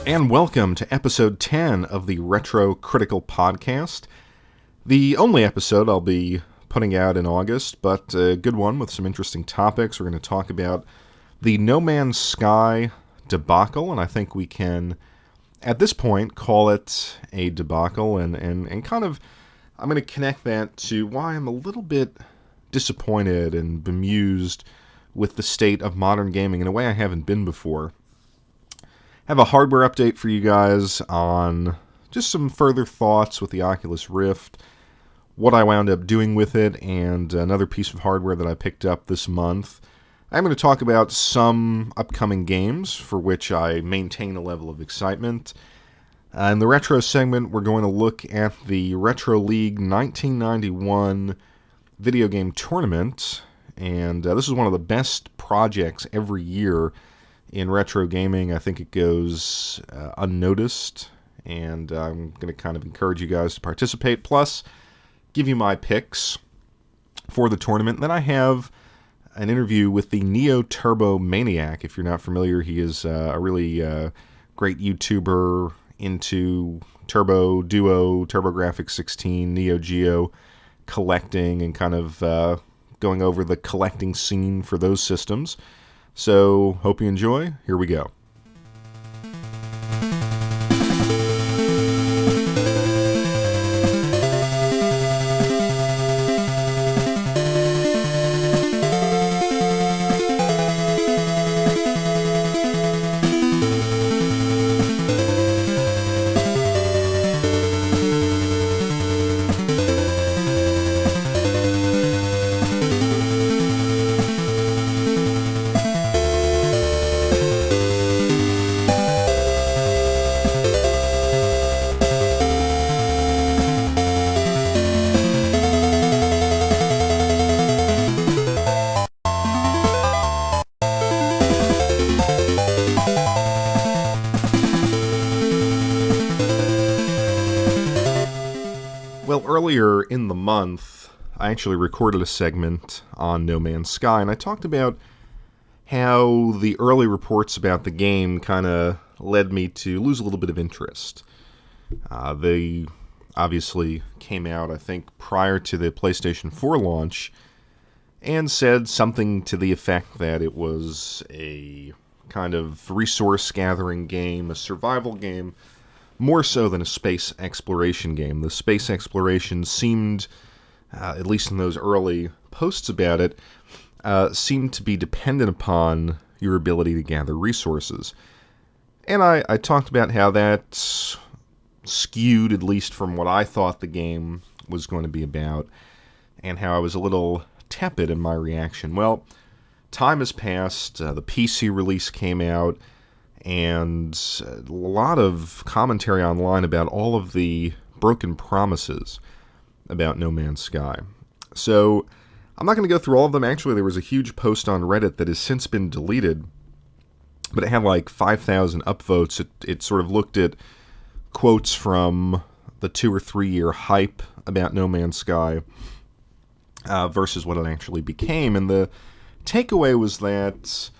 And welcome to episode 10 of the Retro Critical Podcast. The only episode I'll be putting out in August, but a good one with some interesting topics. We're going to talk about the No Man's Sky debacle, and I think we can, at this point, call it a debacle, and kind of, I'm going to connect that to why I'm a little bit disappointed and bemused with the state of modern gaming in a way I haven't been before. Have a hardware update for you guys on just some further thoughts with the Oculus Rift, what I wound up doing with it, and another piece of hardware that I picked up this month. I'm going to talk about some upcoming games for which I maintain a level of excitement. In the retro segment, we're going to look at the Retro League 1991 video game tournament, and this is one of the best projects every year in retro gaming. I think it goes unnoticed, and I'm going to kind of encourage you guys to participate, plus give you my picks for the tournament. And then I have an interview with the NeoTurboManiac. If you're not familiar, he is a really great YouTuber into Turbo Duo, TurboGrafx 16, Neo Geo collecting, and kind of going over the collecting scene for those systems. So, hope you enjoy. Here we go. Well, earlier in the month, I actually recorded a segment on No Man's Sky, and I talked about how the early reports about the game kind of led me to lose a little bit of interest. They obviously came out, I think, prior to the PlayStation 4 launch, and said something to the effect that it was a kind of resource-gathering game, a survival game, more so than a space exploration game. The space exploration seemed, at least in those early posts about it, seemed to be dependent upon your ability to gather resources. And I talked about how that skewed, at least from what I thought the game was going to be about, and how I was a little tepid in my reaction. Well, time has passed, the PC release came out, and a lot of commentary online about all of the broken promises about No Man's Sky. So, I'm not going to go through all of them. Actually, there was a huge post on Reddit that has since been deleted, but it had like 5,000 upvotes. It sort of looked at quotes from the 2 or 3 year hype about No Man's Sky versus what it actually became, and the takeaway was that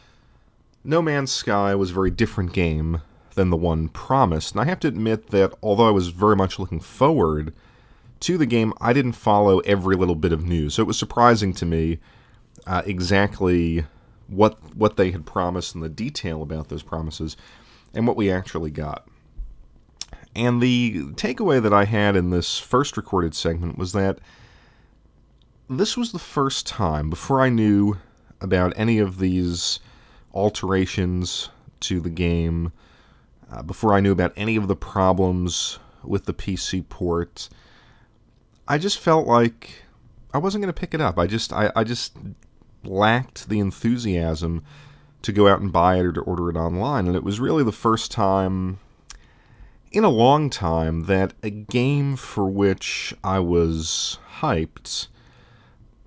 No Man's Sky was a very different game than the one promised. And I have to admit that although I was very much looking forward to the game, I didn't follow every little bit of news. So it was surprising to me exactly what they had promised and the detail about those promises and what we actually got. And the takeaway that I had in this first recorded segment was that this was the first time, before I knew about any of these alterations to the game, before I knew about any of the problems with the PC port, I just felt like I wasn't going to pick it up. I just lacked the enthusiasm to go out and buy it or to order it online. And it was really the first time in a long time that a game for which I was hyped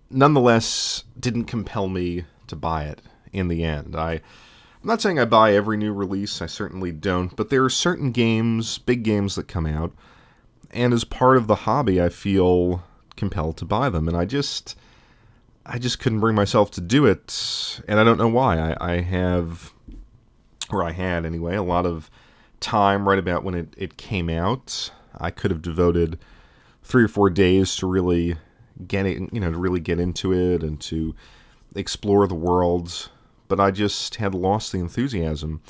nonetheless didn't compel me to buy it in the end. I'm not saying I buy every new release, I certainly don't, but there are certain games, big games that come out, and as part of the hobby, I feel compelled to buy them, and I just couldn't bring myself to do it, and I don't know why. I have, or I had anyway, a lot of time right about when it came out. I could have devoted 3 or 4 days to really get into it and to explore the world, but I just had lost the enthusiasm.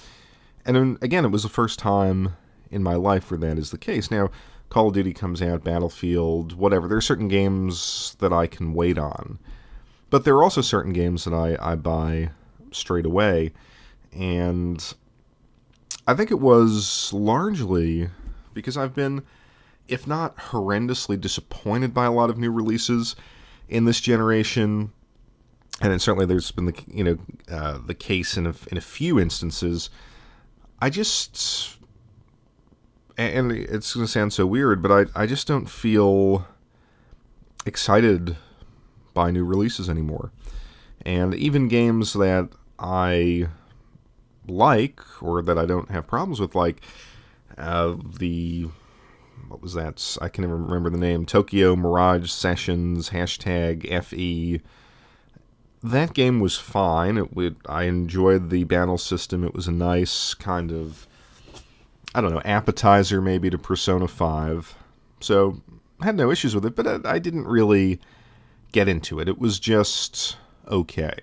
And then, again, it was the first time in my life where that is the case. Now, Call of Duty comes out, Battlefield, whatever. There are certain games that I can wait on. But there are also certain games that I buy straight away. And I think it was largely because I've been, if not horrendously disappointed by a lot of new releases in this generation, and then certainly there's been the case in a few instances. I just, and it's going to sound so weird, but I just don't feel excited by new releases anymore. And even games that I like, or that I don't have problems with, like what was that? I can't even remember the name. Tokyo Mirage Sessions, #FE. That game was fine. I enjoyed the battle system. It was a nice kind of, I don't know, appetizer maybe to Persona 5. So I had no issues with it, but I didn't really get into it. It was just okay.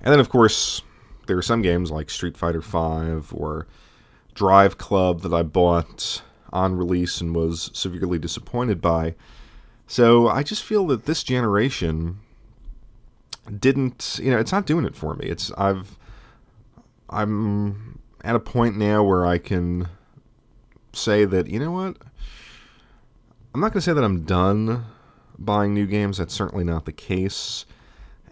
And then, of course, there are some games like Street Fighter V or Drive Club that I bought on release and was severely disappointed by. So I just feel that this generation didn't, it's not doing it for me. I'm at a point now where I can say that, you know what? I'm not going to say that I'm done buying new games. That's certainly not the case.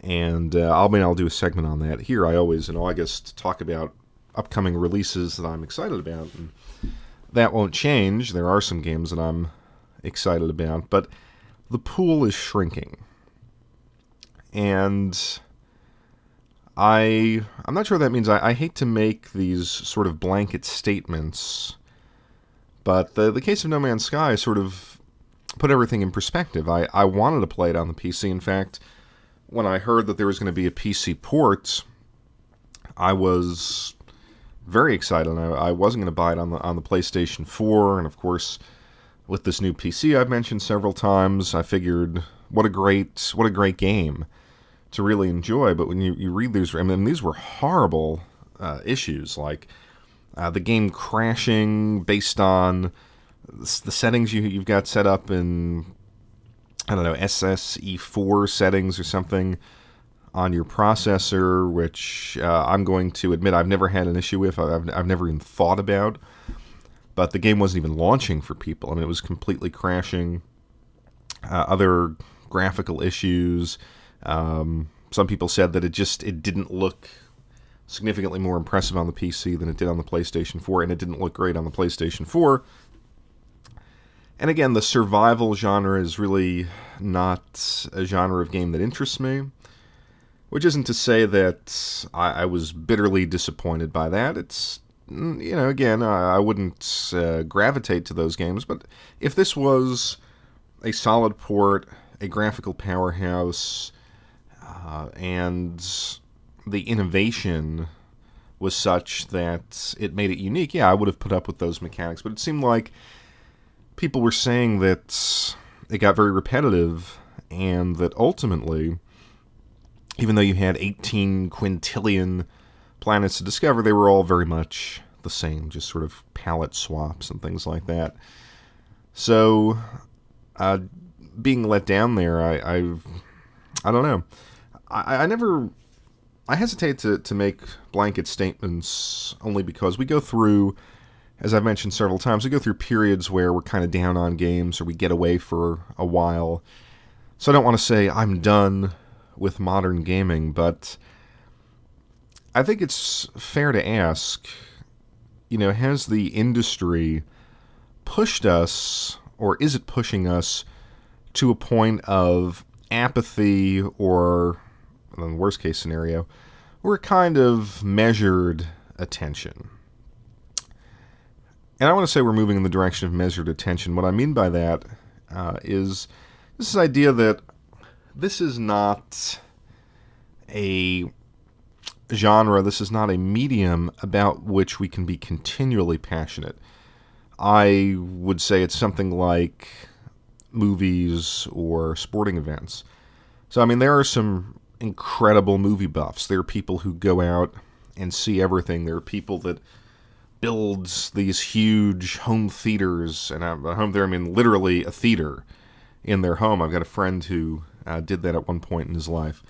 And I'll do a segment on that. Here I always, in August, talk about upcoming releases that I'm excited about. And that won't change. There are some games that I'm excited about. But the pool is shrinking. And I'm not sure what that means. I hate to make these sort of blanket statements, but the case of No Man's Sky sort of put everything in perspective. I wanted to play it on the PC. In fact, when I heard that there was going to be a PC port, I was very excited. I wasn't going to buy it on the PlayStation 4, and of course, with this new PC I've mentioned several times, I figured what a great game to really enjoy. But when you read these, these were horrible issues, like the game crashing based on the settings you've got set up in, I don't know, SSE4 settings or something on your processor, which I'm going to admit I've never had an issue with. I've never even thought about. But the game wasn't even launching for people. It was completely crashing. Other graphical issues. Some people said that it didn't look significantly more impressive on the PC than it did on the PlayStation 4, and it didn't look great on the PlayStation 4. And again, the survival genre is really not a genre of game that interests me, which isn't to say that I was bitterly disappointed by that. It's, again, I wouldn't gravitate to those games, but if this was a solid port, a graphical powerhouse, and the innovation was such that it made it unique, I would have put up with those mechanics. But it seemed like people were saying that it got very repetitive, and that ultimately, even though you had 18 quintillion planets to discover, they were all very much the same, just sort of palette swaps and things like that. So, being let down there, I don't know. I hesitate to make blanket statements only because we go through, as I've mentioned several times, we go through periods where we're kind of down on games or we get away for a while. So I don't want to say I'm done with modern gaming, but I think it's fair to ask, has the industry pushed us, or is it pushing us to a point of apathy, or, in the worst case scenario, or a kind of measured attention? And I want to say we're moving in the direction of measured attention. What I mean by that is this idea that this is not a genre, this is not a medium about which we can be continually passionate. I would say it's something like movies or sporting events. So, I mean, there are some incredible movie buffs. There are people who go out and see everything. There are people that builds these huge home theaters, and by home there I mean literally a theater in their home. I've got a friend who did that at one point in his life,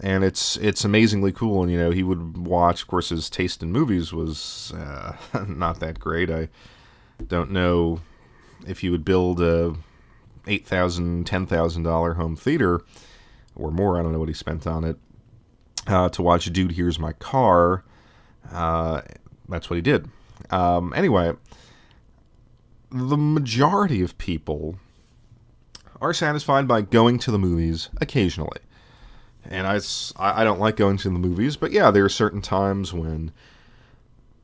and it's amazingly cool. And he would watch. Of course, his taste in movies was not that great. I don't know if he would build a $8,000, $10,000 home theater or more. I don't know what he spent on it to watch Dude, Here's My Car. That's what he did. Anyway, the majority of people are satisfied by going to the movies occasionally. And I don't like going to the movies, but yeah, there are certain times when,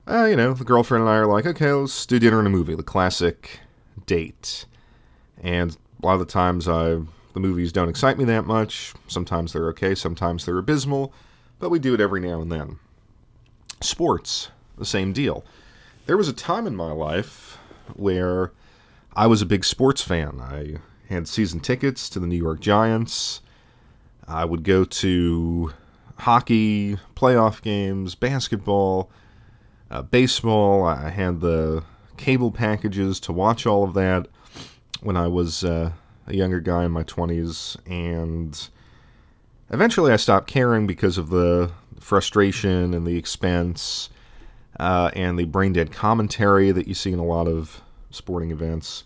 the girlfriend and I are like, okay, let's do dinner and a movie, the classic date. And a lot of the times the movies don't excite me that much. Sometimes they're okay, sometimes they're abysmal, but we do it every now and then. Sports, the same deal. There was a time in my life where I was a big sports fan. I had season tickets to the New York Giants. I would go to hockey, playoff games, basketball, baseball. I had the cable packages to watch all of that when I was a younger guy in my 20s. And eventually I stopped caring because of the frustration and the expense and the brain-dead commentary that you see in a lot of sporting events.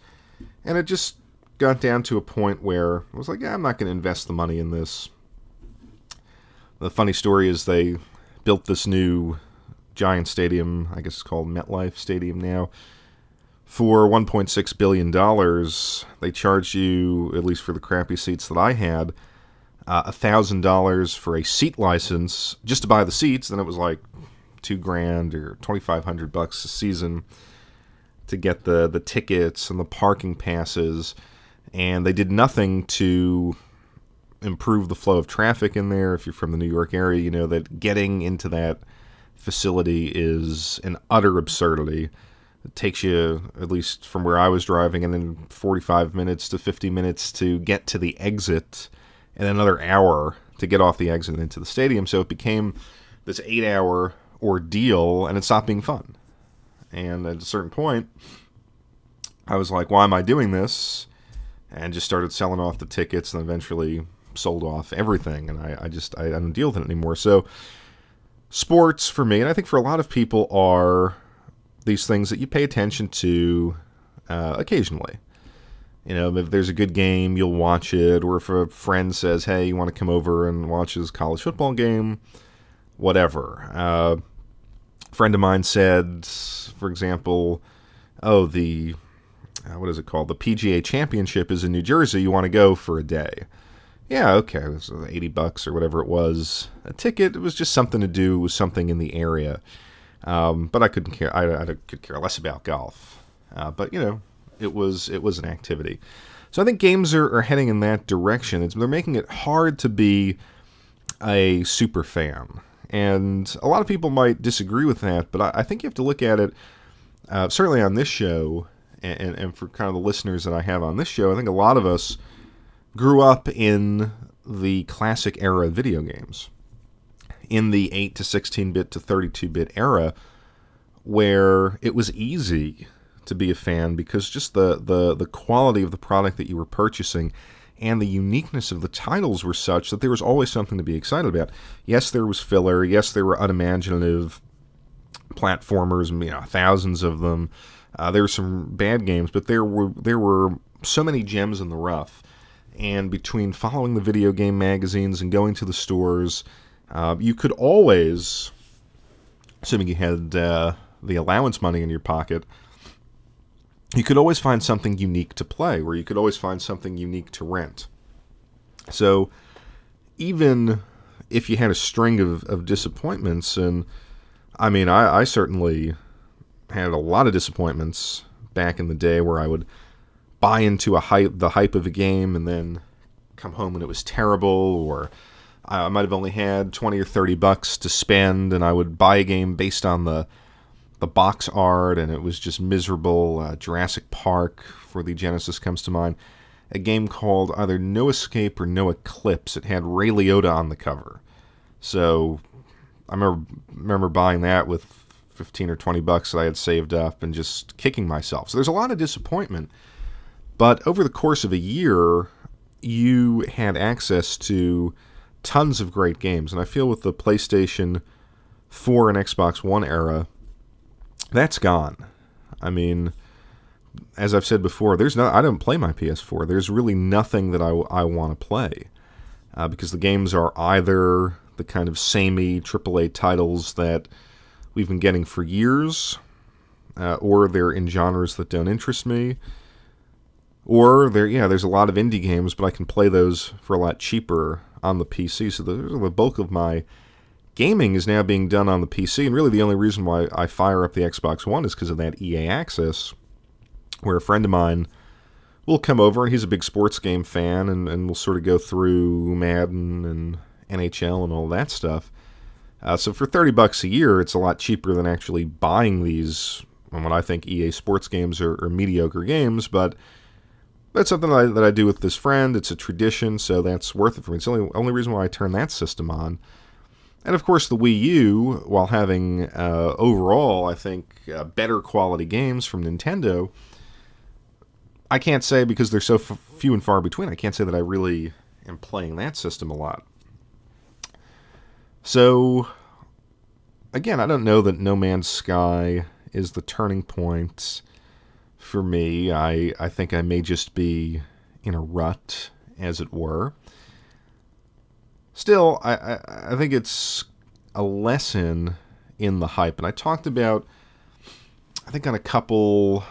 And it just got down to a point where I was like, I'm not going to invest the money in this. The funny story is they built this new Giant stadium, I guess it's called MetLife Stadium now, for $1.6 billion. They charged you, at least for the crappy seats that I had, $1,000 for a seat license just to buy the seats. Then it was like $2,000 or $2,500 a season to get the tickets and the parking passes, and they did nothing to improve the flow of traffic in there. If you're from the New York area, you know that getting into that facility is an utter absurdity. It takes you, at least from where I was driving, and then 45 minutes to 50 minutes to get to the exit, and then another hour to get off the exit and into the stadium. So it became this 8-hour ordeal, and it stopped being fun. And at a certain point, I was like, why am I doing this? And just started selling off the tickets, and eventually sold off everything. And I don't deal with it anymore. So sports for me, and I think for a lot of people, are these things that you pay attention to occasionally. You know, if there's a good game, you'll watch it. Or if a friend says, hey, you want to come over and watch this college football game? Whatever. A friend of mine said, for example, what is it called? The PGA Championship is in New Jersey. You want to go for a day? Yeah, okay. It was $80 or whatever it was. A ticket. It was just something to do with something in the area. But I couldn't care. I could care less about golf. But you know, it was an activity. So I think games are heading in that direction. They're making it hard to be a super fan. And a lot of people might disagree with that, but I think you have to look at it, certainly on this show, and for kind of the listeners that I have on this show, I think a lot of us grew up in the classic era of video games, in the 8 to 16-bit to 32-bit era, where it was easy to be a fan because just the quality of the product that you were purchasing and the uniqueness of the titles were such that there was always something to be excited about. Yes, there was filler. Yes, there were unimaginative platformers, thousands of them. There were some bad games, but there were so many gems in the rough. And between following the video game magazines and going to the stores, you could always, assuming you had the allowance money in your pocket, you could always find something unique to play, or you could always find something unique to rent. So even if you had a string of disappointments, and I mean, I certainly had a lot of disappointments back in the day where I would buy into the hype of a game and then come home and it was terrible, or I might have only had 20 or 30 bucks to spend, and I would buy a game based on the box art, and it was just miserable. Jurassic Park for the Genesis comes to mind. A game called either No Escape or No Eclipse. It had Ray Liotta on the cover. So I remember buying that with 15 or 20 bucks that I had saved up and just kicking myself. So there's a lot of disappointment. But over the course of a year, you had access to tons of great games. And I feel with the PlayStation 4 and Xbox One era, that's gone. I mean, as I've said before, I don't play my PS4. There's really nothing that I want to play. Because the games are either the kind of samey AAA titles that we've been getting for years, or they're in genres that don't interest me, or there's a lot of indie games, but I can play those for a lot cheaper on the PC. So the bulk of my gaming is now being done on the PC, and really the only reason why I fire up the Xbox One is because of that EA access, where a friend of mine will come over, and he's a big sports game fan, and we'll sort of go through Madden and NHL and all that stuff. So for 30 bucks a year, it's a lot cheaper than actually buying these, and what I think EA sports games are mediocre games, but that's something that I do with this friend. It's a tradition, so that's worth it for me. It's the only reason why I turn that system on. And of course, the Wii U, while having overall, I think, better quality games from Nintendo, I can't say, because they're so few and far between, I can't say that I really am playing that system a lot. So, again, I don't know that No Man's Sky is the turning point for me. I think I may just be in a rut, as it were. Still, I think it's a lesson in the hype. And I talked about, I think on a couple,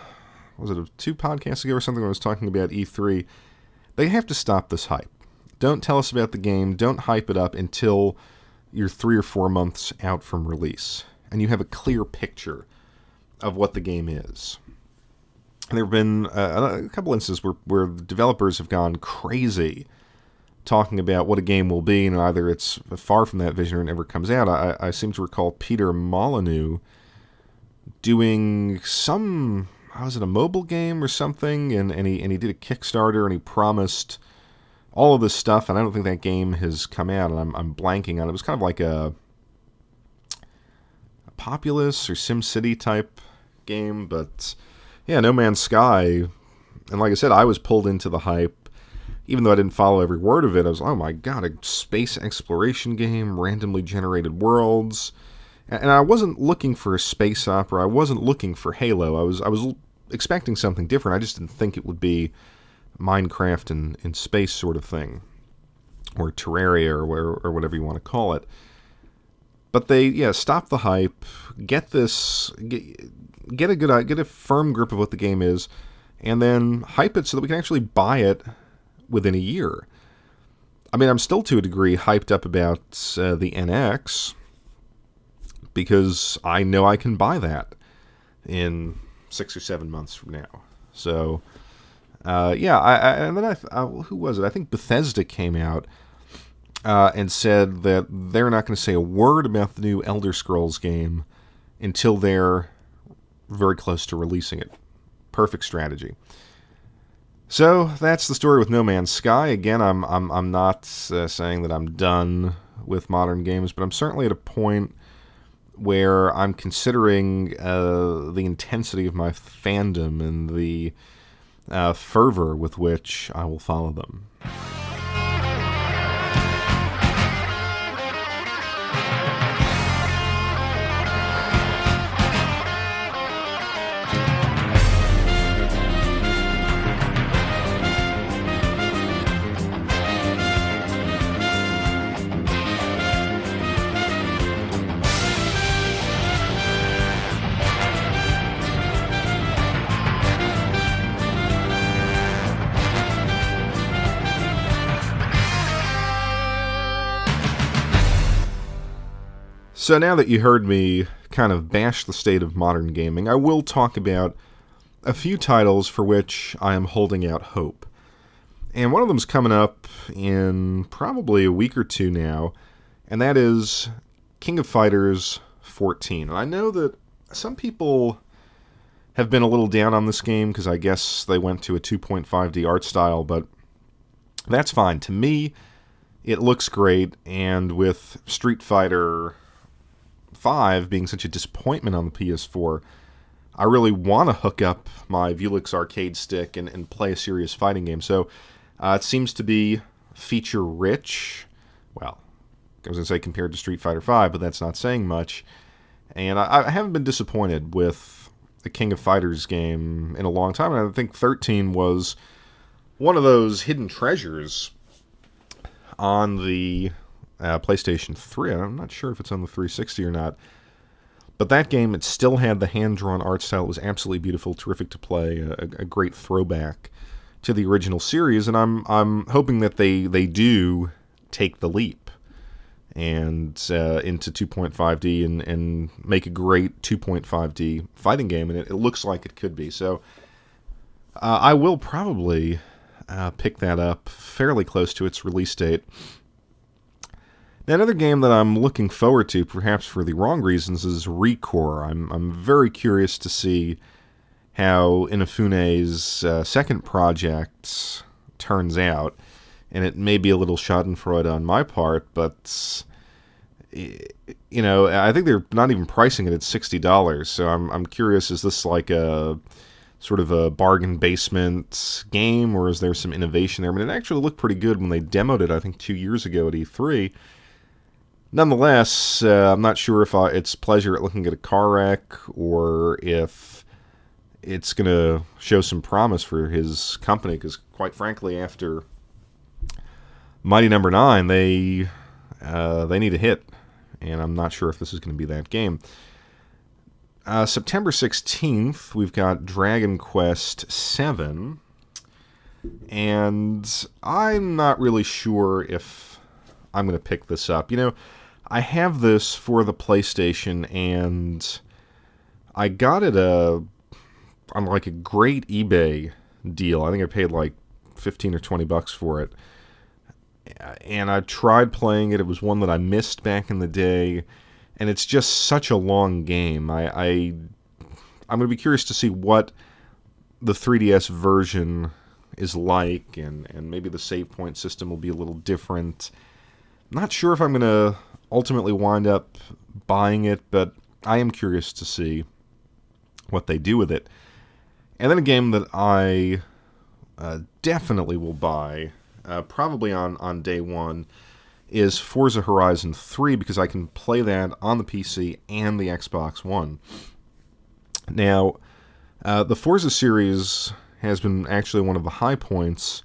was it 2 podcasts ago or something, when I was talking about E3, they have to stop this hype. Don't tell us about the game. Don't hype it up until you're 3 or 4 months out from release, and you have a clear picture of what the game is. And there have been a couple instances where developers have gone crazy talking about what a game will be, and either it's far from that vision or it never comes out. I seem to recall Peter Molyneux doing some, was it a mobile game or something, and he did a Kickstarter, and he promised all of this stuff, and I don't think that game has come out, and I'm blanking on it. It was kind of like a Populous or SimCity type game, but yeah, No Man's Sky, and like I said, I was pulled into the hype. Even though I didn't follow every word of it, I was, oh my god, a space exploration game, randomly generated worlds. And I wasn't looking for a space opera. I wasn't looking for Halo. I was expecting something different. I just didn't think it would be Minecraft in space sort of thing, or Terraria, or whatever you want to call it. But they, stop the hype, get a firm grip of what the game is, and then hype it so that we can actually buy it within a year. I mean, I'm still to a degree hyped up about the NX, because I know I can buy that in 6 or 7 months from now. So, and then who was it? I think Bethesda came out and said that they're not going to say a word about the new Elder Scrolls game until they're very close to releasing it. Perfect strategy. So that's the story with No Man's Sky. Again, I'm not saying that I'm done with modern games, but I'm certainly at a point where I'm considering the intensity of my fandom and the fervor with which I will follow them. So now that you heard me kind of bash the state of modern gaming, I will talk about a few titles for which I am holding out hope. And one of them's coming up in probably a week or two now, and that is King of Fighters 14. And I know that some people have been a little down on this game because I guess they went to a 2.5D art style, but that's fine. To me, it looks great, and with Street Fighter 5 being such a disappointment on the PS4, I really want to hook up my Vulix arcade stick and play a serious fighting game. So it seems to be feature-rich. Well, I was going to say compared to Street Fighter 5, but that's not saying much. And I haven't been disappointed with the King of Fighters game in a long time. And I think 13 was one of those hidden treasures on the PlayStation 3. I'm not sure if it's on the 360 or not. But that game, it still had the hand-drawn art style. It was absolutely beautiful, terrific to play, a great throwback to the original series. And I'm hoping that they do take the leap and into 2.5D and make a great 2.5D fighting game. And it looks like it could be. So I will probably pick that up fairly close to its release date. Now, another game that I'm looking forward to, perhaps for the wrong reasons, is Recore. I'm very curious to see how Inafune's second project turns out, and it may be a little schadenfreude on my part, but you know, I think they're not even pricing it at $60. So I'm curious: is this like a sort of a bargain basement game, or is there some innovation there? I mean, it actually looked pretty good when they demoed it, I think, 2 years ago at E3. Nonetheless, I'm not sure if it's pleasure at looking at a car wreck or if it's going to show some promise for his company, because quite frankly, after Mighty Number 9, they need a hit, and I'm not sure if this is going to be that game. September 16th, we've got Dragon Quest VII, and I'm not really sure if I'm going to pick this up. You know, I have this for the PlayStation, and I got it on like a great eBay deal. I think I paid like $15 or $20 for it. And I tried playing it. It was one that I missed back in the day, and it's just such a long game. I'm going to be curious to see what the 3DS version is like, and maybe the save point system will be a little different. Not sure if I'm going to ultimately wind up buying it, but I am curious to see what they do with it. And then a game that I definitely will buy, probably on day one, is Forza Horizon 3, because I can play that on the PC and the Xbox One. Now, the Forza series has been actually one of the high points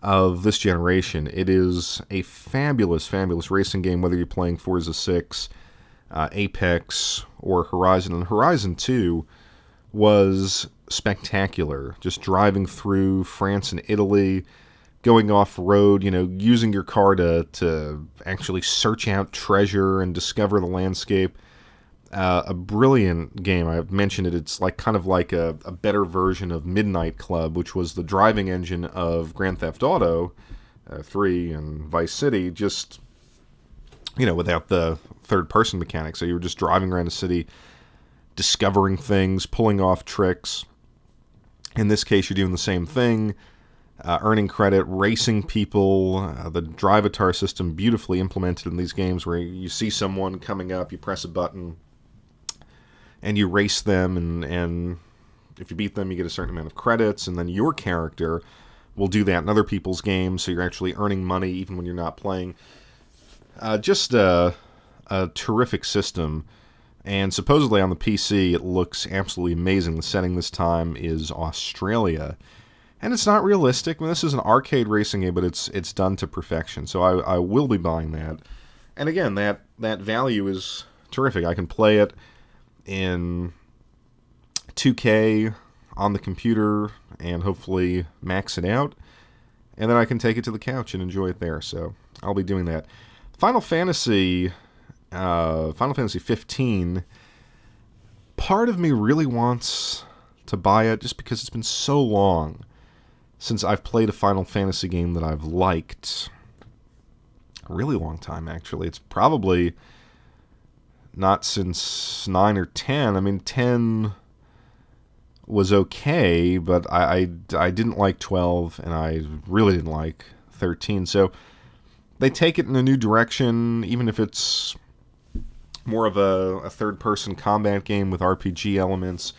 of this generation. It is a fabulous, fabulous racing game, whether you're playing Forza 6, Apex, or Horizon. And Horizon 2 was spectacular. Just driving through France and Italy, going off-road, you know, using your car to actually search out treasure and discover the landscape. A brilliant game. I've mentioned it. It's like kind of like a better version of Midnight Club, which was the driving engine of Grand Theft Auto 3 and Vice City, just, you know, without the third-person mechanic. So you were just driving around the city, discovering things, pulling off tricks. In this case, you're doing the same thing, earning credit, racing people. The Drivatar system beautifully implemented in these games, where you see someone coming up, you press a button, and you race them, and if you beat them, you get a certain amount of credits, and then your character will do that in other people's games, so you're actually earning money even when you're not playing. Just a terrific system, and supposedly on the PC it looks absolutely amazing. The setting this time is Australia, and it's not realistic. I mean, this is an arcade racing game, but it's done to perfection, so I will be buying that. And again, that value is terrific. I can play it in 2K on the computer and hopefully max it out, and then I can take it to the couch and enjoy it there. So I'll be doing that. Final Fantasy 15. Part of me really wants to buy it just because it's been so long since I've played a Final Fantasy game that I've liked. A really long time, actually. It's probably not since 9 or 10. I mean, 10 was okay, but I didn't like 12, and I really didn't like 13. So they take it in a new direction, even if it's more of a third-person combat game with RPG elements.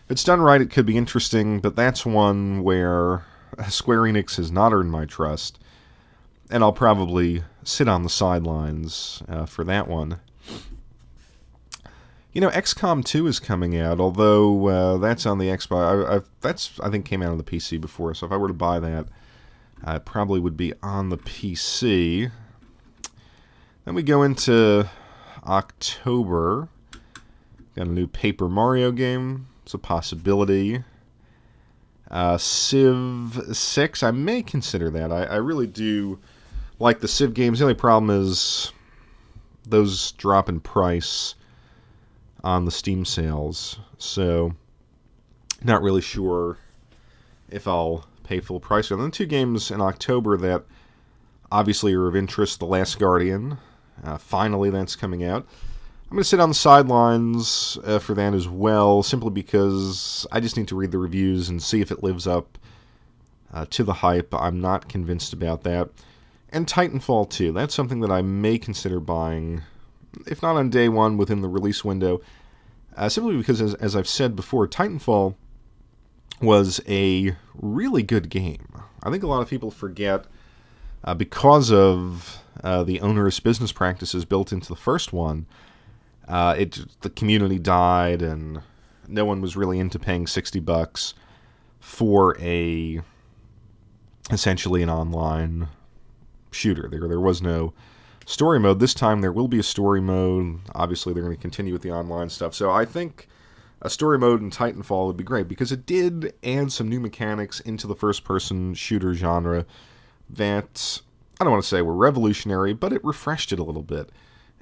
If it's done right, it could be interesting, but that's one where Square Enix has not earned my trust, and I'll probably sit on the sidelines for that one. You know, XCOM 2 is coming out, although that's on the Xbox. That's, I think, came out on the PC before, so if I were to buy that, it probably would be on the PC. Then we go into October. Got a new Paper Mario game. It's a possibility. Civ 6, I may consider that. I really do like the Civ games. The only problem is those drop in price on the Steam sales, so not really sure if I'll pay full price for them. The two games in October that obviously are of interest: The Last Guardian, finally that's coming out. I'm going to sit on the sidelines for that as well, simply because I just need to read the reviews and see if it lives up to the hype. I'm not convinced about that. And Titanfall 2, that's something that I may consider buying, if not on day one, within the release window, simply because, as I've said before, Titanfall was a really good game. I think a lot of people forget, because of the onerous business practices built into the first one, the community died, and no one was really into paying $60 for essentially an online shooter. There was no story mode. This time there will be a story mode. Obviously they're going to continue with the online stuff. So I think a story mode in Titanfall would be great, because it did add some new mechanics into the first-person shooter genre that, I don't want to say were revolutionary, but it refreshed it a little bit.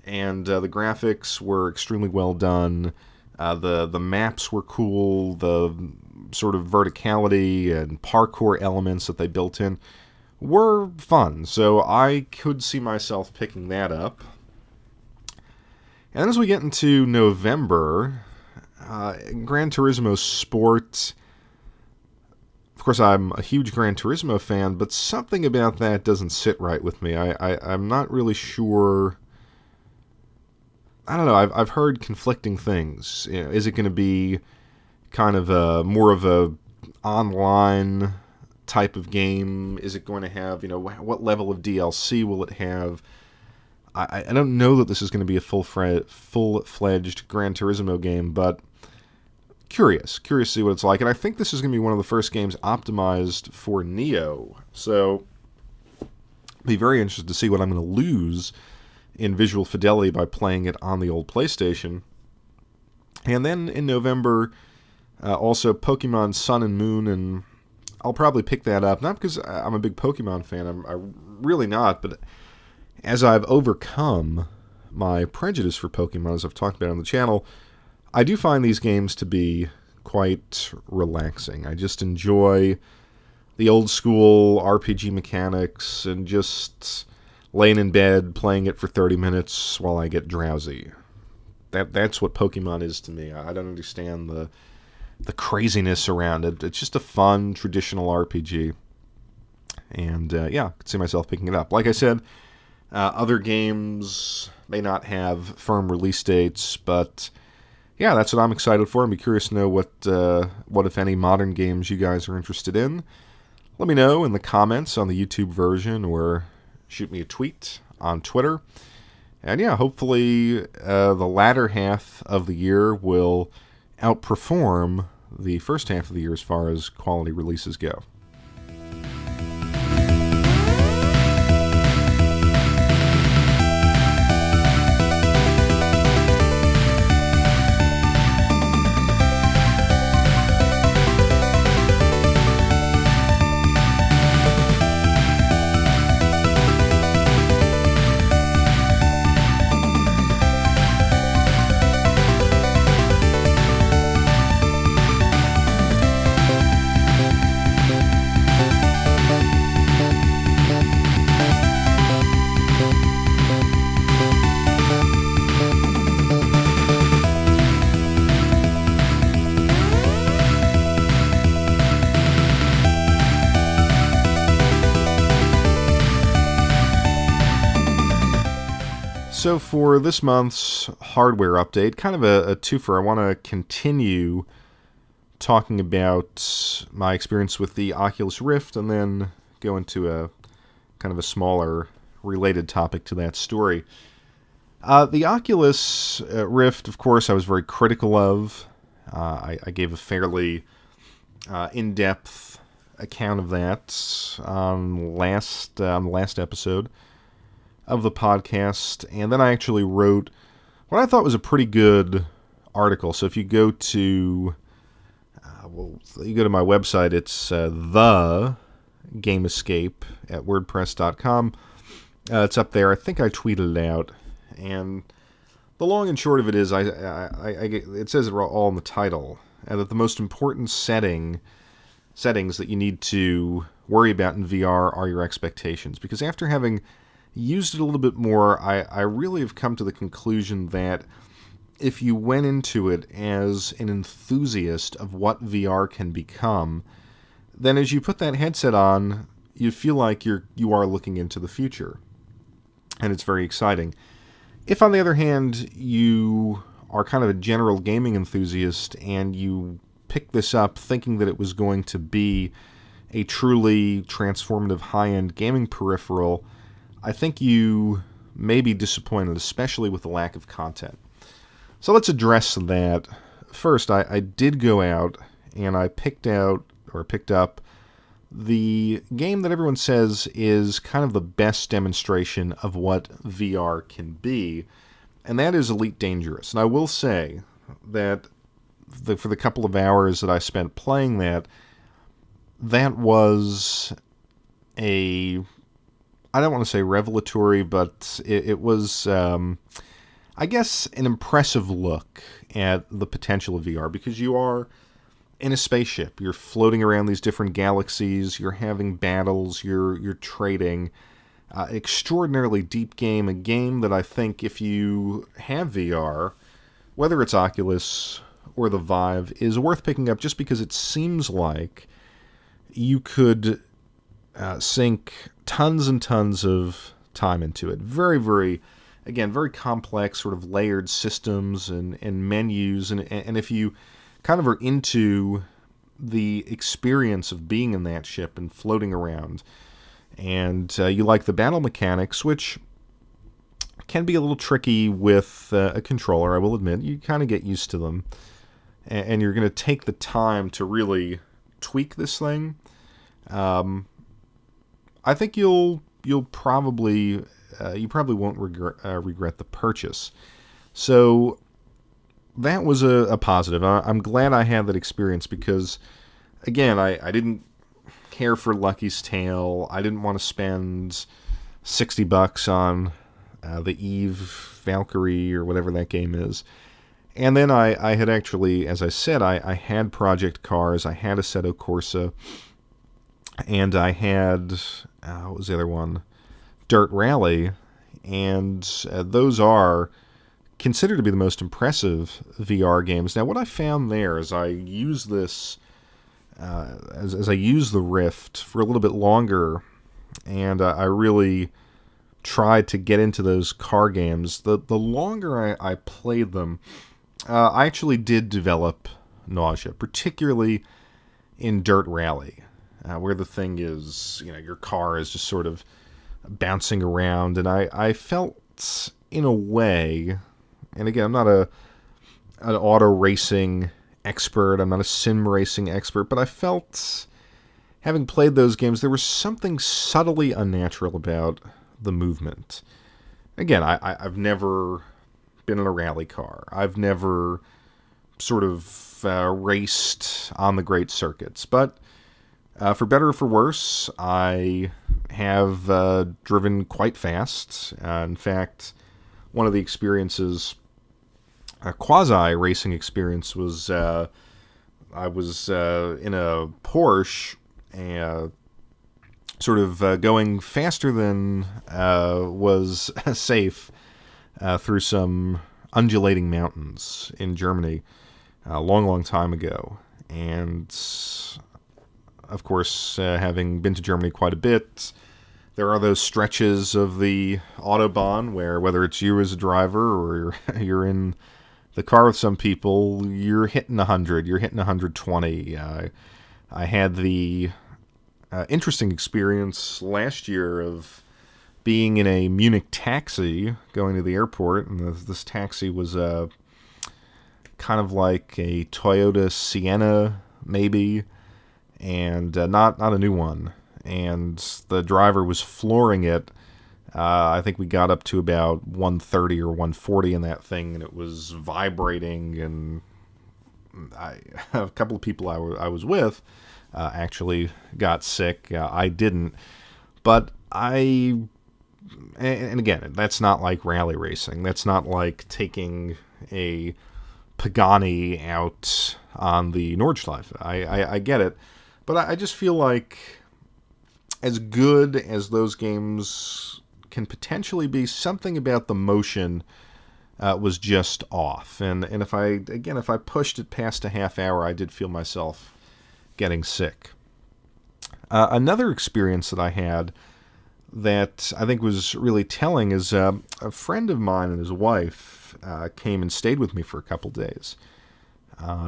And the graphics were extremely well done. The maps were cool. The sort of verticality and parkour elements that they built in were fun. So I could see myself picking that up. And then as we get into November, Gran Turismo Sport. Of course, I'm a huge Gran Turismo fan, but something about that doesn't sit right with me. I'm not really sure. I don't know. I've heard conflicting things. You know, is it going to be kind of more of a online type of game? Is it going to have, what level of DLC will it have? I don't know that this is going to be a full-fledged Gran Turismo game, but curious to see what it's like. And I think this is going to be one of the first games optimized for Neo. So be very interested to see what I'm going to lose in visual fidelity by playing it on the old PlayStation. And then in November, also Pokemon Sun and Moon, and I'll probably pick that up, not because I'm a big Pokemon fan, I'm really not, but as I've overcome my prejudice for Pokemon, as I've talked about on the channel, I do find these games to be quite relaxing. I just enjoy the old school RPG mechanics and just laying in bed, playing it for 30 minutes while I get drowsy. That's what Pokemon is to me. I don't understand the craziness around it. It's just a fun, traditional RPG. And, I could see myself picking it up. Like I said, other games may not have firm release dates, but yeah, that's what I'm excited for. I'd be curious to know what, if any, modern games you guys are interested in. Let me know in the comments on the YouTube version, or shoot me a tweet on Twitter. And hopefully the latter half of the year will outperform the first half of the year as far as quality releases go. So for this month's hardware update, kind of a twofer, I want to continue talking about my experience with the Oculus Rift and then go into a kind of a smaller related topic to that story. The Oculus Rift, of course, I was very critical of. I gave a fairly in-depth account of that on the last episode of the podcast, and then I actually wrote what I thought was a pretty good article. So if you go to my website, it's the Game Escape at WordPress.com. It's up there. I think I tweeted it out, and the long and short of it is, it says it all in the title, that the most important settings that you need to worry about in VR are your expectations. Because after having used it a little bit more, I really have come to the conclusion that if you went into it as an enthusiast of what VR can become, then as you put that headset on, you feel like you are looking into the future. And it's very exciting. If, on the other hand, you are kind of a general gaming enthusiast and you pick this up thinking that it was going to be a truly transformative high-end gaming peripheral, I think you may be disappointed, especially with the lack of content. So let's address that. First, I did go out and I picked up the game that everyone says is kind of the best demonstration of what VR can be, and that is Elite Dangerous. And I will say that for the couple of hours that I spent playing that was I don't want to say revelatory, but it was, I guess, an impressive look at the potential of VR, because you are in a spaceship. You're floating around these different galaxies. You're having battles. You're trading. Extraordinarily deep game. A game that I think if you have VR, whether it's Oculus or the Vive, is worth picking up just because it seems like you could sink tons and tons of time into it. Very, very, again, very complex sort of layered systems and menus. And if you kind of are into the experience of being in that ship and floating around, and you like the battle mechanics, which can be a little tricky with a controller, I will admit. You kind of get used to them, and you're going to take the time to really tweak this thing. I think you probably won't regret the purchase. So that was a positive. I'm glad I had that experience because, again, I didn't care for Lucky's Tale. I didn't want to spend $60 on the Eve Valkyrie or whatever that game is. And then I had actually, as I said, I had Project Cars, I had Assetto Corsa, and I had, what was the other one? Dirt Rally, and those are considered to be the most impressive VR games. Now, what I found there is I used this, as I used the Rift for a little bit longer, and I really tried to get into those car games. The longer I played them, I actually did develop nausea, particularly in Dirt Rally, where the thing is, your car is just sort of bouncing around, and I felt, in a way, and again, I'm not an auto racing expert, I'm not a sim racing expert, but I felt, having played those games, there was something subtly unnatural about the movement. Again, I've never been in a rally car. I've never sort of raced on the great circuits, but for better or for worse, I have driven quite fast. In fact, one of the experiences, a quasi-racing experience, was I was in a Porsche, sort of going faster than was safe through some undulating mountains in Germany a long, long time ago. And, of course, having been to Germany quite a bit, there are those stretches of the Autobahn where, whether it's you as a driver or you're in the car with some people, you're hitting 100, you're hitting 120. I had the interesting experience last year of being in a Munich taxi going to the airport, and this taxi was kind of like a Toyota Sienna, maybe, and not a new one. And the driver was flooring it. I think we got up to about 130 or 140 in that thing, and it was vibrating. And a couple of people I was with actually got sick. I didn't, but and again, that's not like rally racing. That's not like taking a Pagani out on the Nordschleife. I get it, but I just feel like, as good as those games can potentially be, something about the motion was just off. And if I pushed it past a half hour, I did feel myself getting sick. Another experience that I had that I think was really telling is a friend of mine and his wife came and stayed with me for a couple days.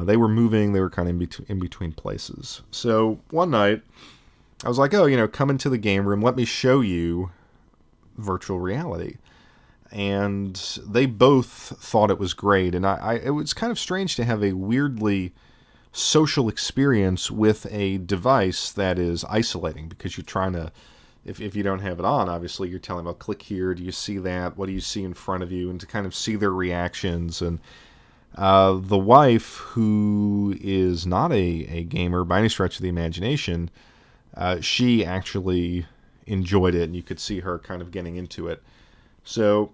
They were moving. They were kind of in between places. So one night, I was like, come into the game room. Let me show you virtual reality. And they both thought it was great. And it was kind of strange to have a weirdly social experience with a device that is isolating, because you're trying to, if you don't have it on, obviously you're telling them, click here, do you see that, what do you see in front of you, and to kind of see their reactions. And the wife, who is not a gamer by any stretch of the imagination, she actually enjoyed it, and you could see her kind of getting into it. So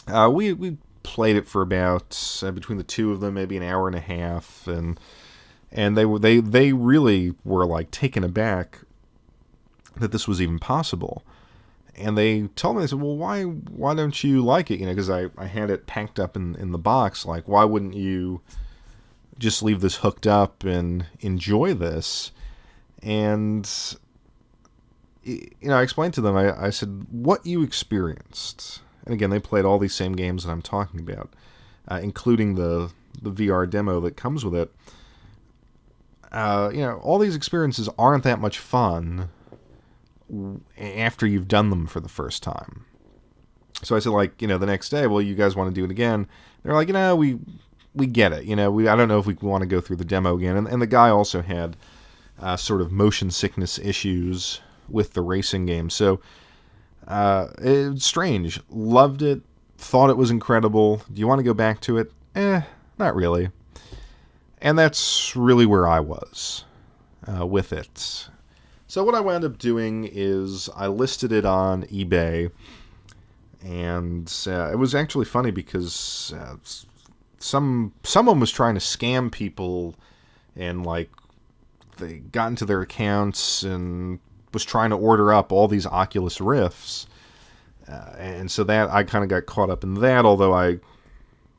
we played it for about, between the two of them, maybe an hour and a half, and they really were like taken aback that this was even possible. And they told me, they said, well, why don't you like it? Because I had it packed up in the box. Like, why wouldn't you just leave this hooked up and enjoy this? And I explained to them, I said, what you experienced. And again, they played all these same games that I'm talking about, including the VR demo that comes with it. All these experiences aren't that much fun after you've done them for the first time. So I said, the next day, well, you guys want to do it again? They're like, we get it. I don't know if we want to go through the demo again. And the guy also had sort of motion sickness issues with the racing game. So it's strange. Loved it. Thought it was incredible. Do you want to go back to it? Not really. And that's really where I was with it. So what I wound up doing is I listed it on eBay, and it was actually funny because someone was trying to scam people, and they got into their accounts and was trying to order up all these Oculus Rifts, and so that I kind of got caught up in that, although I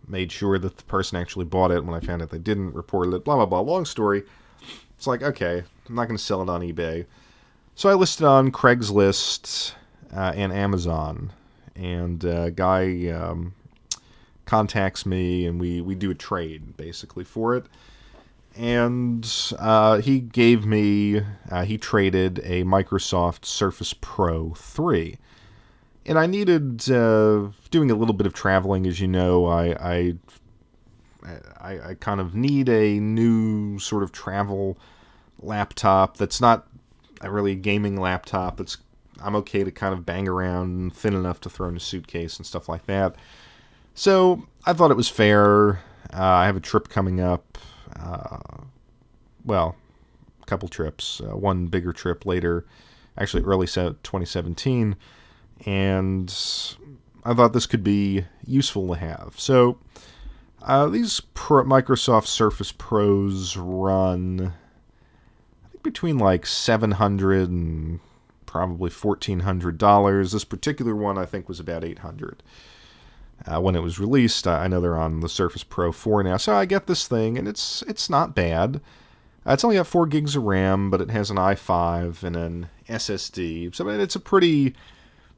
made sure that the person actually bought it. When I found out they didn't, reported it, blah, blah, blah. Long story. It's like, okay, I'm not going to sell it on eBay. So I listed on Craigslist and Amazon, and a guy contacts me, and we do a trade, basically, for it. And he traded a Microsoft Surface Pro 3. And I needed, doing a little bit of traveling, as you know, I kind of need a new sort of travel laptop that's not really a gaming laptop. I'm okay to kind of bang around and thin enough to throw in a suitcase and stuff like that. So I thought it was fair. I have a trip coming up. A couple trips. One bigger trip later, actually early 2017. And I thought this could be useful to have. So these Microsoft Surface Pros run, I think, between $700 and probably $1,400. This particular one, I think, was about $800 when it was released. I know they're on the Surface Pro 4 now, so I get this thing, and it's not bad. It's only got 4 gigs of RAM, but it has an i5 and an SSD. So it's a pretty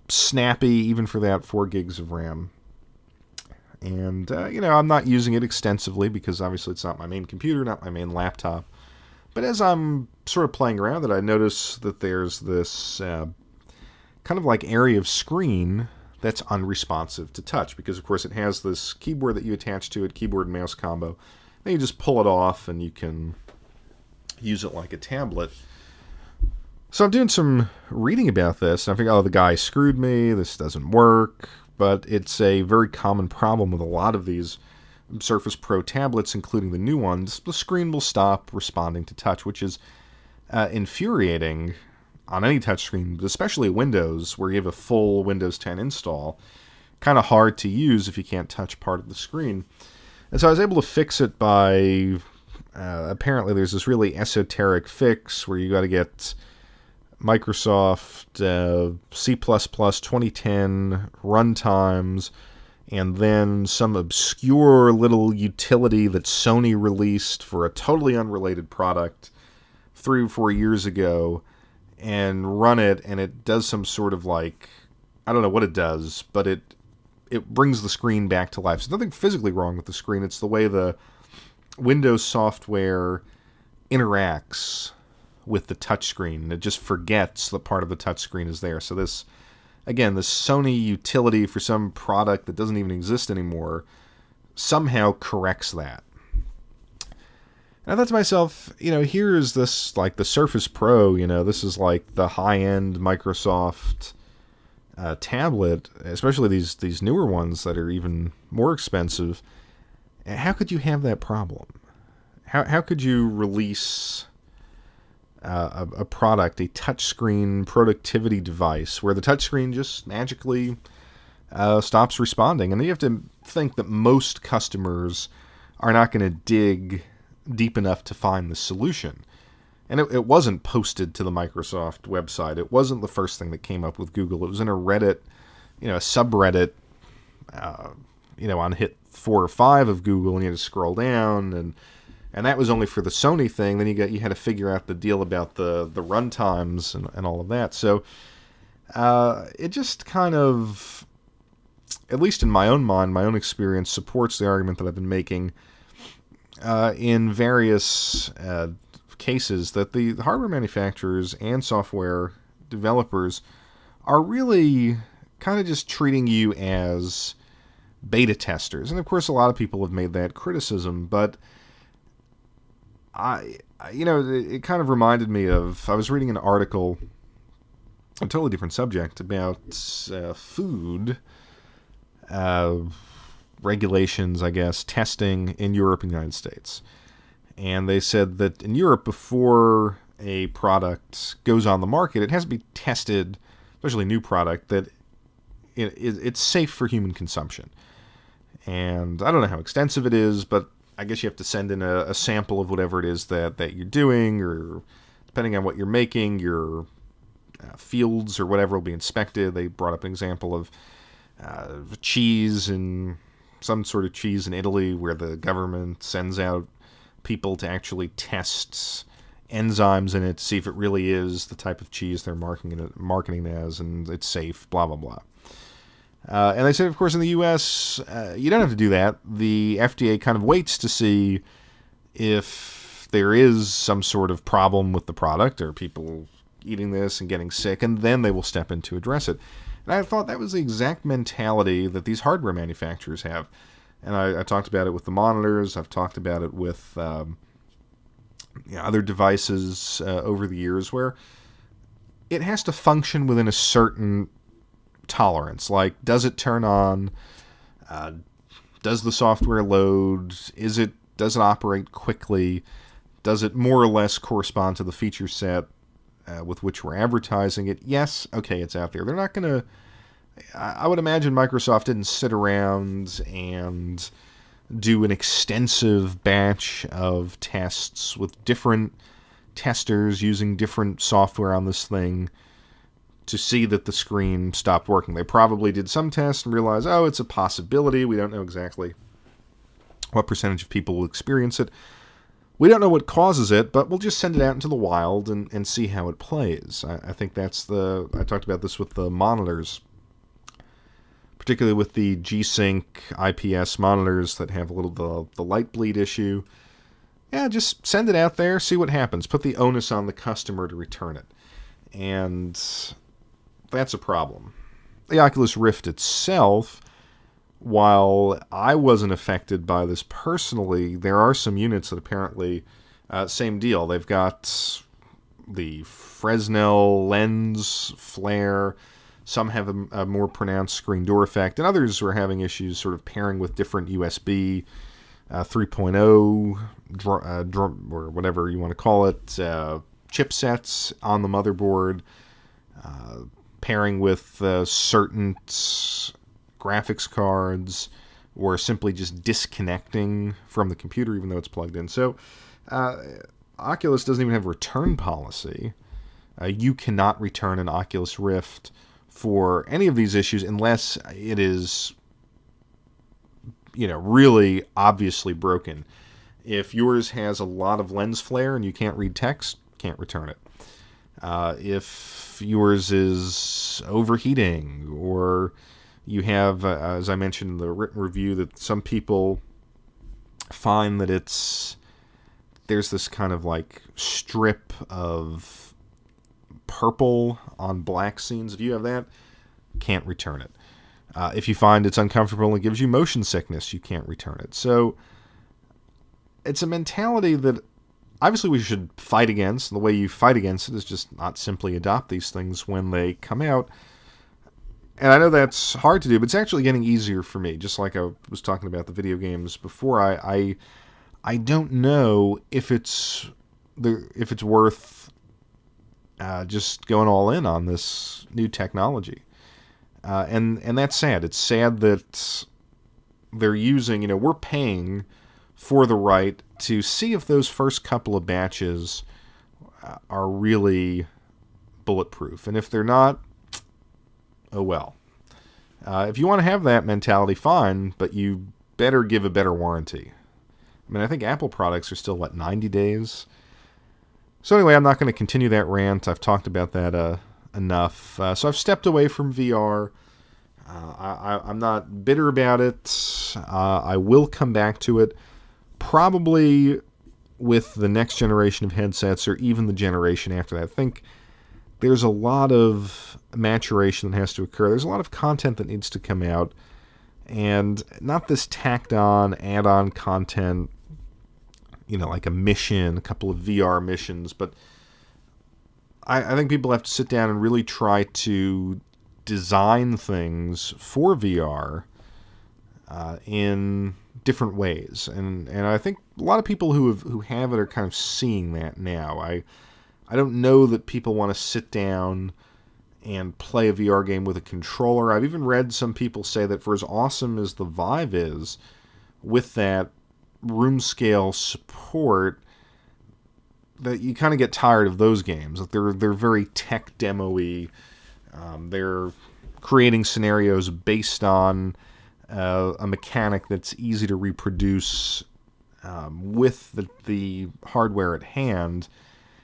snappy, even for that, 4 gigs of RAM. And, I'm not using it extensively because obviously it's not my main computer, not my main laptop. But as I'm sort of playing around with it, I notice that there's this kind of like area of screen that's unresponsive to touch because, of course, it has this keyboard that you attach to it, keyboard and mouse combo. Then you just pull it off and you can use it like a tablet. So I'm doing some reading about this, and I think, the guy screwed me, this doesn't work. But it's a very common problem with a lot of these Surface Pro tablets, including the new ones. The screen will stop responding to touch, which is infuriating on any touchscreen, but especially Windows, where you have a full Windows 10 install. Kind of hard to use if you can't touch part of the screen. And so I was able to fix it by, apparently there's this really esoteric fix where you got to get Microsoft C++ 2010 runtimes, and then some obscure little utility that Sony released for a totally unrelated product 3 or 4 years ago, and run it, and it does some sort of I don't know what it does, but it brings the screen back to life. There's nothing physically wrong with the screen. It's the way the Windows software interacts with the touchscreen. It just forgets that part of the touchscreen is there. So this Sony utility for some product that doesn't even exist anymore somehow corrects that. And I thought to myself, here's this, the Surface Pro, this is like the high-end Microsoft tablet, especially these newer ones that are even more expensive. How could you have that problem? How could you release a product, a touchscreen productivity device, where the touchscreen just magically stops responding? And you have to think that most customers are not going to dig deep enough to find the solution. And it wasn't posted to the Microsoft website. It wasn't the first thing that came up with Google. It was in a Reddit, a subreddit, on hit 4 or 5 of Google, and you had to scroll down, and that was only for the Sony thing. Then you had to figure out the deal about the runtimes and all of that. So it just kind of, at least in my own mind, my own experience, supports the argument that I've been making in various cases, that the hardware manufacturers and software developers are really kind of just treating you as beta testers. And of course, a lot of people have made that criticism, but it kind of reminded me of, I was reading an article, a totally different subject, about food regulations, I guess, testing in Europe and the United States. And they said that in Europe, before a product goes on the market, it has to be tested, especially a new product, that it's safe for human consumption. And I don't know how extensive it is, but I guess you have to send in a sample of whatever it is that you're doing, or depending on what you're making, your fields or whatever will be inspected. They brought up an example of cheese, and some sort of cheese in Italy, where the government sends out people to actually test enzymes in it to see if it really is the type of cheese they're marketing it as, and it's safe, blah, blah, blah. And they said, of course, in the U.S., you don't have to do that. The FDA kind of waits to see if there is some sort of problem with the product, or people eating this and getting sick, and then they will step in to address it. And I thought that was the exact mentality that these hardware manufacturers have. And I talked about it with the monitors. I've talked about it with other devices over the years, where it has to function within a certain tolerance. Like, does it turn on? Does the software load? Does it operate quickly? Does it more or less correspond to the feature set with which we're advertising it? Yes, okay, it's out there. They're not going to... I would imagine Microsoft didn't sit around and do an extensive batch of tests with different testers using different software on this thing to see that the screen stopped working. They probably did some tests and realized, it's a possibility. We don't know exactly what percentage of people will experience it. We don't know what causes it, but we'll just send it out into the wild and see how it plays. I think that's I talked about this with the monitors, particularly with the G-Sync IPS monitors that have a little the light bleed issue. Yeah, just send it out there, see what happens. Put the onus on the customer to return it. And that's a problem. The Oculus Rift itself, while I wasn't affected by this personally, there are some units that apparently, same deal. They've got the Fresnel lens flare. Some have a more pronounced screen door effect, and others were having issues sort of pairing with different USB 3.0 or whatever you want to call it, chipsets on the motherboard, pairing with certain graphics cards, or simply just disconnecting from the computer even though it's plugged in. So Oculus doesn't even have a return policy. You cannot return an Oculus Rift for any of these issues unless it is, really obviously broken. If yours has a lot of lens flare and you can't read text, can't return it. If yours is overheating, or you have, as I mentioned in the written review, that some people find that there's this kind of like strip of purple on black scenes. If you have that, can't return it. If you find it's uncomfortable and it gives you motion sickness, you can't return it. So it's a mentality that obviously we should fight against. The way you fight against it is just not simply adopt these things when they come out. And I know that's hard to do, but it's actually getting easier for me. Just like I was talking about the video games before, I don't know if it's worth just going all in on this new technology. And that's sad. It's sad that they're using, we're paying for the right to see if those first couple of batches are really bulletproof. And if they're not, oh well. If you want to have that mentality, fine, but you better give a better warranty. I mean, I think Apple products are still, 90 days? So anyway, I'm not going to continue that rant. I've talked about that enough. So I've stepped away from VR. I'm not bitter about it. I will come back to it, probably with the next generation of headsets or even the generation after that. I think there's a lot of maturation that has to occur. There's a lot of content that needs to come out, and not this tacked on, add-on content, like a mission, a couple of VR missions, but I think people have to sit down and really try to design things for VR in different ways, and I think a lot of people who have it are kind of seeing that now. I don't know that people want to sit down and play a VR game with a controller. I've even read some people say that for as awesome as the Vive is, with that room scale support, that you kind of get tired of those games. Like they're very tech demo-y. They're creating scenarios based on a mechanic that's easy to reproduce with the hardware at hand,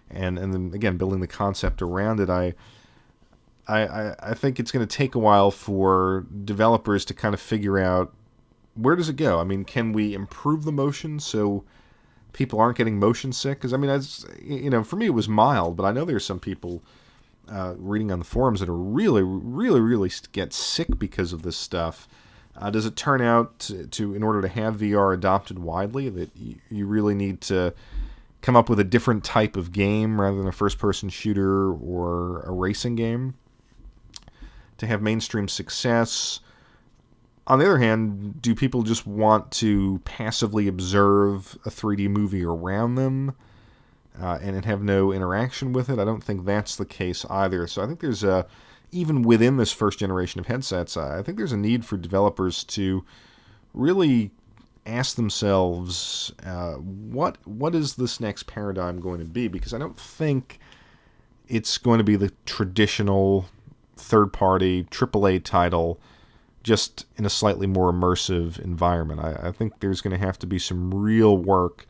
and then again building the concept around it. I think it's going to take a while for developers to kind of figure out, where does it go? I mean, can we improve the motion so people aren't getting motion sick? Because, I mean, for me it was mild, but I know there's some people reading on the forums that are really, really, really get sick because of this stuff. Does it turn out to, in order to have VR adopted widely, that you really need to come up with a different type of game rather than a first-person shooter or a racing game to have mainstream success? On the other hand, do people just want to passively observe a 3D movie around them and have no interaction with it? I don't think that's the case either. So I think there's even within this first generation of headsets, I think there's a need for developers to really ask themselves, what is this next paradigm going to be? Because I don't think it's going to be the traditional third-party AAA title just in a slightly more immersive environment. I think there's going to have to be some real work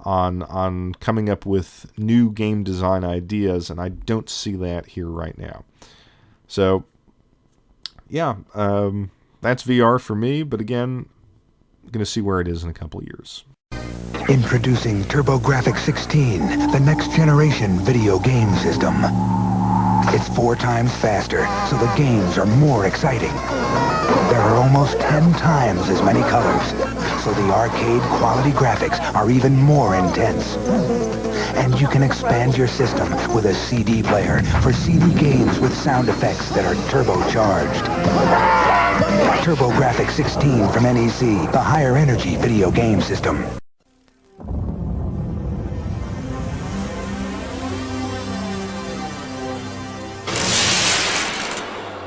on coming up with new game design ideas, and I don't see that here right now. So, yeah, that's VR for me, but again, I'm going to see where it is in a couple of years. Introducing TurboGrafx 16, the next generation video game system. It's 4 times faster, so the games are more exciting. There are almost 10 times as many colors, so the arcade quality graphics are even more intense. And you can expand your system with a CD player for CD games with sound effects that are turbocharged. TurboGrafx 16 from NEC, the higher energy video game system.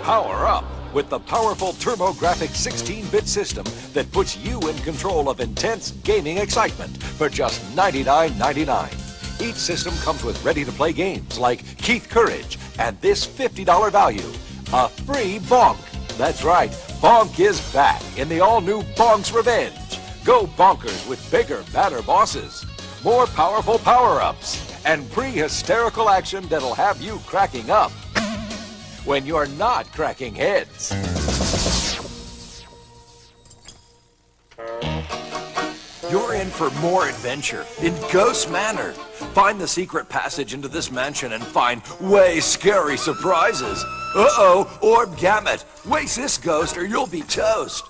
Power up with the powerful TurboGrafx 16-bit system that puts you in control of intense gaming excitement for just $99.99. Each system comes with ready-to-play games like Keith Courage and this $50 value, a free Bonk. That's right, Bonk is back in the all-new Bonk's Revenge. Go bonkers with bigger, badder bosses, more powerful power-ups, and pre-hysterical action that'll have you cracking up when you're not cracking heads. You're in for more adventure in Ghost Manor. Find the secret passage into this mansion and find way scary surprises. Uh-oh, Orb Gamut. Waste this ghost or you'll be toast.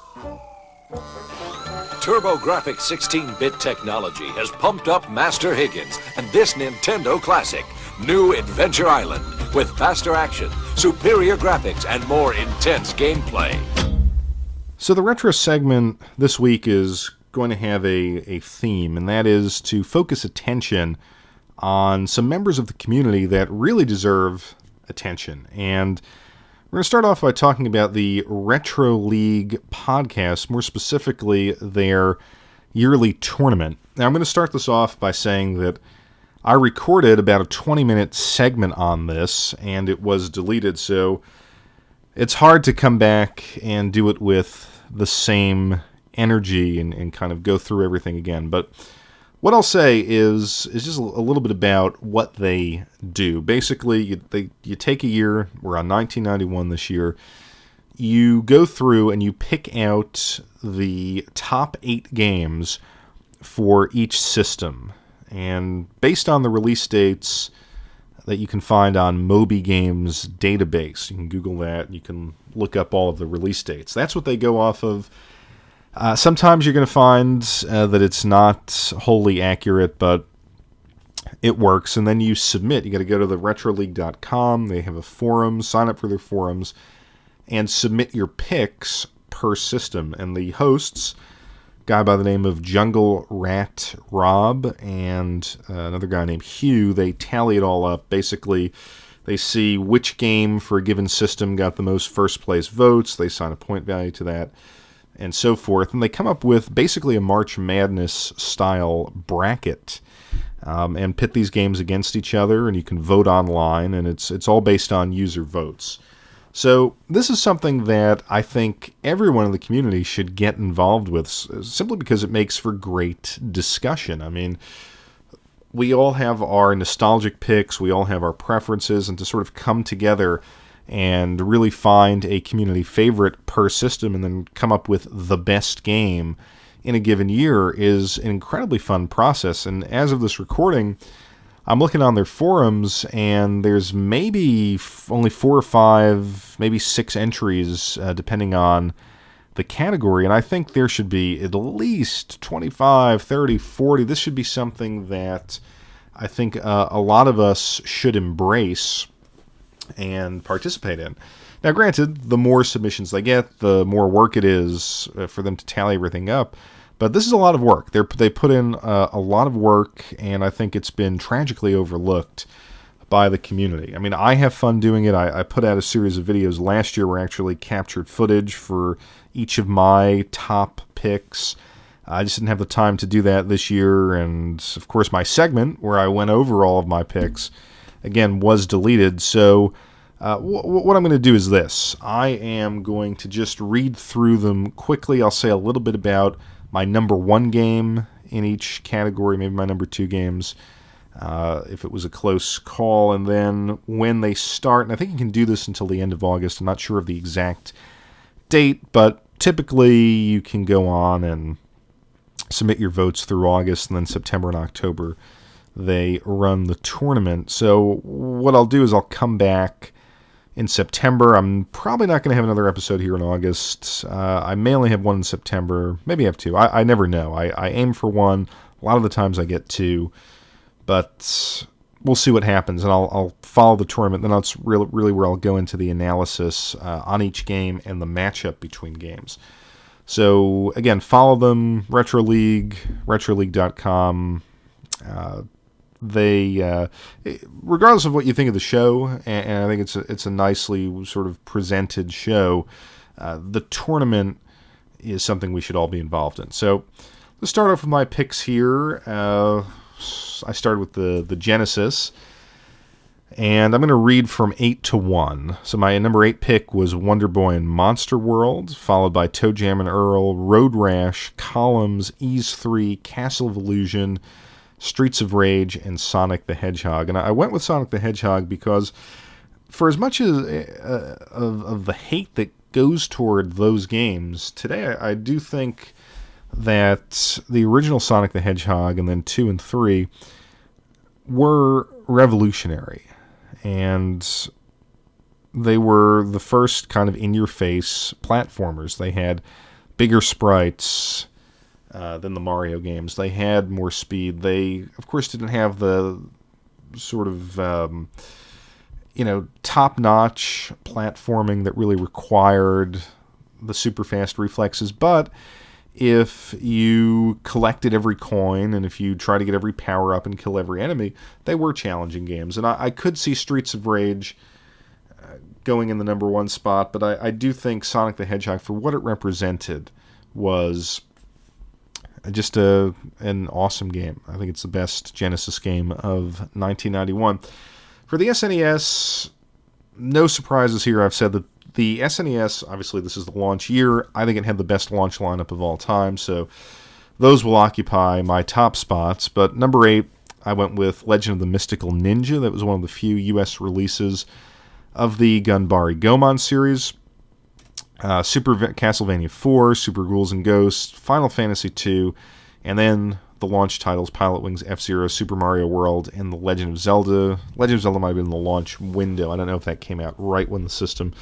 TurboGrafx 16-bit technology has pumped up Master Higgins and this Nintendo classic, New Adventure Island, with faster action, superior graphics, and more intense gameplay. So the retro segment this week is going to have a theme, and that is to focus attention on some members of the community that really deserve attention. And we're going to start off by talking about the Retro League podcast, more specifically their yearly tournament. Now I'm going to start this off by saying that I recorded about a 20-minute segment on this, and it was deleted, so it's hard to come back and do it with the same energy and kind of go through everything again. But what I'll say is just a little bit about what they do. Basically, you take a year, we're on 1991 this year, you go through and you pick out the top 8 games for each system. And based on the release dates that you can find on Moby Games database, you can Google that, you can look up all of the release dates. That's what they go off of. Sometimes you're going to find that it's not wholly accurate, but it works. And then you submit. You got to go to the retroleague.com. They have a forum. Sign up for their forums and submit your picks per system. And the hosts, guy by the name of Jungle Rat Rob and another guy named Hugh, they tally it all up. Basically, they see which game for a given system got the most first place votes. They assign a point value to that and so forth. And they come up with basically a March Madness style bracket and pit these games against each other, and you can vote online, and it's all based on user votes. So this is something that I think everyone in the community should get involved with, simply because it makes for great discussion. I mean, we all have our nostalgic picks, we all have our preferences, and to sort of come together and really find a community favorite per system and then come up with the best game in a given year is an incredibly fun process. And as of this recording, I'm looking on their forums, and there's maybe only 4 or 5, maybe 6 entries, depending on the category. And I think there should be at least 25, 30, 40. This should be something that I think a lot of us should embrace and participate in. Now, granted, the more submissions they get, the more work it is for them to tally everything up. But this is a lot of work. They put in a lot of work, and I think it's been tragically overlooked by the community. I mean, I have fun doing it. I put out a series of videos last year where I actually captured footage for each of my top picks. I just didn't have the time to do that this year, and of course my segment where I went over all of my picks, again, was deleted. So what I'm going to do is this. I am going to just read through them quickly. I'll say a little bit about my number 1 game in each category, maybe my number 2 games, if it was a close call. And then when they start, and I think you can do this until the end of August, I'm not sure of the exact date, but typically you can go on and submit your votes through August, and then September and October they run the tournament. So what I'll do is I'll come back in September. I'm probably not going to have another episode here in August. I may only have one in September. Maybe I have 2. I never know. I aim for 1. A lot of the times I get 2. But we'll see what happens, and I'll follow the tournament. Then that's really where I'll go into the analysis on each game and the matchup between games. So, again, follow them, Retro League, retroleague.com. They, regardless of what you think of the show, and I think it's a nicely sort of presented show, the tournament is something we should all be involved in. So let's start off with my picks here. I started with the Genesis, and I'm going to read from 8 to 1. So my number 8 pick was Wonder Boy and Monster World, followed by Toe Jam and Earl, Road Rash, Columns, Ease 3, Castle of Illusion, Streets of Rage, and Sonic the Hedgehog. And I went with Sonic the Hedgehog because for as much as of the hate that goes toward those games, today I do think that the original Sonic the Hedgehog and then 2 and 3 were revolutionary. And they were the first kind of in-your-face platformers. They had bigger sprites than the Mario games. They had more speed. They, of course, didn't have the sort of, top-notch platforming that really required the super fast reflexes. But if you collected every coin and if you try to get every power-up and kill every enemy, they were challenging games. And I could see Streets of Rage going in the number 1 spot, but I do think Sonic the Hedgehog, for what it represented, was just an awesome game. I think it's the best Genesis game of 1991. For the SNES, no surprises here. I've said that the SNES, obviously this is the launch year. I think it had the best launch lineup of all time, so those will occupy my top spots. But number 8, I went with Legend of the Mystical Ninja. That was one of the few U.S. releases of the Gunbari Goemon series. Super Castlevania 4, Super Ghouls and Ghosts, Final Fantasy 2, and then the launch titles Pilot Wings, F-Zero, Super Mario World, and The Legend of Zelda. Legend of Zelda might have been in the launch window. I don't know if that came out right when the system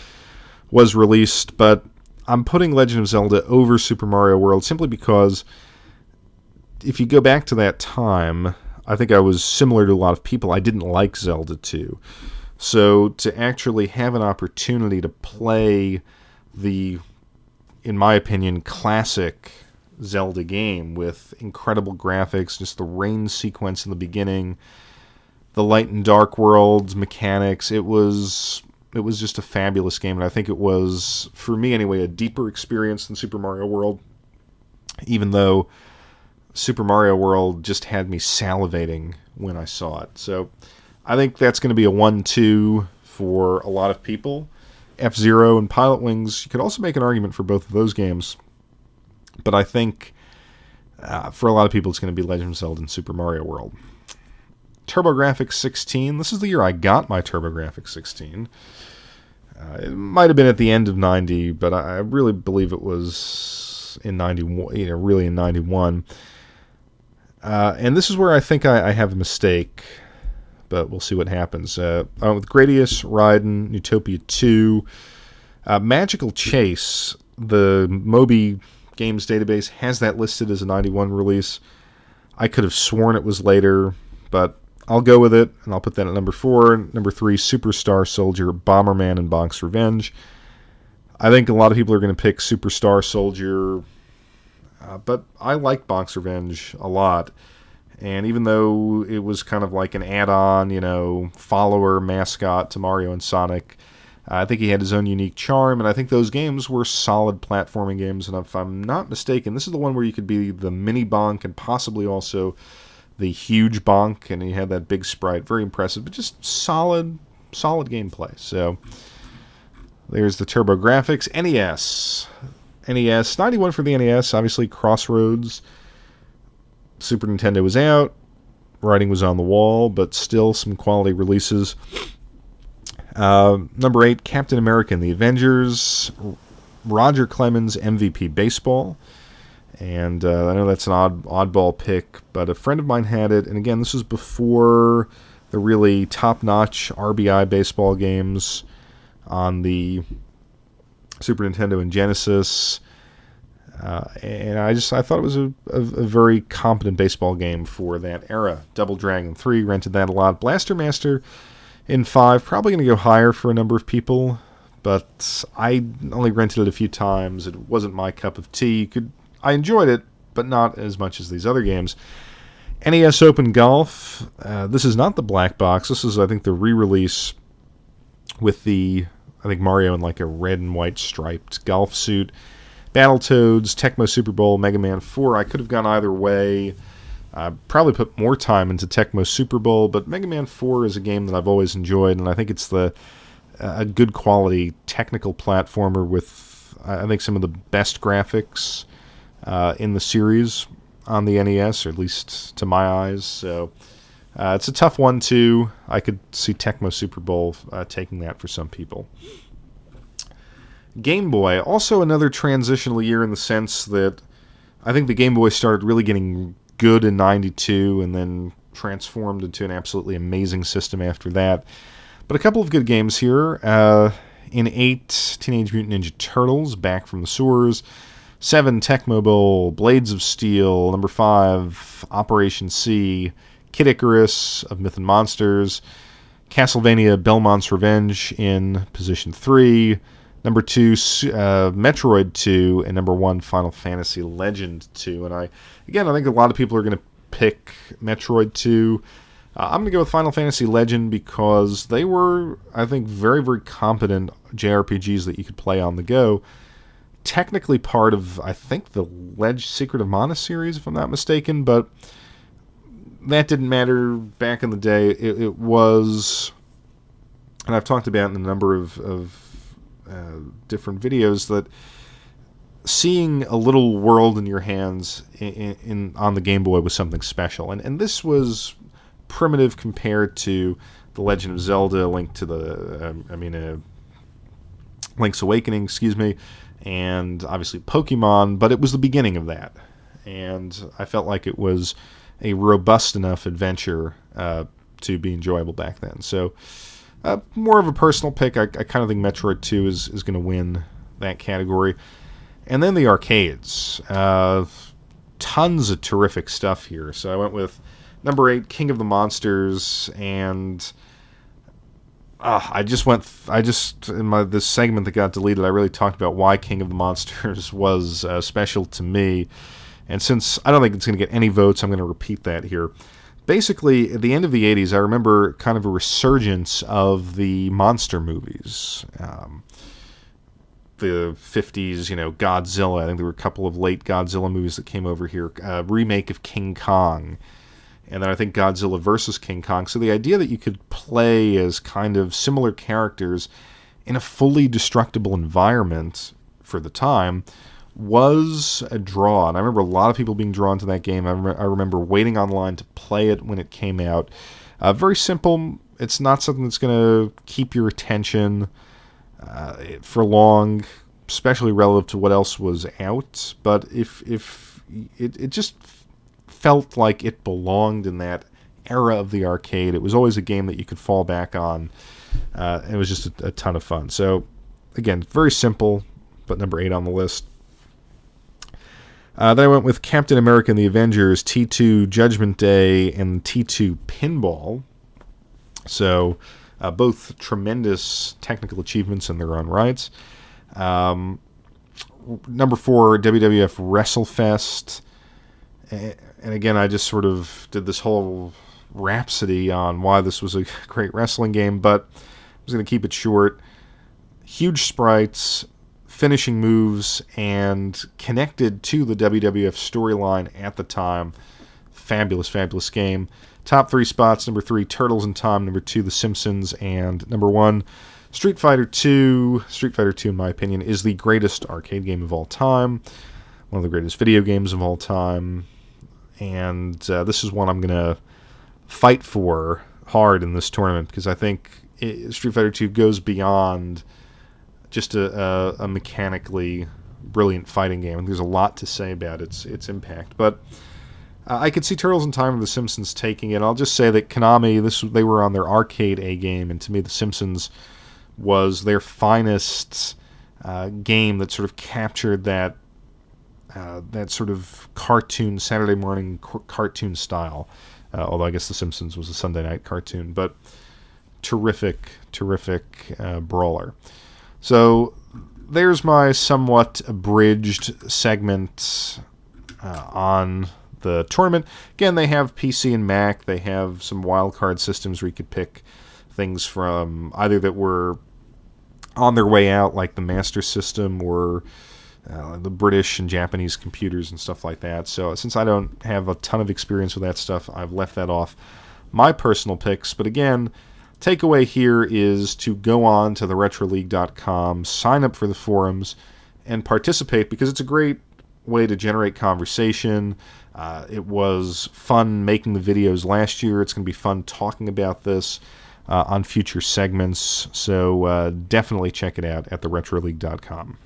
was released, but I'm putting Legend of Zelda over Super Mario World simply because if you go back to that time, I think I was similar to a lot of people. I didn't like Zelda 2. So to actually have an opportunity to play the, in my opinion, classic Zelda game with incredible graphics, just the rain sequence in the beginning, the light and dark worlds, mechanics, it was just a fabulous game, and I think it was, for me anyway, a deeper experience than Super Mario World, even though Super Mario World just had me salivating when I saw it. So I think that's going to be a 1-2 for a lot of people. F-Zero and Pilot Wings, you could also make an argument for both of those games, but I think for a lot of people it's going to be Legend of Zelda and Super Mario World. TurboGrafx 16, this is the year I got my TurboGrafx 16. It might have been at the end of 90, but I really believe it was in 91, really in 91. And this is where I think I have a mistake, but we'll see what happens. With Gradius, Raiden, Utopia 2, Magical Chase, the Moby Games database has that listed as a 91 release. I could have sworn it was later, but I'll go with it, and I'll put that at number 4. Number 3, Superstar Soldier, Bomberman, and Bonk's Revenge. I think a lot of people are going to pick Superstar Soldier, but I like Bonk's Revenge a lot. And even though it was kind of like an add-on, follower, mascot to Mario and Sonic, I think he had his own unique charm, and I think those games were solid platforming games. And if I'm not mistaken, this is the one where you could be the mini Bonk and possibly also the huge Bonk, and you had that big sprite. Very impressive, but just solid gameplay. So there's the TurboGrafx. NES, 91 for the NES, obviously Crossroads. Super Nintendo was out, writing was on the wall, but still some quality releases. Number 8, Captain America and the Avengers, Roger Clemens MVP Baseball. And I know that's an oddball pick, but a friend of mine had it. And again, this was before the really top-notch RBI baseball games on the Super Nintendo and Genesis. And I thought it was a very competent baseball game for that era. Double Dragon 3, rented that a lot. Blaster Master in 5, probably going to go higher for a number of people, but I only rented it a few times. It wasn't my cup of tea. I enjoyed it, but not as much as these other games. NES Open Golf. This is not the black box. This is, I think, the re-release with Mario in like a red and white striped golf suit. Battletoads, Tecmo Super Bowl, Mega Man 4. I could have gone either way. Probably put more time into Tecmo Super Bowl, but Mega Man 4 is a game that I've always enjoyed, and I think it's a good quality technical platformer with, I think, some of the best graphics in the series on the NES, or at least to my eyes. So it's a tough one, too. I could see Tecmo Super Bowl taking that for some people. Game Boy, also another transitional year in the sense that I think the Game Boy started really getting good in 92 and then transformed into an absolutely amazing system after that. But a couple of good games here. In 8, Teenage Mutant Ninja Turtles, Back from the Sewers. 7, Tecmo Bowl, Blades of Steel. Number 5, Operation C, Kid Icarus of Myth and Monsters. Castlevania Belmont's Revenge in position 3. Number 2, Metroid 2, and number 1, Final Fantasy Legend 2. And I think a lot of people are going to pick Metroid 2. I'm going to go with Final Fantasy Legend because they were, I think, very, very competent JRPGs that you could play on the go. Technically part of, I think, the Secret of Mana series, if I'm not mistaken, but that didn't matter back in the day. It was, and I've talked about in a number of different videos, that seeing a little world in your hands on the Game Boy was something special, and this was primitive compared to The Legend of Zelda, Link's Awakening, and obviously Pokemon, but it was the beginning of that, and I felt like it was a robust enough adventure to be enjoyable back then. So more of a personal pick. I kind of think Metroid 2 is going to win that category. And then the arcades. Tons of terrific stuff here. So I went with number 8, King of the Monsters, and in this segment that got deleted, I really talked about why King of the Monsters was special to me. And since I don't think it's going to get any votes, I'm going to repeat that here. Basically, at the end of the 80s, I remember kind of a resurgence of the monster movies. The 50s, Godzilla. I think there were a couple of late Godzilla movies that came over here. Remake of King Kong. And then I think Godzilla vs. King Kong. So the idea that you could play as kind of similar characters in a fully destructible environment for the time was a draw, and I remember a lot of people being drawn to that game. I remember waiting online to play it when it came out. Very simple. It's not something that's going to keep your attention for long, especially relative to what else was out. But if it just felt like it belonged in that era of the arcade. It was always a game that you could fall back on. It was just a ton of fun. So again, very simple, but number 8 on the list. Then I went with Captain America and the Avengers, T2 Judgment Day, and T2 Pinball. So both tremendous technical achievements in their own rights. Number 4, WWF WrestleFest. And again, I just sort of did this whole rhapsody on why this was a great wrestling game, but I was going to keep it short. Huge sprites, finishing moves, and connected to the WWF storyline at the time. Fabulous, fabulous game. Top 3 spots: number 3, Turtles in Time; number 2, The Simpsons; and number 1, Street Fighter 2. Street Fighter 2, in my opinion, is the greatest arcade game of all time. One of the greatest video games of all time. and this is one I'm going to fight for hard in this tournament, because I think Street Fighter 2 goes beyond just a mechanically brilliant fighting game, and there's a lot to say about its impact. But I could see Turtles in Time or The Simpsons taking it. I'll just say that Konami, they were on their arcade A game, and to me The Simpsons was their finest game that sort of captured that sort of cartoon, Saturday morning cartoon style. Although I guess The Simpsons was a Sunday night cartoon. But terrific brawler. So there's my somewhat abridged segment on the tournament. Again, they have PC and Mac. They have some wildcard systems where you could pick things from either that were on their way out, like the Master System, or the British and Japanese computers and stuff like that. So since I don't have a ton of experience with that stuff, I've left that off my personal picks. But again, takeaway here is to go on to theretroleague.com, sign up for the forums, and participate, because it's a great way to generate conversation. It was fun making the videos last year. It's going to be fun talking about this on future segments. So definitely check it out at theretroleague.com.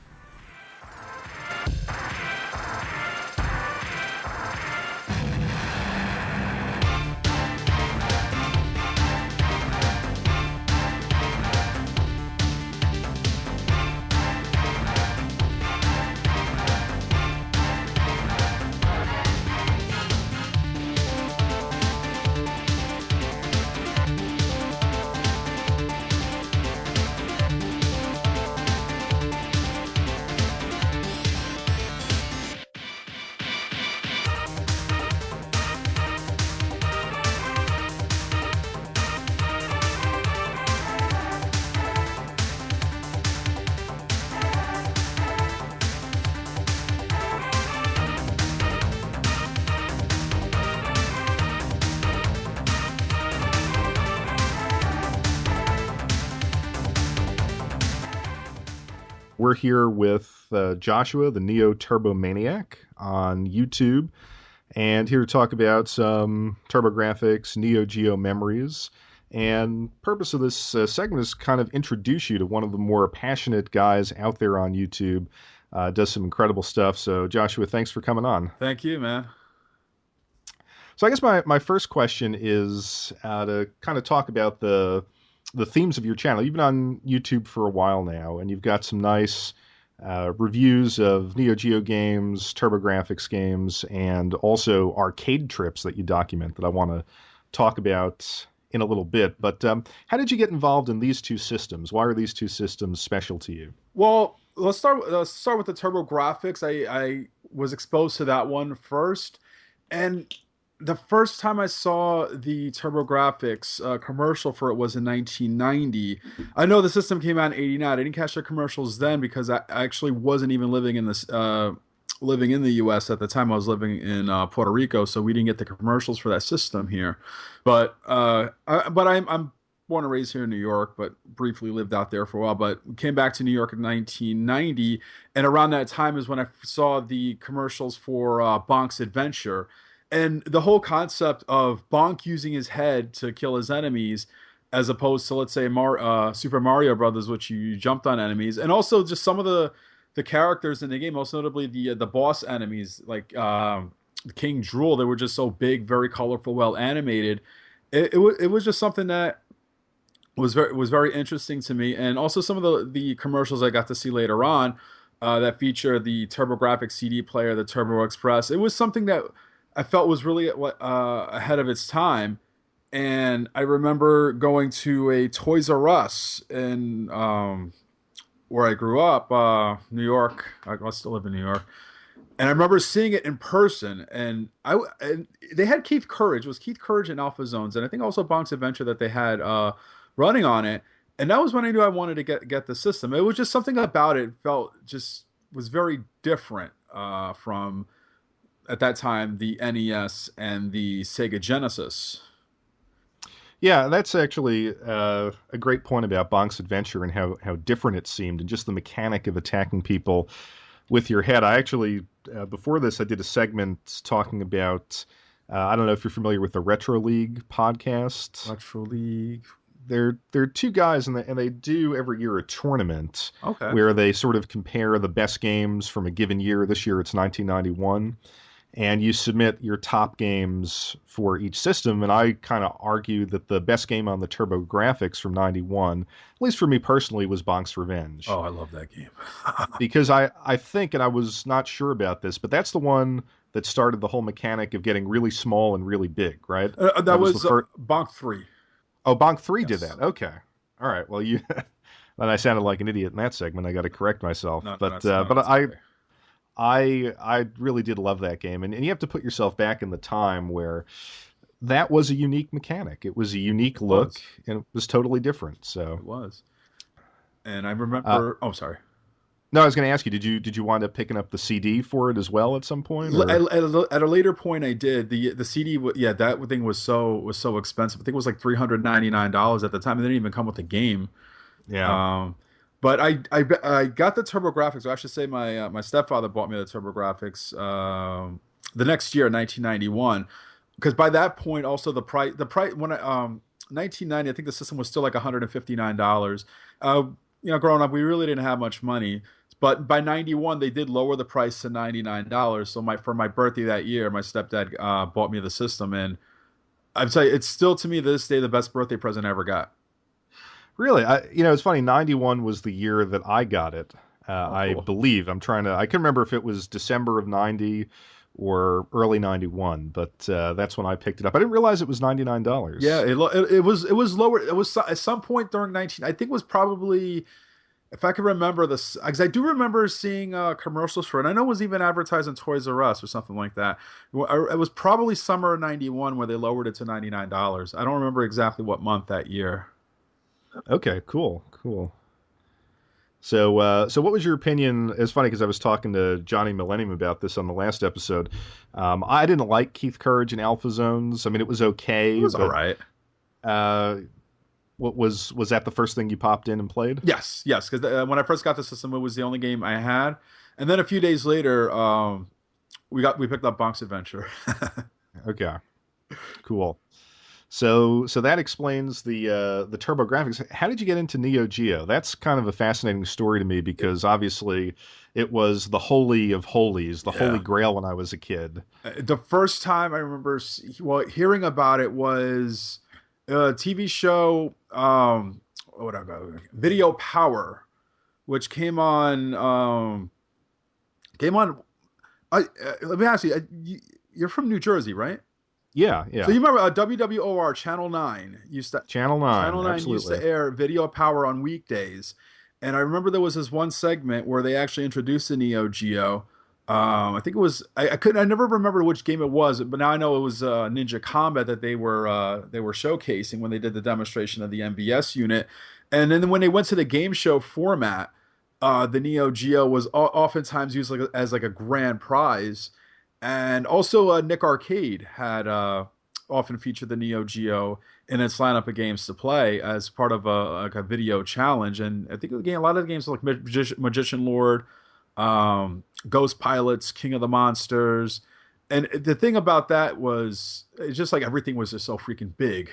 We're here with Joshua, the NeoTurboManiac, on YouTube, and here to talk about some TurboGrafx Neo Geo memories. And purpose of this segment is kind of introduce you to one of the more passionate guys out there on YouTube. Does some incredible stuff. So Joshua, thanks for coming on. Thank you, man. So I guess my first question is to kind of talk about the themes of your channel. You've been on YouTube for a while now, and you've got some nice reviews of Neo Geo games, TurboGrafx games, and also arcade trips that you document that I want to talk about in a little bit. But how did you get involved in these two systems? Why are these two systems special to you? Well, let's start with the TurboGrafx. I was exposed to that one first, and the first time I saw the TurboGrafx commercial for it was in 1990. I know the system came out in '89. I didn't catch the commercials then because I actually wasn't even living in the U.S. at the time. I was living in Puerto Rico, so we didn't get the commercials for that system here. But I'm born and raised here in New York, but briefly lived out there for a while. But came back to New York in 1990, and around that time is when I saw the commercials for Bonk's Adventure. And the whole concept of Bonk using his head to kill his enemies, as opposed to, let's say, Super Mario Brothers, which you jumped on enemies, and also just some of the characters in the game, most notably the boss enemies, like King Drool. They were just so big, very colorful, well animated. It was just something that was very interesting to me, and also some of the commercials I got to see later on that feature the TurboGrafx CD player, the Turbo Express. It was something that I felt was really ahead of its time. And I remember going to a Toys R Us in where I grew up, New York. I still live in New York. And I remember seeing it in person. And they had Keith Courage. It was Keith Courage and Alpha Zones. And I think also Bonk's Adventure that they had running on it. And that was when I knew I wanted to get the system. It was just something about it was very different from, at that time, the NES and the Sega Genesis. Yeah, that's actually a great point about Bonk's Adventure and how different it seemed, and just the mechanic of attacking people with your head. I actually, before this, I did a segment talking about I don't know if you're familiar with the Retro League podcast. Retro League. They're two guys, and they do every year a tournament Okay. where they sort of compare the best games from a given year. This year it's 1991, and you submit your top games for each system. And I kind of argue that the best game on the TurboGrafx from 91, at least for me personally, was Bonk's Revenge. Oh, I love that game. Because I think, and I was not sure about this, but that's the one that started the whole mechanic of getting really small and really big, right? That was the first... Bonk 3. Oh, Bonk 3 Yes. did that. Okay. All right. Well, you then I sounded like an idiot in that segment. I got to correct myself. But I really did love that game, and you have to put yourself back in the time where that was a unique mechanic. It was a unique look, and it was totally different. So it was. And I remember. Oh, sorry. No, I was going to ask you. Did you wind up picking up the CD for it as well at some point? At a later point, I did. The CD. Yeah, that thing was so expensive. I think it was like $399 at the time. It didn't even come with the game. Yeah. But I got the TurboGrafx. Or I should say my stepfather bought me the TurboGrafx the next year, 1991. Because by that point, also the price when 1990, I think the system was still like $159. Growing up, we really didn't have much money. But by 91, they did lower the price to $99. So for my birthday that year, my stepdad bought me the system, and I'd say it's still to me to this day the best birthday present I ever got. Really, it's funny. 91 was the year that I got it. Cool. I believe. I can remember if it was December of 90 or early 91, but that's when I picked it up. I didn't realize it was $99. Yeah, it was lower. It was at some point during 19. I think it was probably, if I can remember this, because I do remember seeing commercials for it. I know it was even advertised in Toys R Us or something like that. It was probably summer of 91 where they lowered it to $99. I don't remember exactly what month that year. Okay, cool. So what was your opinion? It's funny because I was talking to Johnny Millennium about this on the last episode. I didn't like Keith Courage in Alpha Zones. I mean, it was okay. It was all right. What was that the first thing you popped in and played? Yes, because when I first got the system, it was the only game I had, and then a few days later, we picked up Bonk's Adventure. Okay, cool. So that explains the TurboGrafx. How did you get into Neo Geo? That's kind of a fascinating story to me because obviously it was the holy of holies, the holy grail when I was a kid. The first time I remember hearing about it was a TV show, Video Power, which came on. Let me ask you, you're from New Jersey, right? Yeah. So you remember WWOR Channel 9 used to absolutely. used to air Video Power on weekdays, and I remember there was this one segment where they actually introduced the Neo Geo. I think it was I never remember which game it was, but now I know it was Ninja Combat that they were showcasing when they did the demonstration of the MVS unit, and then when they went to the game show format, the Neo Geo was oftentimes used as a grand prize. And also, Nick Arcade had often featured the Neo Geo in its lineup of games to play as part of a video challenge. And I think a lot of the games like Magician Lord, Ghost Pilots, King of the Monsters. And the thing about that was it's just like everything was just so freaking big.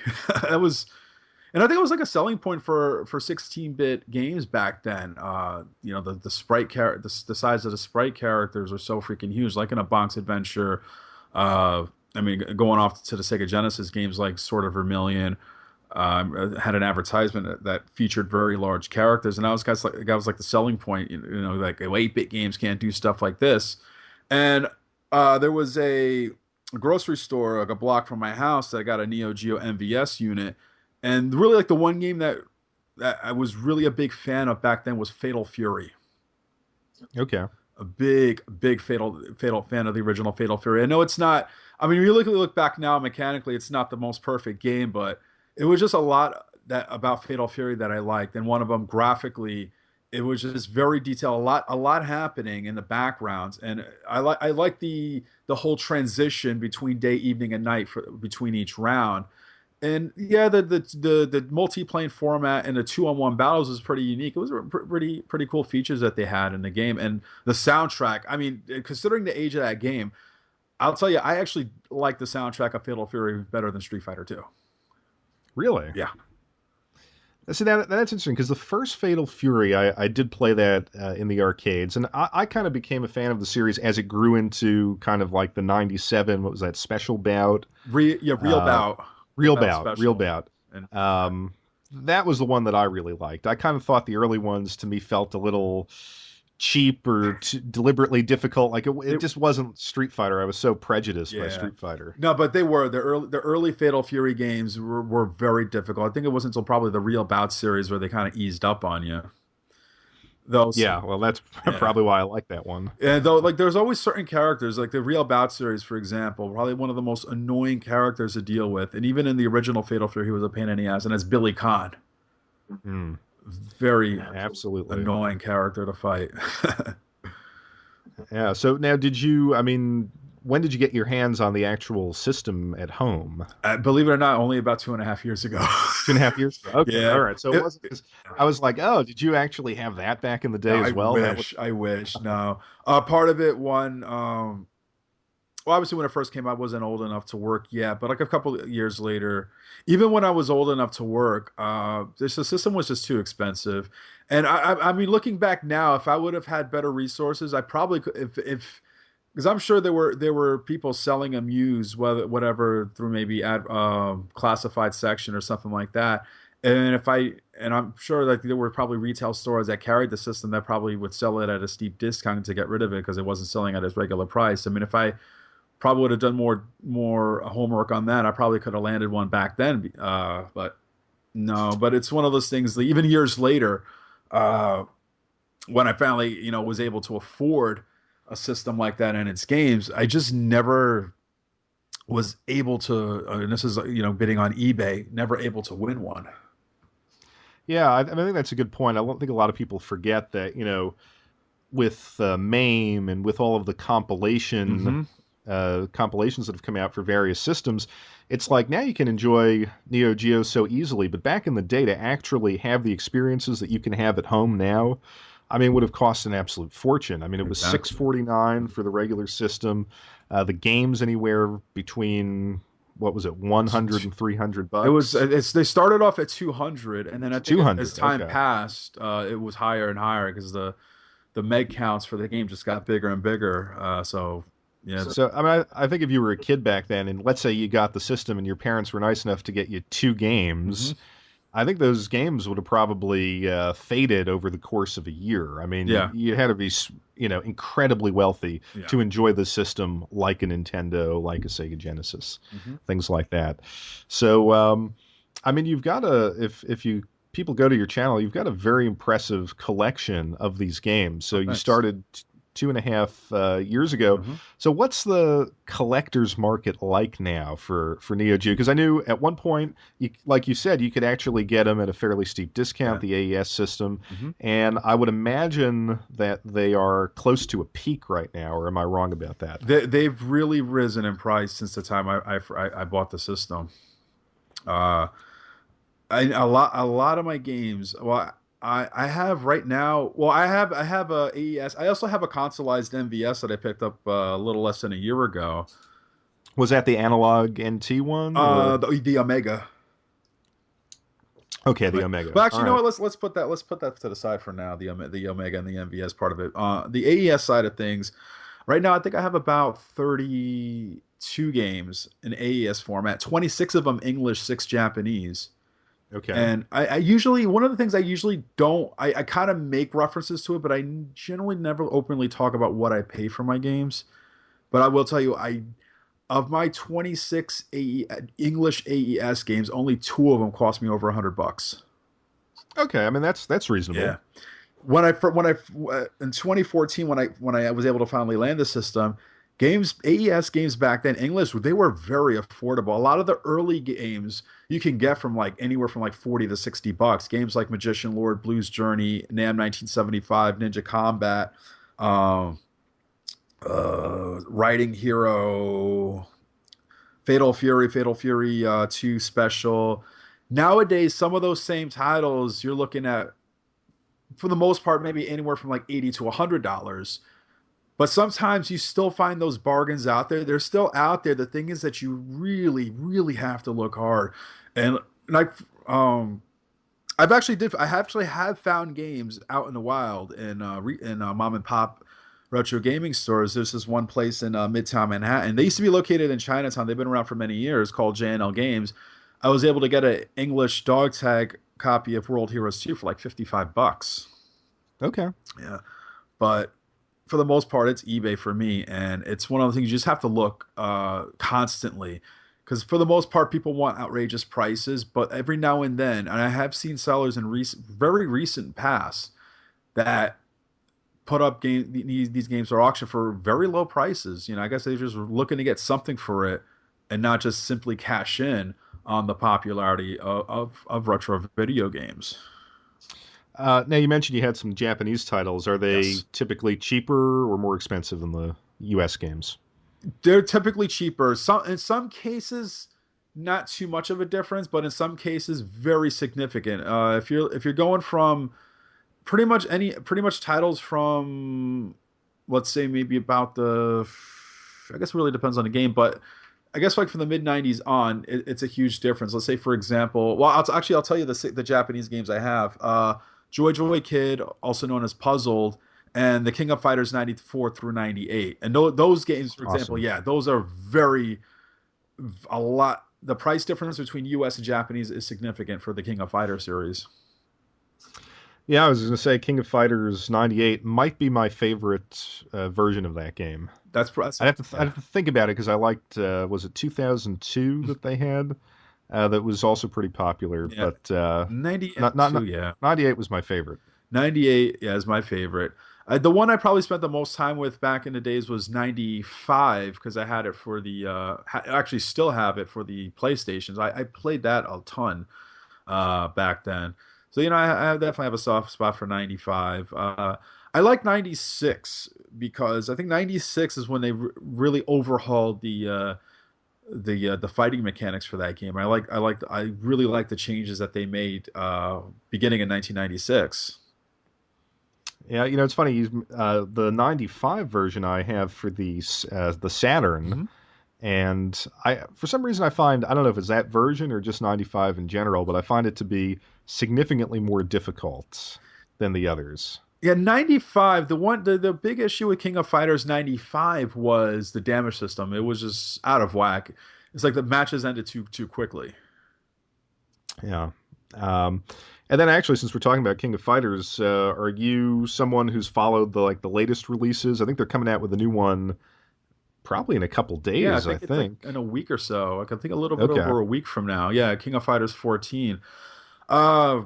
And I think it was like a selling point for 16-bit games back then. The sprite the size of the sprite characters were so freaking huge. Like in a Bonk's Adventure, going off to the Sega Genesis games like Sword of Vermilion, had an advertisement that featured very large characters, and that was like the selling point. Like 8-bit games can't do stuff like this. And there was a grocery store like a block from my house that got a Neo Geo MVS unit. And really, like the one game that I was really a big fan of back then was Fatal Fury. Okay. A big Fatal fan of the original Fatal Fury. I know it's not. I mean, when you look back now mechanically, it's not the most perfect game, but it was just a lot about Fatal Fury that I liked. And one of them graphically, it was just very detailed. A lot happening in the backgrounds, and I like the whole transition between day, evening, and night between each round. And yeah, the multiplayer format and the 2-on-1 battles was pretty unique. It was pretty cool features that they had in the game, and the soundtrack. I mean, considering the age of that game, I'll tell you, I actually like the soundtrack of Fatal Fury better than Street Fighter 2. Really? Yeah. See, that's interesting because the first Fatal Fury, I did play that in the arcades, and I kind of became a fan of the series as it grew into kind of like the '97. What was that special bout? Real Uh, Bout. Real Bout, Real Special. Bout. And That was the one that I really liked. I kind of thought the early ones to me felt a little cheap or deliberately difficult. Like it just wasn't Street Fighter. I was so prejudiced by yeah. Street Fighter. No, but they were the early Fatal Fury games were very difficult. I think it wasn't until probably the Real Bout series where they kind of eased up on you. Those Yeah, well, that's yeah. probably why I like that one. And though, like, there's always certain characters, like the Real Bout series, for example, probably one of the most annoying characters to deal with. And even in the original Fatal Fury, he was a pain in the ass, and that's Billy Khan. Mm, Very absolutely. annoying character to fight. Yeah. So now, I mean, when did you get your hands on the actual system at home? Believe it or not, only about 2.5 years ago. 2.5 years ago? Okay. Yeah. All right. So it wasn't. I was like, oh, did you actually have that back in the day No, as well? I wish. No. Part of it, well, obviously when it first came out, I wasn't old enough to work yet, but like a couple of years later, even when I was old enough to work, the system was just too expensive. And I mean, looking back now, if I would have had better resources, I probably could, if because I'm sure there were people selling them used, whatever through maybe classified section or something like that. And I'm sure that there were probably retail stores that carried the system that probably would sell it at a steep discount to get rid of it because it wasn't selling at its regular price. I mean, if I probably would have done more homework on that, I probably could have landed one back then. But no, but it's one of those things that even years later, uh, when I finally was able to afford a system like that and its games, I just never was able to. And this is bidding on eBay, never able to win one. Yeah, I think that's a good point. I don't think a lot of people forget that, with MAME and with all of the Mm-hmm. compilations that have come out for various systems, it's like now you can enjoy Neo Geo so easily, but back in the day to actually have the experiences that you can have at home now, I mean, would have cost an absolute fortune. I mean, it was Exactly. $649 for the regular system. The games anywhere between what was it, 100 and 300 It was bucks? they started off at 200, and then I think as 200. time Okay. passed, it was higher and higher because the meg counts for the game just got bigger and bigger. So yeah, So, I mean, I think if you were a kid back then, and let's say you got the system and your parents were nice enough to get you two hmm games, I think those games would have probably faded over the course of a year. I mean, yeah, you had to be, incredibly wealthy yeah. to enjoy the system like a Nintendo, like a Sega Genesis, hmm things like that. So, I mean, you've got if you people go to your channel, you've got a very impressive collection of these games. So Oh, you thanks. started 2.5 years ago. hmm So what's the collector's market like now for Neo Geo? Because I knew at one point, like you said, you could actually get them at a fairly steep Yeah. discount, the AES system, hmm and I would imagine that they are close to a peak right now. Or am I wrong about that? They've really risen in price since the time I bought the system. Uh, a lot of my games. Well, I have right now. Well, I have a AES. I also have a consoleized MVS that I picked up a little less than a year ago. Was that the analog NT one or The Omega. okay, the Like, Omega? but All actually, you know right. what? Let's put that to the side for now. The Omega and the MVS part of it. The AES side of things. Right now, I think I have about 32 games in AES format. 26 of them English, six Japanese. Okay. And I usually one of the things I usually don't I kind of make references to it, but I generally never openly talk about what I pay for my games. But I will tell you, I of my 26 English AES games, only two of them cost me over $100. Okay. I mean that's reasonable. Yeah. When I in 2014 when I was able to finally land the system, games AES games back then English they were very affordable. A lot of the early games you can get from like anywhere from like 40 to $60. Games like Magician Lord, Blues Journey, NAM 1975, Ninja Combat, um, Writing Hero, Fatal Fury 2 Special. Nowadays, some of those same titles you're looking at for the most part, maybe anywhere from like $80 to $100. But sometimes you still find those bargains out there. They're still out there. The thing is that you really, really have to look hard. And like, I actually have found games out in the wild in mom and pop retro gaming stores. There's this one place in Midtown Manhattan. They used to be located in Chinatown. They've been around for many years, called JNL Games. I was able to get an English dog tag copy of World Heroes 2 for like $55. Okay. Yeah, but for the most part, it's eBay for me, and it's one of the things you just have to look constantly, because for the most part, people want outrageous prices. But every now and then, and I have seen sellers in very recent past that put up these games for auction for very low prices. I guess they're just looking to get something for it, and not just simply cash in on the popularity of retro video games. Now, you mentioned you had some Japanese titles. Are they Yes. typically cheaper or more expensive than the U.S. games? They're typically cheaper. In some cases, not too much of a difference, but in some cases, very significant. If you're going from pretty much titles from, let's say, maybe about I guess it really depends on the game, but I guess like from the mid '90s on, it's a huge difference. Let's say, for example, well, I'll tell you the Japanese games I have. Joy Joy Kid, also known as Puzzled, and the King of Fighters 94 through 98. And those games, for example, Awesome. yeah, those are a lot. The price difference between US and Japanese is significant for the King of Fighter series. Yeah, I was going to say King of Fighters 98 might be my favorite version of that game. I'd have to think about it because I liked, was it 2002 that they had? That was also pretty popular, Yeah. but 92, yeah. 98 was my favorite. 98, yeah, is my favorite. The one I probably spent the most time with back in the days was 95, because I had it for actually still have it for the PlayStations. I played that a ton back then. So, I definitely have a soft spot for 95. I like 96 because I think 96 is when they really overhauled the fighting mechanics for that game. I really like the changes that they made beginning in 1996. Yeah, it's funny. The 95 version I have for the Saturn, Mm-hmm. and for some reason, I don't know if it's that version or just 95 in general, but I find it to be significantly more difficult than the others. Yeah, 95. The big issue with King of Fighters 95 was the damage system. It was just out of whack. It's like the matches ended too quickly. Yeah. And then actually, since we're talking about King of Fighters, are you someone who's followed the latest releases? I think they're coming out with a new one probably in a couple days, Yeah, I I think it's like think. in a week or so. I can think a little bit Okay. over a week from now. Yeah, King of Fighters 14. Uh,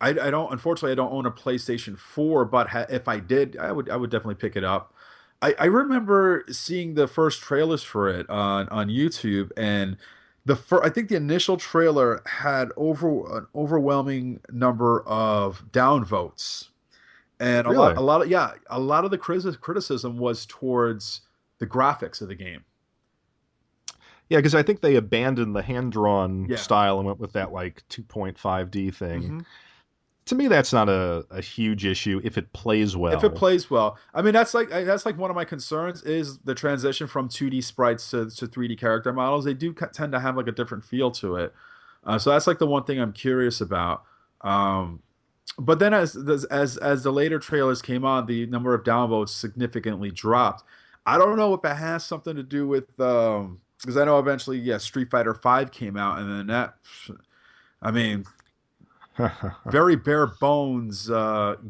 I don't, unfortunately, I don't own a PlayStation 4, but if I did, I would definitely pick it up. I remember seeing the first trailers for it on YouTube, and I think the initial trailer had an overwhelming number of downvotes, and Really? a lot of the criticism was towards the graphics of the game. Yeah, because I think they abandoned the hand-drawn Yeah. style and went with that 2.5D thing. Hmm. To me, that's not a huge issue if it plays If it well. plays well, I mean that's like one of my concerns is the transition from 2D sprites to 3D character models. They do tend to have like a different feel to it, so that's like the one thing I'm curious about. But then as the later trailers came on, the number of downvotes significantly dropped. I don't know if it has something to do with because I know eventually, yeah, Street Fighter V came out, and then I mean, very bare bones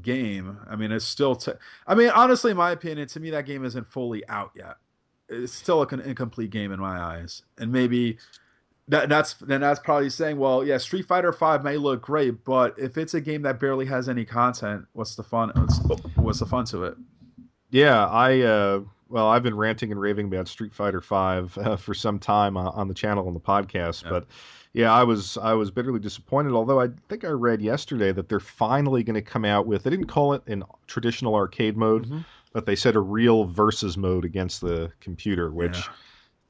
game. I mean, it's still. I mean, honestly, in my opinion, to me, that game isn't fully out yet. It's still an incomplete game in my eyes, and maybe that's probably saying, well, yeah, Street Fighter V may look great, but if it's a game that barely has any content, what's the fun? What's the fun to it? Yeah, I've been ranting and raving about Street Fighter V for some time on the channel and the podcast, Yeah. but yeah, I was bitterly disappointed. Although I think I read yesterday that they're finally going to come out with. They didn't call it in traditional arcade mode, Mhm. but they said a real versus mode against the computer, which Yeah.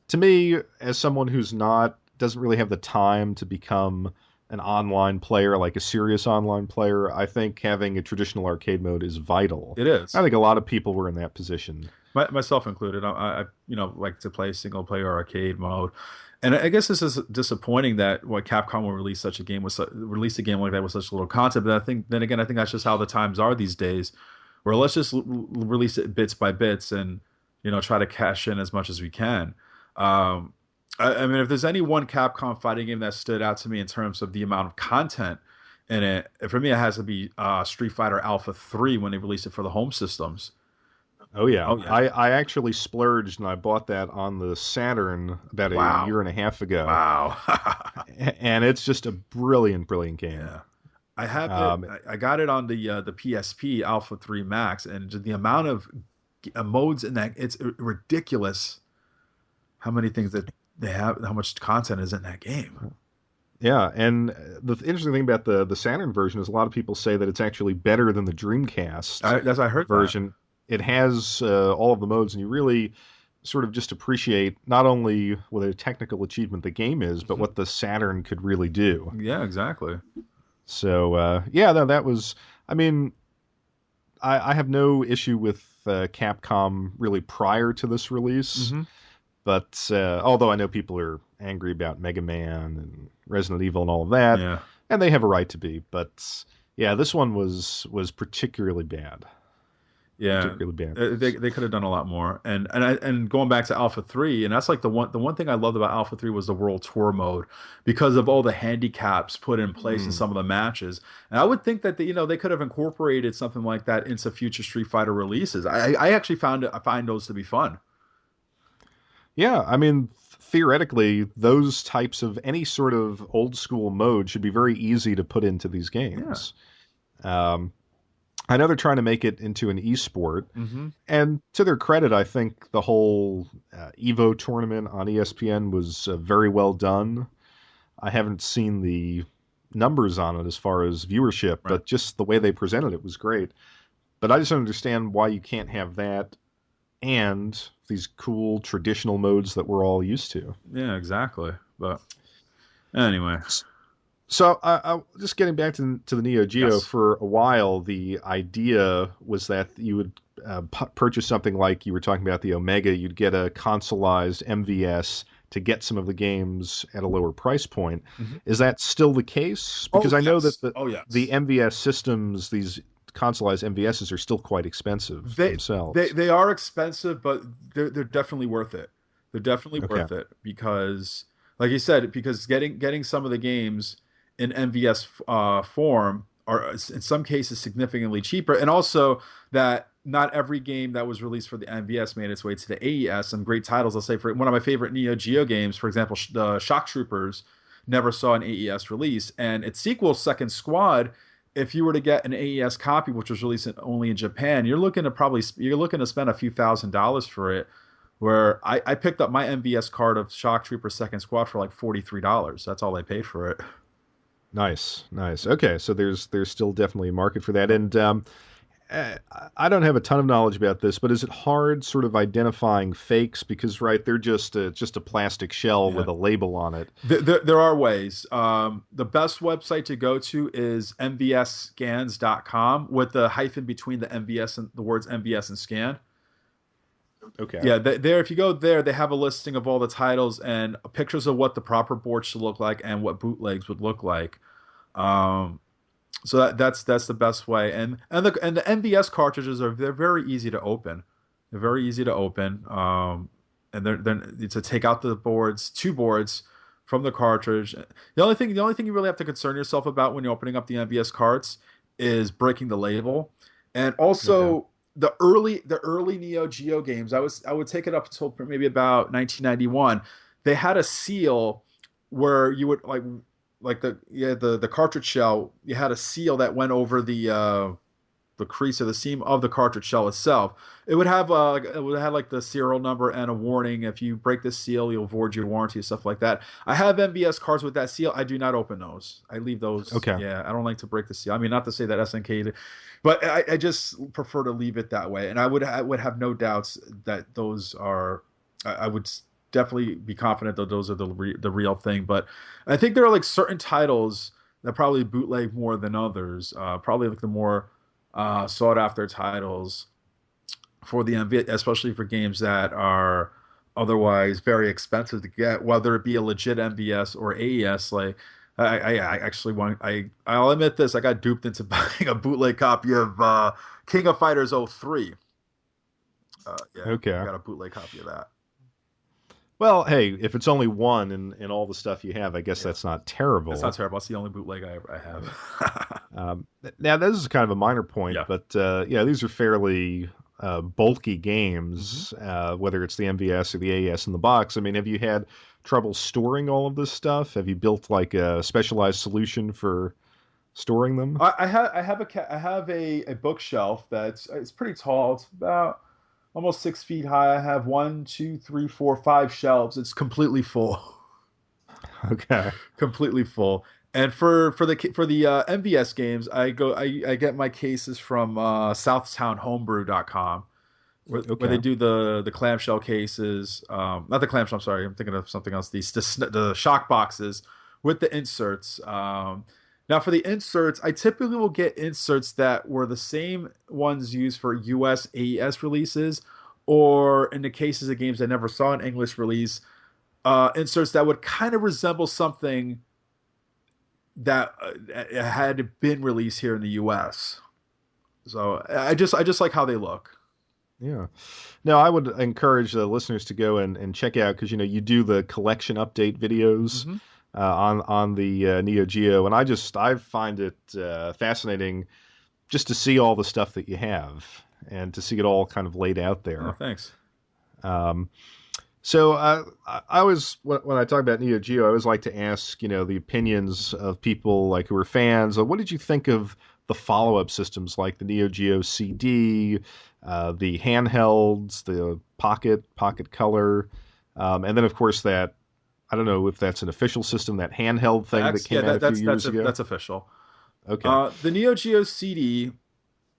to me, as someone who's not doesn't really have the time to become an online player, like a serious online player, I think having a traditional arcade mode is vital. It is. I think a lot of people were in that position. Myself included. Like to play single player arcade mode, and I guess this is disappointing that what Capcom will release such a game with release a game like that with such little content. But I think that's just how the times are these days, where let's just release it bits by bits and try to cash in as much as we can. Um, I mean, if there's any one Capcom fighting game that stood out to me in terms of the amount of content in it, for me, it has to be Street Fighter Alpha 3 when they released it for the home systems. Oh yeah. Oh yeah. I actually splurged and I bought that on the Saturn about a Wow. year and a half ago. Wow. And it's just a brilliant, brilliant game. Yeah. I have Um, it. I got it on the PSP Alpha 3 Max, and just the amount of modes in that, it's ridiculous how many things that they have, how much content is in that game. yeah, and the interesting thing about the Saturn version is a lot of people say that it's actually better than the Dreamcast I heard that. version. It has all of the modes, and you really sort of just appreciate not only what a technical achievement the game is, but what the Saturn could really do. Yeah, exactly. So yeah, that was. I mean, I have no issue with Capcom really prior to this release, Hmm. but although I know people are angry about Mega Man and Resident Evil and all of that, Yeah. and they have a right to be, but yeah, this one was particularly bad. Yeah, Particularly bad. they could have done a lot more. And going back to Alpha 3, and that's like the one thing I loved about Alpha 3 was the World Tour mode because of all the handicaps put in place in Mm. some of the matches. And I would think that they could have incorporated something like that into future Street Fighter releases. I actually I find those to be fun. Yeah, I mean, theoretically, those types of any sort of old school mode should be very easy to put into these games. Um, I know they're trying to make it into an esport, Hmm. and to their credit, I think the whole Evo tournament on ESPN was very well done. I haven't seen the numbers on it as far as viewership, Right. but just the way they presented it was great. But I just don't understand why you can't have that and these cool traditional modes that we're all used to. Yeah, exactly. But anyway, So, just getting back to the Neo Geo, yes. for a while, the idea was that you would purchase something like you were talking about the Omega. You'd get a consoleized MVS to get some of the games at a lower price point. Mhm. Is that still the case? Because Oh I know yes. that Oh yes. the MVS systems, these consoleized MVSs, are still quite expensive They themselves. they are expensive, but they're definitely worth it. They're definitely Okay. worth it because, like you said, because getting some of the games in MVS form are in some cases significantly cheaper, and also that not every game that was released for the MVS made its way to the AES. Some great titles, I'll say, for one of my favorite Neo Geo games, for example, the Shock Troopers, never saw an AES release, and its sequel, Second Squad. If you were to get an AES copy, which was released only in Japan, you're looking to spend a few $1,000s for it. Where I picked up my MVS card of Shock Trooper Second Squad for like $43. That's all I paid for it. Nice, nice. Okay, so there's still definitely a market for that. And uh, I don't have a ton of knowledge about this, but is it hard sort of identifying fakes? Because right, they're just a plastic shell Yeah. with a label on it. There are ways. The best website to go to is mvsscans.com with the hyphen between the MVS and the words MVS and scan. Okay. Yeah, there. If you go there, they have a listing of all the titles and pictures of what the proper board should look like and what bootlegs would look like. Um, so that's the best way. And the MVS cartridges they're very easy to open. They're very easy to open. And they're to take out two boards from the cartridge. The only thing you really have to concern yourself about when you're opening up the MVS carts is breaking the label, and also. Okay. The early Neo Geo games, I would take it up until maybe about 1991. They had a seal where you would like the cartridge shell. You had a seal that went over the crease or the seam of the cartridge shell itself. It would have like the serial number and a warning. If you break the seal, you'll void your warranty and stuff like that. I have MVS cards with that seal. I do not open those. I leave those. Okay. Yeah, I don't like to break the seal. I mean, not to say that SNK, but I just prefer to leave it that way. And I would have no doubts that those are. I would definitely be confident that those are the real thing. But I think there are like certain titles that probably bootleg more than others. Probably like the more sought after titles. for the MV, especially for games that are otherwise very expensive to get, whether it be a legit MVS or AES. Like I actually I'll admit this, I got duped into buying a bootleg copy of King of Fighters '03. Yeah, I Okay. got a bootleg copy of that. Well, hey, if it's only one and all the stuff you have, I guess Yeah, that's not it's not terrible. terrible. It's the only bootleg I have. Now, this is kind of a minor point, Yeah. but yeah, these are fairly bulky Hmm. games, whether it's the MVS or the AES in the box. I mean, have you had trouble storing all of this stuff? Have you built like a specialized solution for storing them? I have a bookshelf that's it's pretty tall. It's about almost 6 feet high. I have one, two, three, four, five shelves. It's completely full, Okay. completely full. And for the MVS games, I get my cases from SouthtownHomebrew.com, where they Okay. do the clamshell cases. Not the clamshell. I'm sorry, I'm thinking of something else. The shock boxes with the inserts. Now for the inserts, I typically will get inserts that were the same ones used for US AES releases, or in the cases of games I never saw an English release, inserts that would kind of resemble something that had been released here in the US. So I just like how they look. Yeah. No, I would encourage the listeners to go and check out because you do the collection update videos Hmm. on the Neo Geo, and I find it fascinating just to see all the stuff that you have and to see it all kind of laid out Oh, there. thanks. Um, so I always when I talk about Neo Geo, I always like to ask the opinions of people like who are fans. What did you think of the follow-up systems like the Neo Geo CD, the handhelds, the Pocket Color, and then of course that I don't know if that's an official system, that handheld The thing that X, yeah, came out a few that's years ago. that's official. Okay, The Neo Geo CD,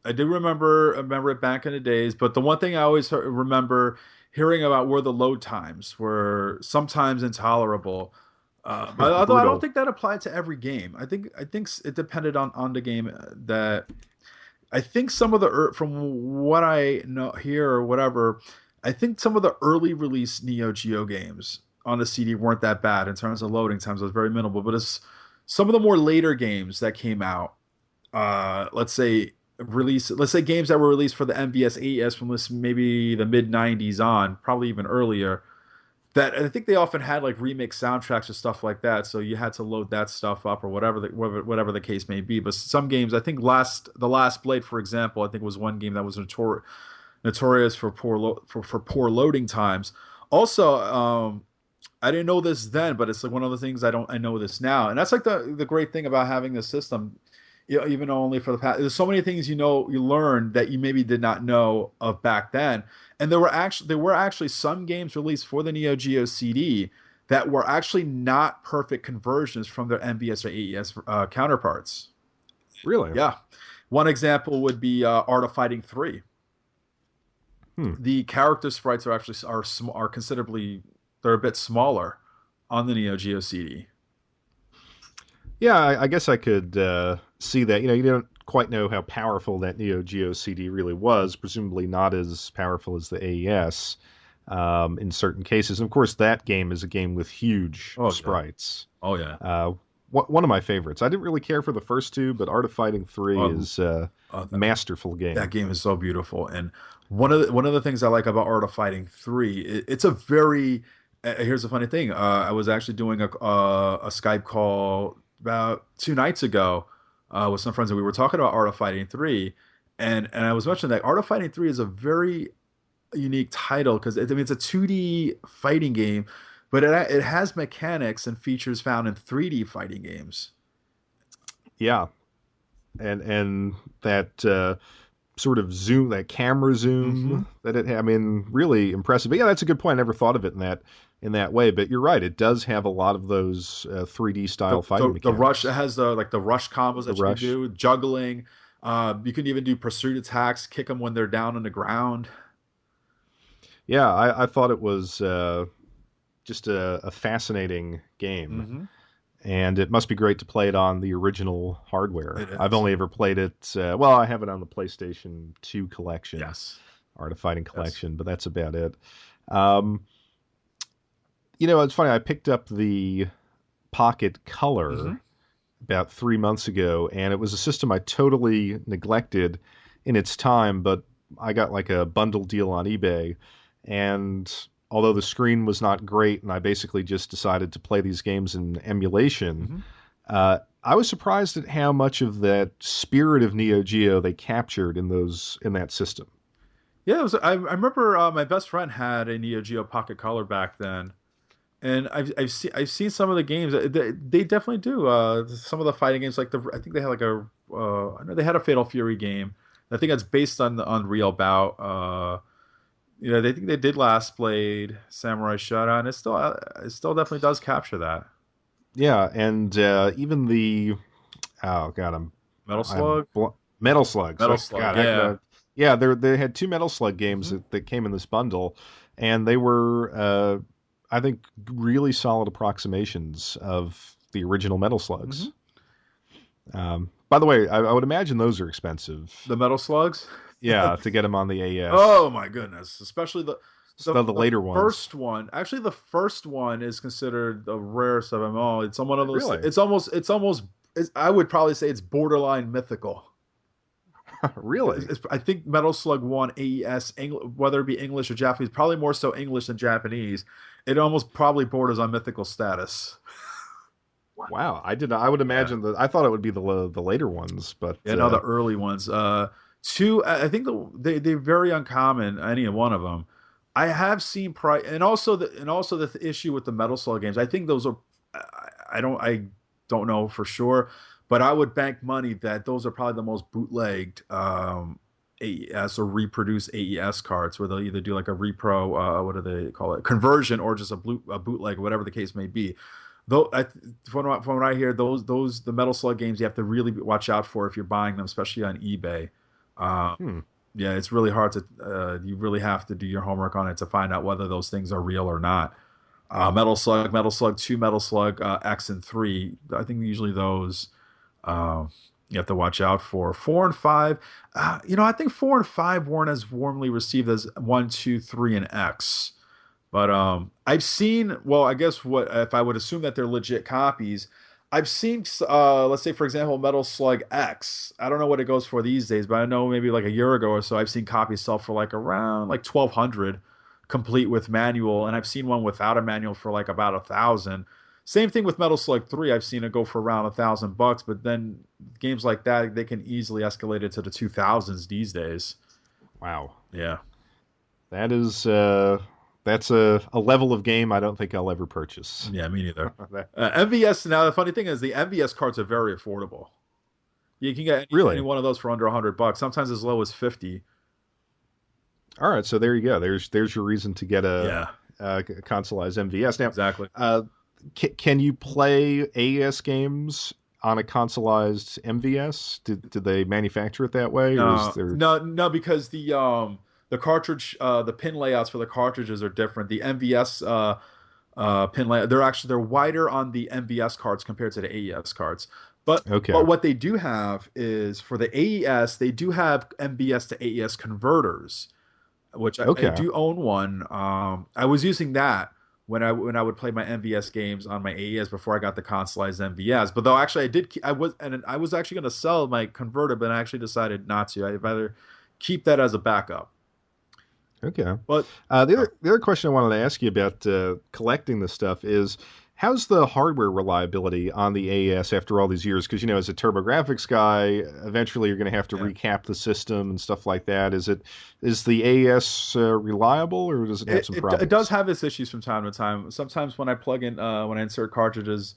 I do remember it back in the days, but the one thing I always remember hearing about were the load times were sometimes intolerable. But although I don't brutal. think that applied to every game. I think it depended on the game that I think some of from what I know here or whatever, I think some of the early release Neo Geo games on the CD weren't that bad in terms of loading times. It was very minimal, but it's some of the more later games that came out, let's say games that were released for the MVS AES from maybe the mid '90s on, probably even earlier. That I think they often had like remix soundtracks or stuff like that, so you had to load that stuff up or whatever the case may be. But some games, I think the Last Blade, for example, I think was one game that was notorious for for poor loading times. Also, I didn't know this then, but it's like one of the things I know this now, and that's like the great thing about having the system. Even only for the past, there's so many things you learn that you maybe did not know of back then. And there were actually some games released for the Neo Geo CD that were actually not perfect conversions from their MVS or AES counterparts. Really? Yeah, one example would be Art of Fighting 3. Hmm. The character sprites are considerably, they're a bit smaller on the Neo Geo CD. Yeah, I guess I could see that. You don't quite know how powerful that Neo Geo CD really was. Presumably not as powerful as the AES in certain cases. And of course, that game is a game with huge Oh yeah. sprites. Oh yeah. One of my favorites. I didn't really care for the first two, but Art of Fighting 3 Oh, is a that masterful that game. game is so beautiful. And one of the things I like about Art of Fighting 3, it's a very here's the funny thing. I was actually doing a Skype call about 2 nights ago with some friends, and we were talking about Art of Fighting 3, and I was mentioning that Art of Fighting 3 is a very unique title because I mean it's a 2D fighting game, but it has mechanics and features found in 3D fighting games. Yeah, and that sort of zoom, that camera Hmm. zoom that it had. I mean, really impressive. But yeah, that's a good point. I never thought of it in that way. But you're right. It does have a lot of those 3D the, style fighting the rush, it mechanics. has the rush combos The that you can rush. do, juggling. You can even do pursuit attacks, kick them when they're down on the ground. Yeah, I thought it was just a fascinating game, Hmm. and it must be great to play it on the original hardware. It I've is. only ever played it. Well, I have it on the PlayStation 2 collection, Yes. Art of Fighting Yes. collection, but that's about it. Um, it's funny. I picked up the Pocket Hmm. Color about 3 months ago, and it was a system I totally neglected in its time, but I got like a bundle deal on eBay, and although the screen was not great, and I basically just decided to play these games in emulation, Hmm. I was surprised at how much of that spirit of Neo Geo they captured in that system. Yeah, I remember my best friend had a Neo Geo Pocket Color back then, and I've seen some of the games. They definitely do. Some of the fighting games, like I think they had like I know they had a Fatal Fury game. I think that's based on the Unreal Bout. They think they did Last Blade, Samurai Shodown. It still definitely does capture that. Yeah, and even the oh god, Metal I'm Slug, Metal Slug. Metal So Slug, God, yeah. yeah, they had two Metal Slug games Hmm. that came in this bundle, and they were I think really solid approximations of the original Metal Hmm. Slugs. By the way, I would imagine those are expensive. The Metal Slugs. Yeah, to get them on the AES. Oh my goodness! Especially The the later ones. first one. Actually, the first one is considered the rarest of them all. It's on one of those. Really? I would probably say it's borderline mythical. Really? I think Metal Slug won AES, whether it be English or Japanese, probably more so English than Japanese. It almost probably borders on mythical status. Wow, I would Yeah. imagine that. I thought it would be the later ones, but Yeah, no, the early ones. Two. I think they're very uncommon. Any one of them. I have seen price, and also the issue with the Metal Slug games. I think those are. I don't know for sure, but I would bank money that those are probably the most bootlegged AES or reproduced AES cards, where they'll either do like a repro, what do they call it, conversion, or just a bootleg, whatever the case may be. Though, from what I hear, the Metal Slug games you have to really watch out for if you're buying them, especially on eBay. Uh, hmm. yeah, it's really hard to. You really have to do your homework on it to find out whether those things are real or not. Metal Slug 2, Metal Slug X and 3. I think usually those uh, you have to watch out for. 4 and 5. I think 4 and 5 weren't as warmly received as 1, 2, 3, and X. But I've seen, well, I guess what if I would assume that they're legit copies. I've seen, let's say, for example, Metal Slug X. I don't know what it goes for these days, but I know maybe like a year ago or so, I've seen copies sell for like around like 1,200, complete with manual, and I've seen one without a manual for like about 1,000. Same thing with Metal Slug 3. I've seen it go for around $1,000, but then games like that they can easily escalate it to the 2,000s these days. Wow. Yeah. That is that's a level of game I don't think I'll ever purchase. Yeah, me neither. That- MVS. Now the funny thing is the MVS cards are very affordable. You can get any really? one of those for under $100. Sometimes as low as 50. All right, so there you go. There's your reason to get Yeah, a consoleized MVS. Now, exactly. can you play AES games on a consoleized MVS? Did they manufacture it that way, or is No, there? no, no, because the cartridge the pin layouts for the cartridges are different. The MVS pin layout they're wider on the MVS cards compared to the AES cards. But Okay, what they do have is for the AES they do have MVS to AES converters, which I okay, do own one. I was using that when I would play my MVS games on my AES before I got the consoleized MVS. But though actually I was actually going to sell my converter, but I actually decided not to. I'd rather keep that as a backup. okay. But The other question I wanted to ask you about collecting this stuff is how's the hardware reliability on the AES after all these years? Because as a TurboGrafx guy, eventually you're going to have to yeah, recap the system and stuff like that. Is the AES reliable, or does it have some it does problems? have its issues from time to time. Sometimes when I plug in when I insert cartridges,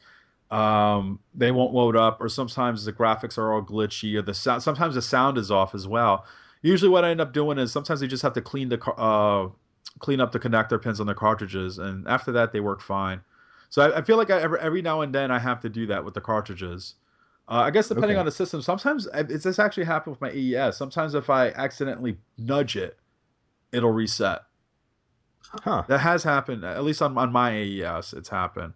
they won't load up, or sometimes the graphics are all glitchy, or the sound. Sometimes the sound is off as well. Usually, what I end up doing is sometimes they just have to clean up the connector pins on the cartridges, and after that, they work fine. So I feel like every now and then I have to do that with the cartridges. I guess depending Okay. on the system, sometimes it's this actually happened with my AES. Sometimes if I accidentally nudge it, it'll reset. Huh. That has happened, at least on my AES, it's happened.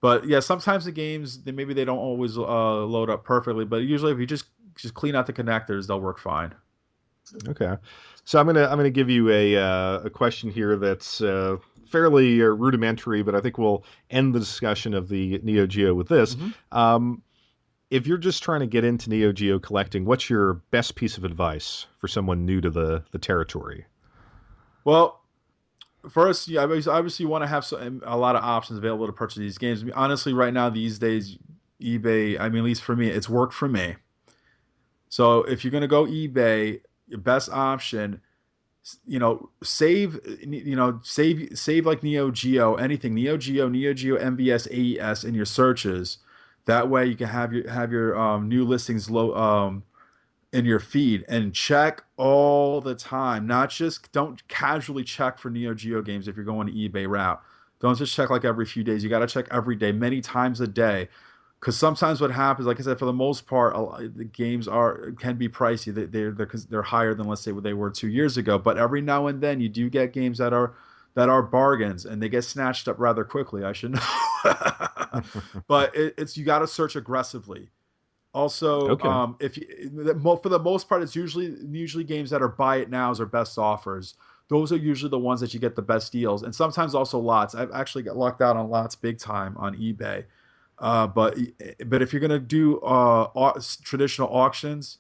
But yeah, sometimes the games maybe they don't always load up perfectly, but usually if you just clean out the connectors, they'll work fine. Okay, so I'm gonna give you a question here that's fairly rudimentary, but I think we'll end the discussion of the Neo Geo with this. Hmm. Um, if you're just trying to get into Neo Geo collecting, what's your best piece of advice for someone new to the territory? Well, first, yeah, obviously you want to have a lot of options available to purchase these games. I mean, honestly, right now these days, eBay. I mean, at least for me, it's worked for me. So if you're gonna go eBay, your best option, save like Neo Geo, anything Neo Geo, MVS, AES in your searches. That way you can have your new listings low in your feed and check all the time. Not just don't casually check for Neo Geo games if you're going to eBay route. Don't just check like every few days. You got to check every day, many times a day. Because sometimes what happens, like I said, for the most part, the games can be pricey. They're higher than, let's say, what they were 2 years ago. But every now and then, you do get games that are bargains, and they get snatched up rather quickly. I should know, but it's you got to search aggressively. Also, Okay. if you, for the most part, it's usually games that are buy it nows or best offers. Those are usually the ones that you get the best deals, and sometimes also lots. I've actually got lucked out on lots big time on eBay. But if you're gonna do traditional auctions,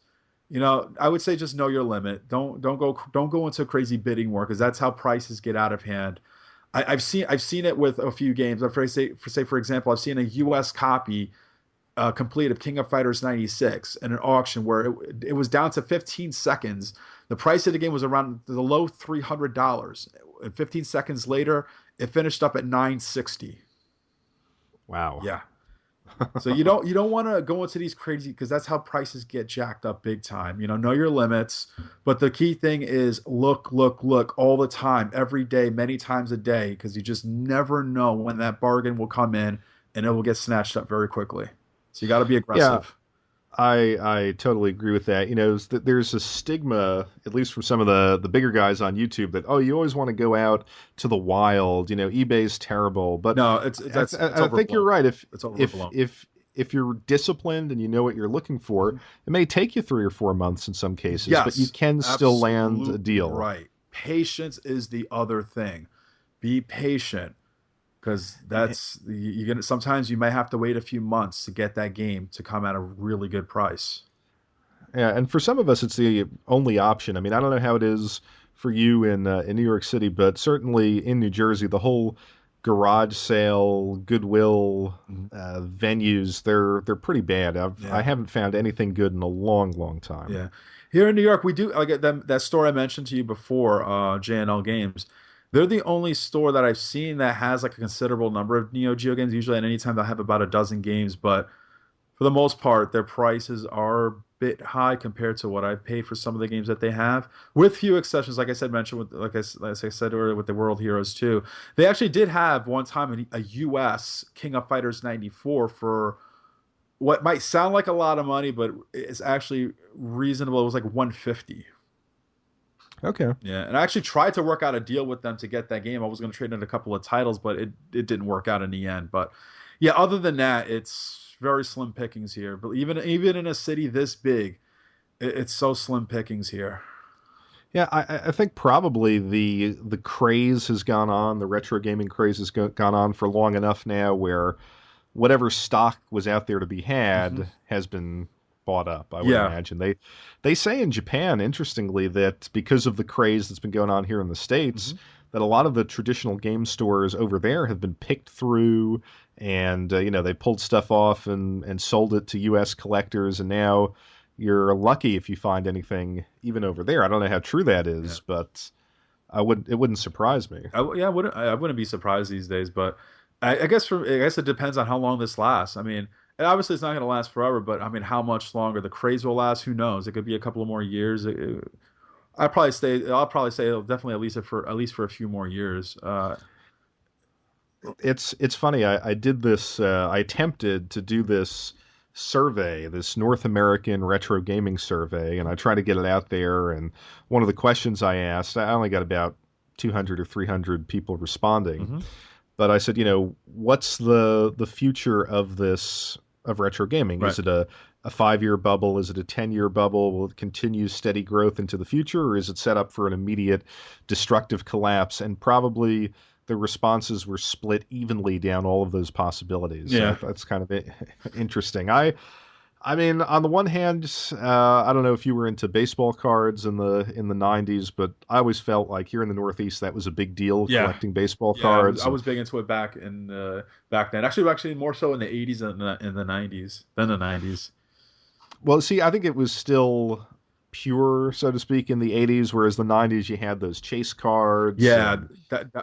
I would say just know your limit. Don't go into crazy bidding war because that's how prices get out of hand. I've seen it with a few games. For example, I've seen a U.S. copy complete of King of Fighters 96 in an auction where it was down to 15 seconds. The price of the game was around the low $300. And 15 seconds later, it finished up at 960. Wow. Yeah. So you don't want to go into these crazy because that's how prices get jacked up big time. Know your limits, but the key thing is look all the time, every day, many times a day, because you just never know when that bargain will come in and it will get snatched up very quickly. So you got to be Yeah, aggressive. I totally agree with that. There's a stigma, at least from some of the bigger guys on YouTube, that you always want to go out to the wild. eBay's terrible, but No, it's I think you're overblown. right. If It's if overblown. if if you're disciplined and you know what you're looking for, Mhm. it may take you 3 or 4 months in some cases, but you Yes, can still land a absolutely deal. right. Patience is the other thing. Be patient because that's you're gonna. Sometimes you might have to wait a few months to get that game to come at a really good price. Yeah, and for some of us, it's the only option. I mean, I don't know how it is for you in New York City, but certainly in New Jersey, the whole garage sale, Goodwill Mhm. venues, they're pretty bad. I Yeah, haven't found anything good in a long, long time. yeah. Here in New York, we do like that store I mentioned to you before, J&L Games. They're the only store that I've seen that has like a considerable number of Neo Geo games. Usually, at any time, they'll have about a dozen games, but for the most part, their prices are a bit high compared to what I pay for some of the games that they have, with few exceptions. Like I said, mentioned with like I said earlier with the World Heroes 2, they actually did have one time a U.S. King of Fighters 94 for what might sound like a lot of money, but it's actually reasonable. It was like 150. Okay. Yeah, and I actually tried to work out a deal with them to get that game. I was going to trade in a couple of titles, but it didn't work out in the end. But yeah, other than that, it's very slim pickings here. But even in a city this big, it's so slim pickings here. Yeah, I think probably the craze has gone on, the retro gaming craze has gone on for long enough now where whatever stock was out there to be Hmm. had has been bought up, I would Yeah. imagine. They say in Japan, interestingly, that because of the craze that's been going on here in the States, Hmm. that a lot of the traditional game stores over there have been picked through and they pulled stuff off and sold it to US collectors, and now you're lucky if you find anything even over there. I don't know how true that Yeah. is, but it wouldn't surprise me. Yeah, I wouldn't be surprised these days, but I guess it depends on how long this lasts. I mean, and obviously it's not going to last forever, but I mean, how much longer the craze will last? Who knows? It could be a couple of more years. I'll probably say it'll definitely at least for a few more years. It's funny. I did this. I attempted to do this survey, this North American retro gaming survey, and I tried to get it out there. And one of the questions I asked, I only got about 200 or 300 people responding, Hmm. but I said, what's the future of this of retro gaming? Right. Is it a a 5-year bubble? Is it a 10-year bubble? Will it continue steady growth into the future, or is it set up for an immediate destructive collapse? And probably the responses were split evenly down all of those possibilities. So Yeah. that's kind of interesting. I mean, on the one hand, I don't know if you were into baseball cards in the '90s, but I always felt like here in the Northeast that was a big deal, Yeah. collecting baseball Yeah, cards. I was big into it back then. Actually, more so in the '80s and in the '90s than the '90s. Well, see, I think it was still pure, so to speak, in the '80s, whereas the '90s you had those chase cards Yeah,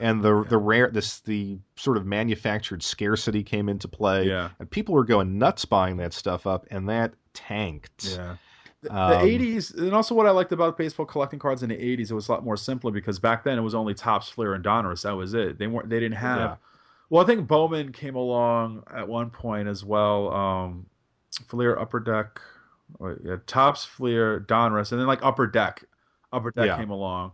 and the sort of manufactured scarcity came into play, yeah, and people were going nuts buying that stuff up, and that tanked. yeah. The Um, '80s, and also what I liked about baseball collecting cards in the '80s, it was a lot more simpler because back then it was only Topps, Fleer, and Donruss. That was it. They didn't have. yeah, Well, I think Bowman came along at one point as well. Fleer, Upper Deck, yeah, Topps, Fleer, Donruss, and then like Upper Deck yeah, came along.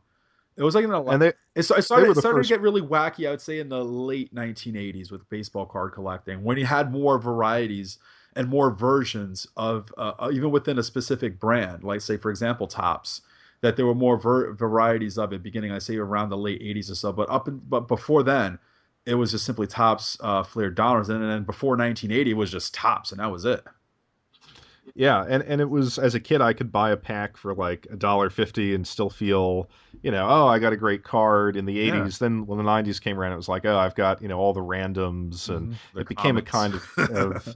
It was like in the and they it they started were the to first. get really wacky. I would say in the late 1980s with baseball card collecting, when you had more varieties and more versions of even within a specific brand, like say for example Topps, that there were more varieties of it. Beginning, I say around the late 80s or so, but before then, it was just simply Topps, Flair, Dollars, and then before 1980, it was just Topps, and that was it. Yeah, and it was, as a kid, I could buy a pack for like $1.50 and still feel, oh, I got a great card in the Yeah. '80s. Then when the '90s came around, it was like, oh, I've got, all the randoms, and The it became a kind commons.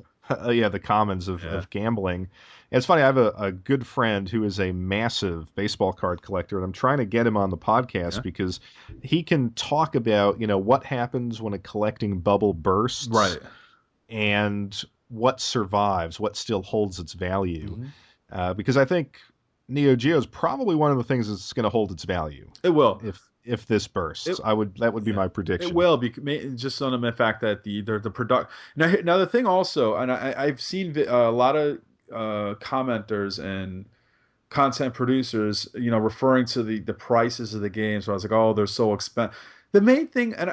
of yeah, the commons Yeah. of gambling. And it's funny, I have a good friend who is a massive baseball card collector, and I'm trying to get him on the podcast Yeah. because he can talk about, what happens when a collecting bubble bursts, Right. and what survives, what still holds its value. Mhm. Because I think Neo Geo is probably one of the things that's going to hold its value It will. if this bursts. It- That would be Yeah. my prediction. It will be just on the fact that the product now the thing also, and I've seen a lot of commenters and content producers, referring to the prices of the games. So I was like, oh, they're so expensive. The main thing, and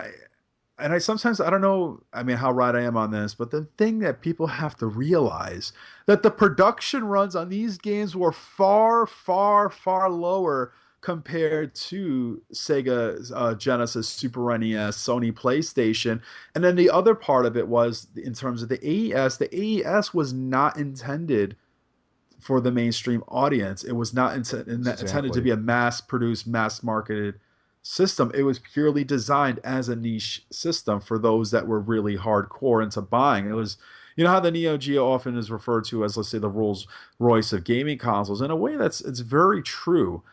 I sometimes I don't know, I mean, how right I am on this, but the thing that people have to realize that the production runs on these games were far, far, far lower compared to Sega Genesis, Super NES, Sony PlayStation. And then the other part of it was in terms of the AES. The AES was not intended for the mainstream audience. It was not intended to be a mass-produced, mass-marketed system. It was purely designed as a niche system for those that were really hardcore into buying. It was, how the Neo Geo often is referred to as, let's say, the Rolls Royce of gaming consoles. In a way, it's very true.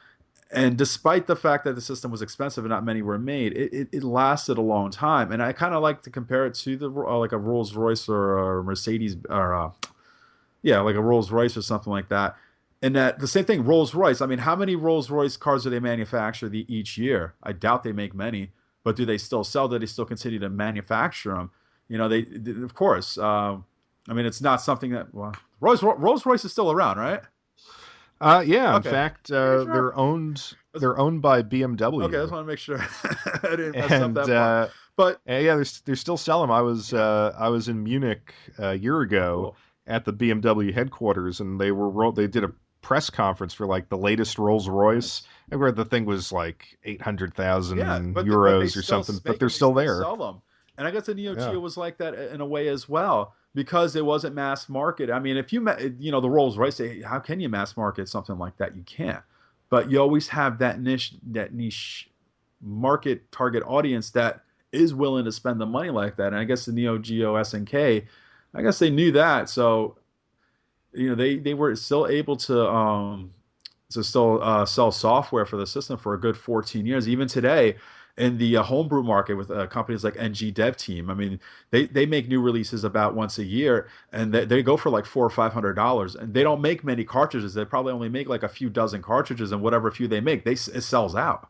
And despite the fact that the system was expensive and not many were made, it lasted a long time. And I kind of like to compare it to the like a Rolls Royce or a Mercedes or like a Rolls Royce or something like that. And that the same thing, Rolls Royce. I mean, how many Rolls Royce cars do they manufacture each year? I doubt they make many, but do they still sell? Do they still continue to manufacture them? They of course. I mean, it's not something that Rolls Royce is still around, right? Yeah. In Okay. fact, Sure. they're owned by BMW. Okay, I just want to make sure I didn't mess And up that part. But yeah, they're still selling them. I was in Munich a year ago. cool. At the BMW headquarters, and they did a press conference for like the latest Rolls Royce, and where the thing was like 800,000 but euros they or still something, make but they're them, still they there. sell them. And I guess the Neo Yeah. Geo was like that in a way as well, because it wasn't mass market. I mean, if the Rolls Royce, how can you mass market something like that? You can't. But you always have that niche market target audience that is willing to spend the money like that. And I guess the Neo Geo SNK, I guess they knew that. So, they were still able to still sell software for the system for a good 14 years. Even today, in the homebrew market with companies like NG Dev Team, I mean, they make new releases about once a year, and they go for like $400 or $500, and they don't make many cartridges. They probably only make like a few dozen cartridges, and whatever few they make, it sells out.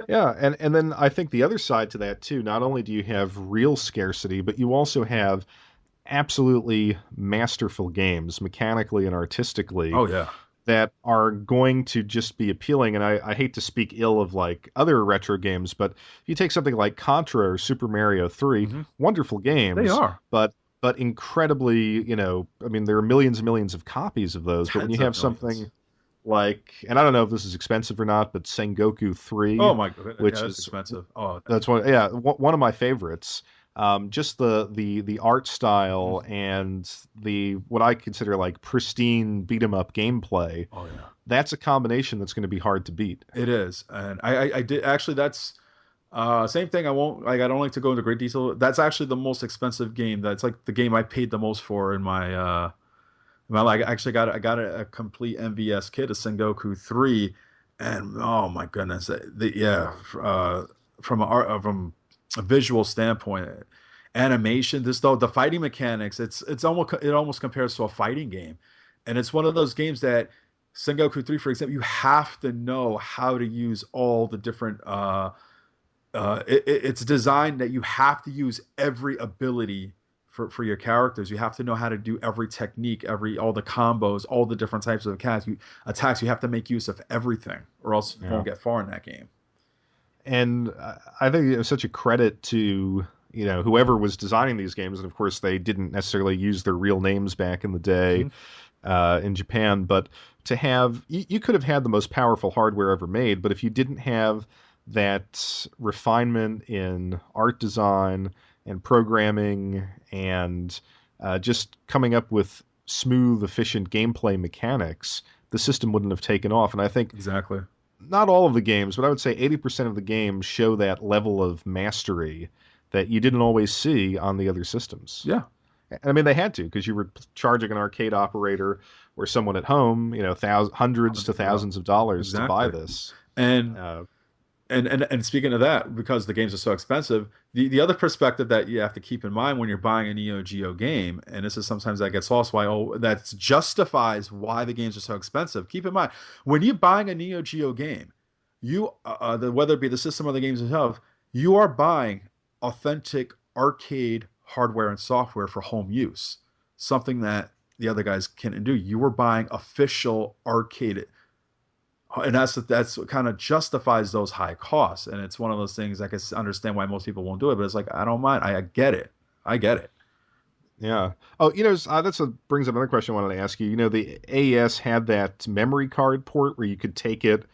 Yeah, and then I think the other side to that too, not only do you have real scarcity, but you also have absolutely masterful games, mechanically and artistically, Oh yeah. that are going to just be appealing. And I hate to speak ill of like other retro games, but if you take something like Contra or Super Mario 3, Mhm. wonderful games. They are. But but incredibly, I mean, there are millions and millions of copies of those. But when you Tens of have millions. something like, and I don't know if this is expensive or not, but Sengoku Oh 3, my god, yeah, which that's is expensive. Oh, that's one, yeah, one of my favorites. Just the art style and the what I consider like pristine beat 'em up gameplay. oh yeah. That's a combination that's going to be hard to beat. It is, and I did actually. That's same thing. I won't like. I don't like to go into great detail. That's actually the most expensive game. That's like the game I paid the most for in my like. Actually, I got a complete MVS kit, a Sengoku 3, and oh my goodness, yeah. From a visual standpoint, animation, this though the fighting mechanics, it almost compares to a fighting game, and it's one of those games that Sengoku 3, for example, you have to know how to use all the different it's designed that you have to use every ability for your characters. You have to know how to do every technique, all the combos, all the different types of attacks. You have to make use of everything, or else you Yeah. won't get far in that game. And I think it was such a credit to, whoever was designing these games. And of course, they didn't necessarily use their real names back in the day in Japan. But to have, you could have had the most powerful hardware ever made. But if you didn't have that refinement in art design and programming and just coming up with smooth, efficient gameplay mechanics, the system wouldn't have taken off. And I think Exactly. not all of the games, but I would say 80% of the games show that level of mastery that you didn't always see on the other systems. Yeah. I mean, they had to because you were charging an arcade operator or someone at home, hundreds to thousands of dollars to buy Exactly. this. And Uh, and speaking of that, because the games are so expensive, the other perspective that you have to keep in mind when you're buying a Neo Geo game, and this is sometimes that gets lost, that justifies why the games are so expensive. Keep in mind, when you're buying a Neo Geo game, whether it be the system or the games itself, you are buying authentic arcade hardware and software for home use, something that the other guys can't do. You were buying official arcade, and that's what kind of justifies those high costs. And it's one of those things I can understand why most people won't do it, but it's like, I don't mind. I get it. I get it. yeah. Oh, brings up another question I wanted to ask you. The AES had that memory card port where you could take it,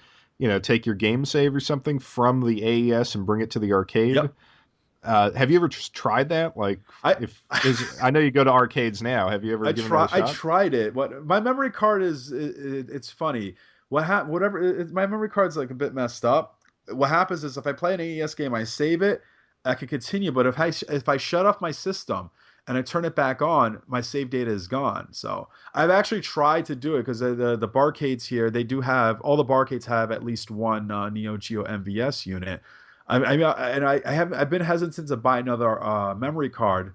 take your game save or something from the AES and bring it to the arcade. Yep. Have you ever tried that? Like, I I know you go to arcades now. Have you ever given that a I shot? tried it. What my memory card it's funny. My memory card's like a bit messed up. What happens is if I play an AES game, I save it, I can continue. But if I shut off my system and I turn it back on, my save data is gone. So I've actually tried to do it because the barcades here, they do have, all the barcades have at least one Neo Geo MVS unit. I've been hesitant to buy another memory card.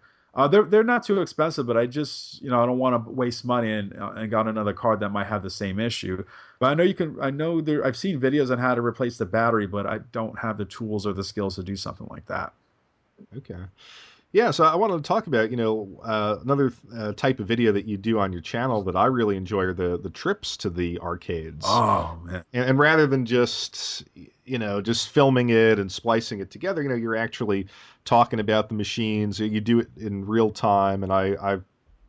They're not too expensive, but I just, I don't want to waste money and got another card that might have the same issue. But I know you can. I know I've seen videos on how to replace the battery, but I don't have the tools or the skills to do something like that. Okay. Yeah, so I wanted to talk about, another type of video that you do on your channel that I really enjoy are the trips to the arcades. Oh man. And rather than just, just filming it and splicing it together, you're actually talking about the machines. You do it in real time, and I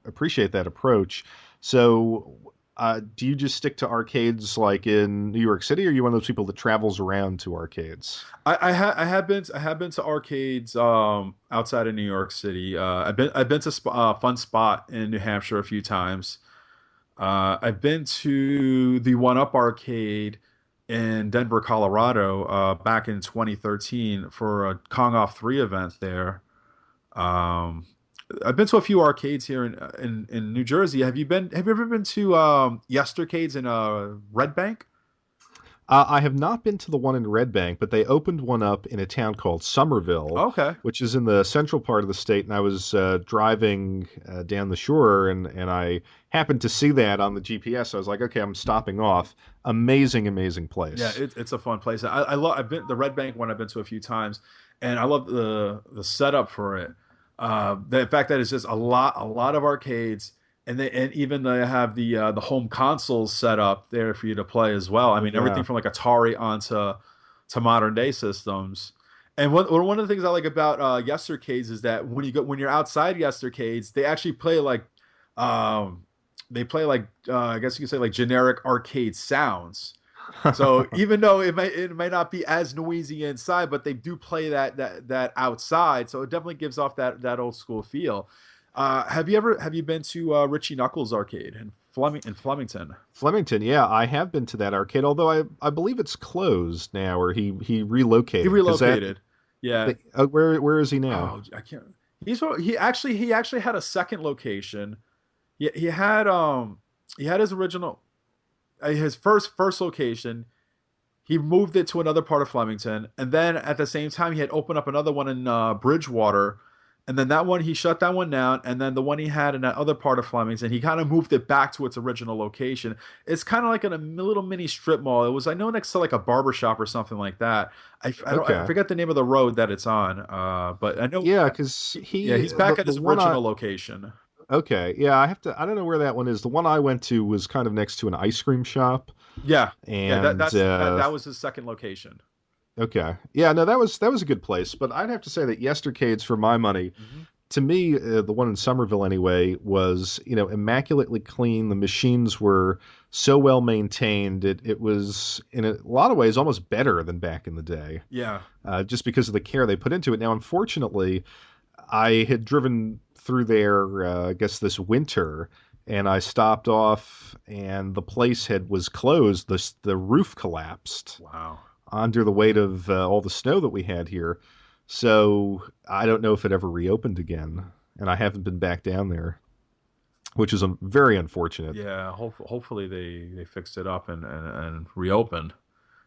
appreciate that approach. So, do you just stick to arcades like in New York City, or are you one of those people that travels around to arcades? I have been to arcades outside of New York City. I've been to Fun Spot in New Hampshire a few times. I've been to the One Up arcade in Denver, Colorado, back in 2013 for a Kong Off 3 event there. Um, I've been to a few arcades here in New Jersey. Have you ever been to Yestercades in Red Bank? I have not been to the one in Red Bank, but they opened one up in a town called Somerville, Okay. which is in the central part of the state. And I was driving down the shore, and I happened to see that on the GPS. So I was like, okay, I'm stopping off. Amazing, amazing place. Yeah, it's a fun place. I love. I've been the Red Bank one. I've been to a few times, and I love the setup for it. The fact that it's just a lot of arcades, and even they have the home consoles set up there for you to play as well. I mean, Yeah. everything from like Atari onto to modern day systems. And one of the things I like about Yestercades is that when you're outside Yestercades, they actually play um, I guess you could say like generic arcade sounds. So even though it might not be as noisy inside, but they do play that outside, so it definitely gives off that old school feel. Have you been to Richie Knuckles arcade in Flemington? Flemington, yeah, I have been to that arcade, although I believe it's closed now, or he He relocated. Because relocated. Yeah. where is he now? Oh, I can't. He actually had a second location. He had his original his first location. He moved it to another part of Flemington, and then at the same time, he had opened up another one in Bridgewater, and then that one he shut that one down, and then the one he had in that other part of Flemington, he kind of moved it back to its original location. It's kind of like in a little mini strip mall. It was, I know, next to like a barber shop or something like that. I Okay. forget the name of the road that it's on, but I know. Yeah, because Yeah, he's back at the his one I original location. okay, yeah, I don't know where that one is. The one I went to was kind of next to an ice cream shop, Yeah, yeah, that and that's that that was his second location. okay, yeah, no, that was a good place. But I'd have to say that Yestercades, for my money, Hmm. to me, the one in Somerville anyway, was immaculately clean. The machines were so well maintained. It was in a lot of ways almost better than back in the day, Yeah. just because of the care they put into it. Now, unfortunately, I had driven through there, I guess this winter, and I stopped off, and the place was closed. The roof collapsed Wow. under the weight of all the snow that we had here. So I don't know if it ever reopened again, and I haven't been back down there, which is very unfortunate. Yeah. Hopefully they fixed it up and reopened.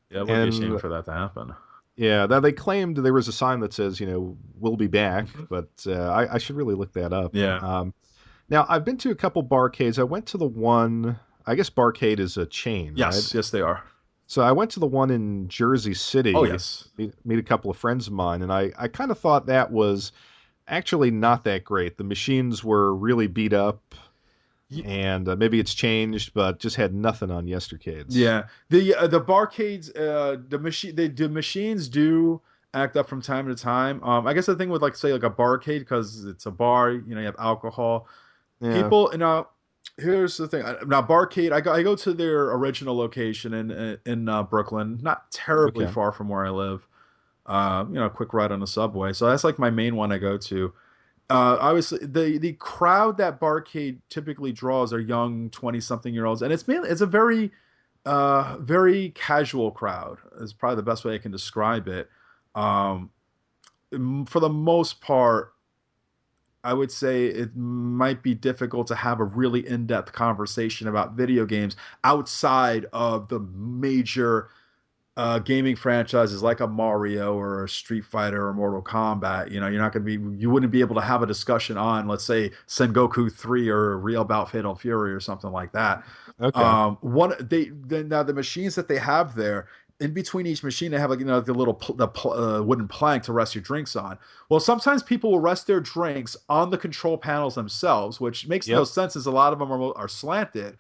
Yeah, it would be a shame And for that to happen. yeah, that they claimed there was a sign that says, we'll be back, Hmm. but I should really look that up. Yeah. Now, I've been to a couple barcades. I went to the one, I guess Barcade is a chain, right? Yes. Yes, they are. So I went to the one in Jersey Oh, City, yes. meet a couple of friends of mine, and I kind of thought that was actually not that great. The machines were really beat up, and maybe it's changed, but just had nothing on Yestercades. Yeah, the barcades, the machines do act up from time to time. I guess the thing with like say like a barcade because it's a bar, you have alcohol. Yeah, People, here's the thing. Now barcade, I go to their original location in Brooklyn, not terribly okay. far from where I live. A quick ride on the subway. So that's like my main one I go to. Obviously, the crowd that Barcade typically draws are young 20-something-year-olds, and it's a very casual crowd. Is probably the best way I can describe it. Um, for the most part, I would say it might be difficult to have a really in-depth conversation about video games outside of the major gaming franchises like a Mario or a Street Fighter or Mortal Kombat. You wouldn't be able to have a discussion on, let's say, Sengoku 3 or Real Bout Fatal Fury or something like that. Okay. Now the machines that they have there, in between each machine, they have like the little wooden plank to rest your drinks on. Well, sometimes people will rest their drinks on the control panels themselves, which makes no Yep. sense as a lot of them are slanted.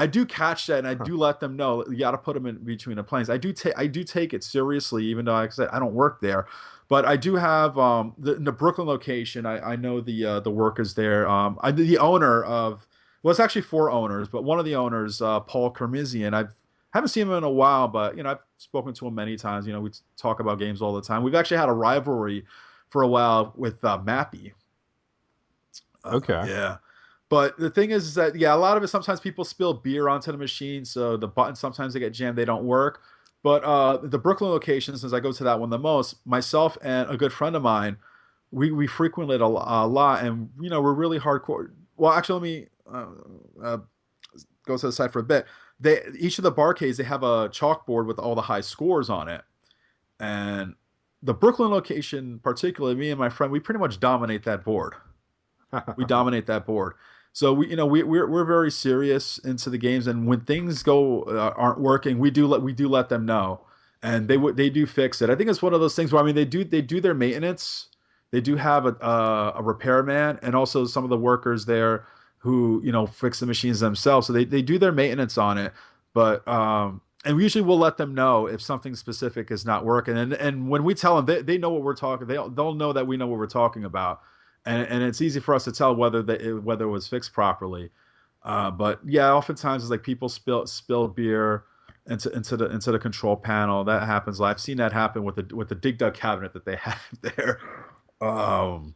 I do catch that, and I Huh. do let them know you got to put them in between the planes. I do take it seriously, even though, like I said, I don't work there, but I do have the Brooklyn location. I know the workers there. I the owner of well, it's actually four owners, but one of the owners, Paul Kermizian, I haven't seen him in a while, but I've spoken to him many times. We talk about games all the time. We've actually had a rivalry for a while with Mappy. Okay. Yeah. But the thing is that yeah, a lot of it sometimes people spill beer onto the machine, so the buttons sometimes they get jammed, they don't work. But the Brooklyn location, since I go to that one the most, myself and a good friend of mine, we frequent it a lot, and we're really hardcore. Well, actually, let me uh, go to the side for a bit. They each of the barcades they have a chalkboard with all the high scores on it, and the Brooklyn location, particularly me and my friend, we pretty much dominate that board. We dominate that board. So we're very serious into the games, and when things go aren't working, we do let them know, and they do fix it. I think it's one of those things where they do their maintenance. They do have a repairman and also some of the workers there who fix the machines themselves. So they do their maintenance on it, but and usually we'll let them know if something specific is not working. And when we tell them, they know what we're talking. They'll know that we know what we're talking about, and it's easy for us to tell whether it was fixed properly. But yeah, oftentimes it's like people spill beer into the control panel. That happens. I've seen that happen with the dig dug cabinet that they have there. Um,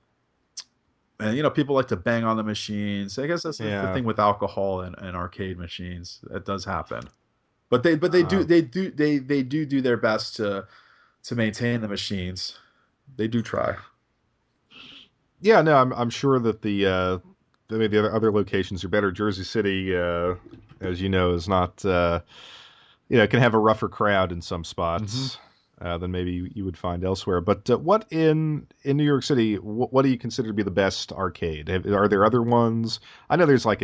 and people like to bang on the machines. I guess that's the Yeah. thing with alcohol and arcade machines. That does happen. But Uh, they do their best to maintain the machines. They do try. yeah, no, I'm sure that the other locations are better. Jersey City, as you know, is not can have a rougher crowd in some Hmm. spots than maybe you would find elsewhere. But what in New York City? What do you consider to be the best arcade? Are there other ones? I know there's like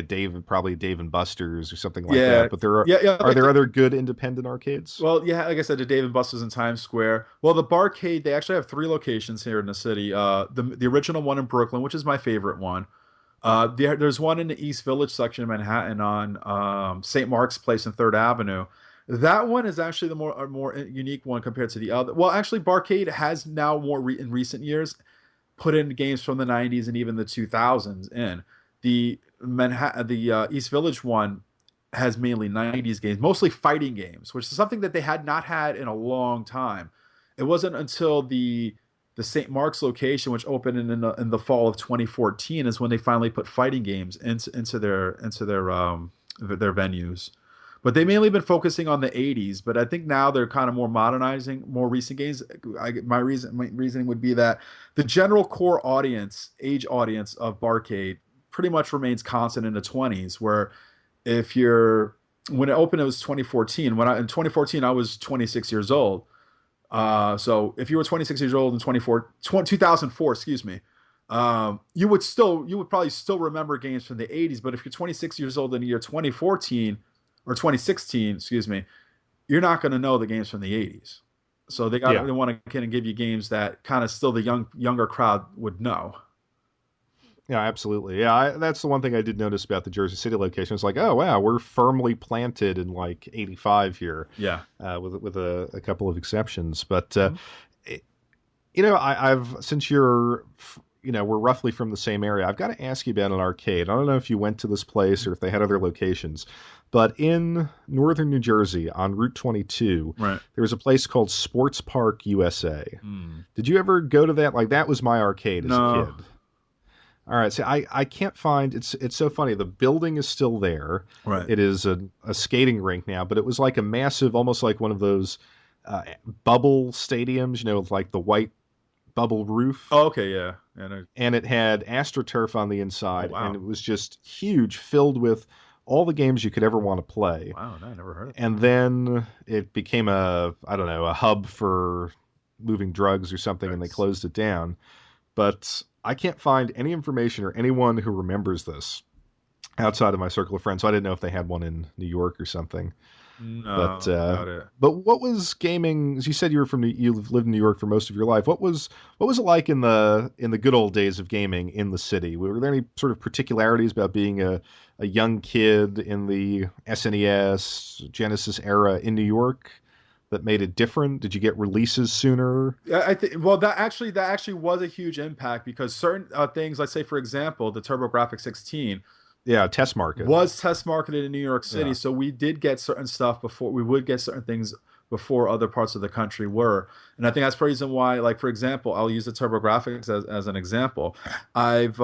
probably Dave and Buster's or something like Yeah, that. But there are yeah, yeah. are there other good independent arcades? Well, yeah, like I said, the Dave and Buster's in Times Square. Well, the Barcade, they actually have three locations here in the city. The original one in Brooklyn, which is my favorite one. There's one in the East Village section of Manhattan on St. Mark's Place and Third Avenue. That one is actually the more unique one compared to the other. Well, actually, Barcade has now in recent years put in games from the '90s and even the 2000s in. The East Village one has mainly '90s games, mostly fighting games, which is something that they had not had in a long time. It wasn't until the St. Mark's location, which opened in the fall of 2014, is when they finally put fighting games into their venues. But they mainly been focusing on the '80s. But I think now they're kind of more modernizing more recent games. My reasoning would be that the general core age audience of Barcade, pretty much remains constant in the '20s. Where if you're when it opened, it was 2014. In 2014, I was 26 years old. So if you were 26 years old in 2004, excuse me, you would probably still remember games from the '80s. But if you're 26 years old in the year 2014 or 2016, excuse me, you're not going to know the games from the '80s. So Yeah. they want to kind of give you games that kind of still the younger crowd would know. Yeah, absolutely. Yeah, that's the one thing I did notice about the Jersey City location. It's like, oh wow, we're firmly planted in like '85 here, Yeah. with a couple of exceptions. But Mhm. it- I've since we're roughly from the same area. I've got to ask you about an arcade. I don't know if you went to this place or if they had other locations, but in northern New Jersey on Route 22, Right. there was a place called Sports Park USA. Hmm. Did you ever go to that? Like that was my arcade as a No. kid. All right, so I can't find it's so funny. The building is still there. Right. It is a skating rink now, but it was like a massive, almost like one of those uh, bubble stadiums, with like the white bubble roof, Oh, okay. Yeah. And and it had AstroTurf on the oh inside, and wow. it was just huge, filled with all the games you could ever want to play. Wow. No, I never heard of that. And then it became I don't know, a hub for moving drugs or something, and they That's closed it down. But I can't find any information or anyone who remembers this outside of my circle of friends. So I didn't know if they had one in New York or something. But No, doubt it. what was gaming? As you said, you've lived in New York for most of your life. What was it like in the good old days of gaming in the city? Were there any sort of particularities about being a young kid in the SNES Genesis era in New York that made it different? Did you get releases sooner? Yeah, I think. Well, that actually was a huge impact because certain things, let's say for example, the TurboGrafx 16 Yeah, test market. was test marketed in New York City, Yeah. so we did get certain stuff before we would get certain things before other parts of the country were. And I think that's the reason why, like for example, I'll use the TurboGrafx as an example. I've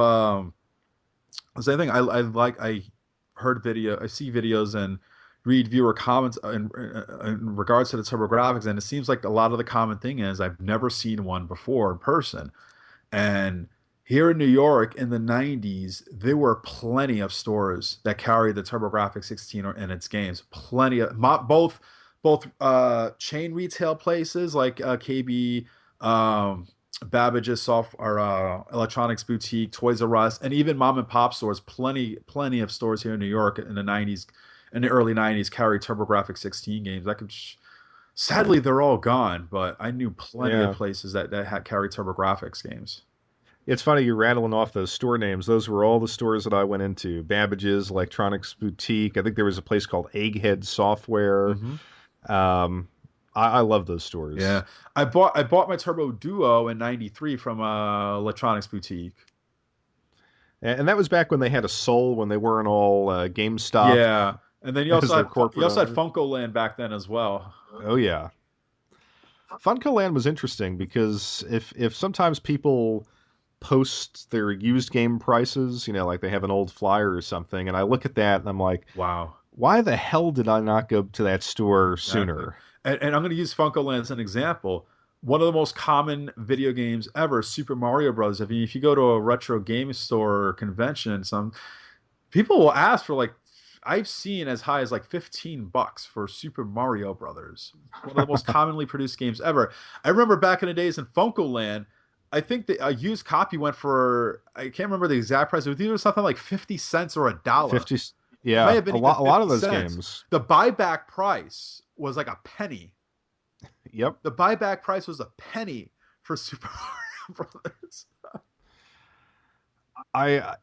same thing. I I see videos and read viewer comments in regards to the TurboGrafx, and it seems like a lot of the common thing is I've never seen one before in person. And here in New York in the '90s, there were plenty of stores that carried the TurboGrafx 16 in its games. Plenty of both chain retail places like KB, Babbage's soft or electronics boutique, Toys R Us, and even mom and pop stores. Plenty of stores here in New York in the early '90s carried TurboGrafx 16 games. Sadly, they're all gone, but I knew plenty of Yeah. places that had carried TurboGrafx games. It's funny you rattling off those store names. Those were all the stores that I went into. Babbage's Electronics Boutique. I think there was a place called Egghead Software. Hmm. I love those stores. Yeah, I bought my Turbo Duo in '93 from Electronics Boutique. And that was back when they had a soul, when they weren't all GameStop Yeah, and then as their You corporate also had owner. Funko Land back then as well. Oh yeah, Funko Land was interesting because if sometimes people post their used game prices, like they have an old flyer or something, and I look at that and I'm like, Wow. why the hell did I not go to that store Exactly. sooner? And I'm going to use Funko Land as an example. One of the most common video games ever, Super Mario Brothers. I mean, if you go to a retro game store or convention, some people will ask for like I've seen as high as like $15 for Super Mario Brothers. One of the most commonly produced games ever. I remember back in the days in Funko Land, I think a used copy went for I can't remember the exact price. It was either something like 50 cents or a dollar. 50, It may yeah, have been a even lot, of 50 those cents. games. The buyback price was like a penny. Yep. The buyback price was a penny for Super Mario Brothers.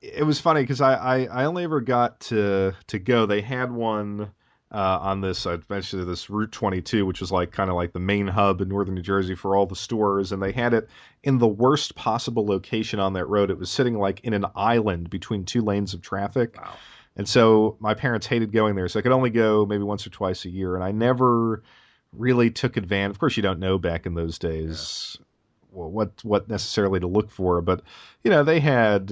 It was funny because I only ever got to go. They had one on this. I mentioned this Route 22, which was like kind of like the main hub in northern New Jersey for all the stores, and they had it in the worst possible location on that road. It was sitting like in an island between two lanes of traffic, Wow. and so my parents hated going there. So I could only go maybe once or twice a year, and I never really took advantage. Of course, you don't know back in those Yeah. days what necessarily to look for, but they had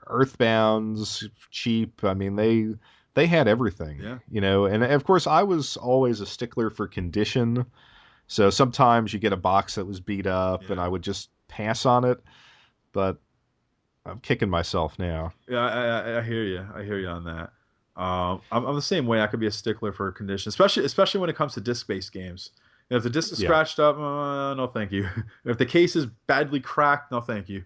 Earthbounds cheap. I mean, they had everything, Yeah. and of course I was always a stickler for condition. So sometimes you get a box that was beat up and Yeah. I would just pass on it, but I'm kicking myself now. Yeah, I hear you. I hear you on that. I'm the same way. I could be a stickler for condition, especially when it comes to disc-based games. If the disc is Yeah. scratched up, no, thank you. If the case is badly cracked, no, thank you.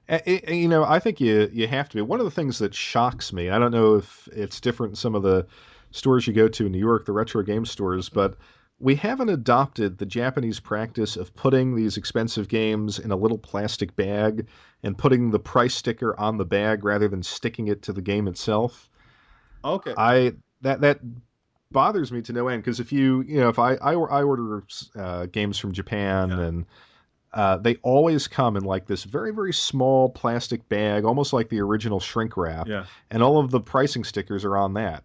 I think you have to be. One of the things that shocks me, I don't know if it's different in some of the stores you go to in New York, the retro game stores, but we haven't adopted the Japanese practice of putting these expensive games in a little plastic bag and putting the price sticker on the bag rather than sticking it to the game itself. Okay. I that bothers me to no end because if I order games from Japan, Yeah. and they always come in like this very, very small plastic bag, almost like the original shrink wrap, Yeah. and all of the pricing stickers are on that.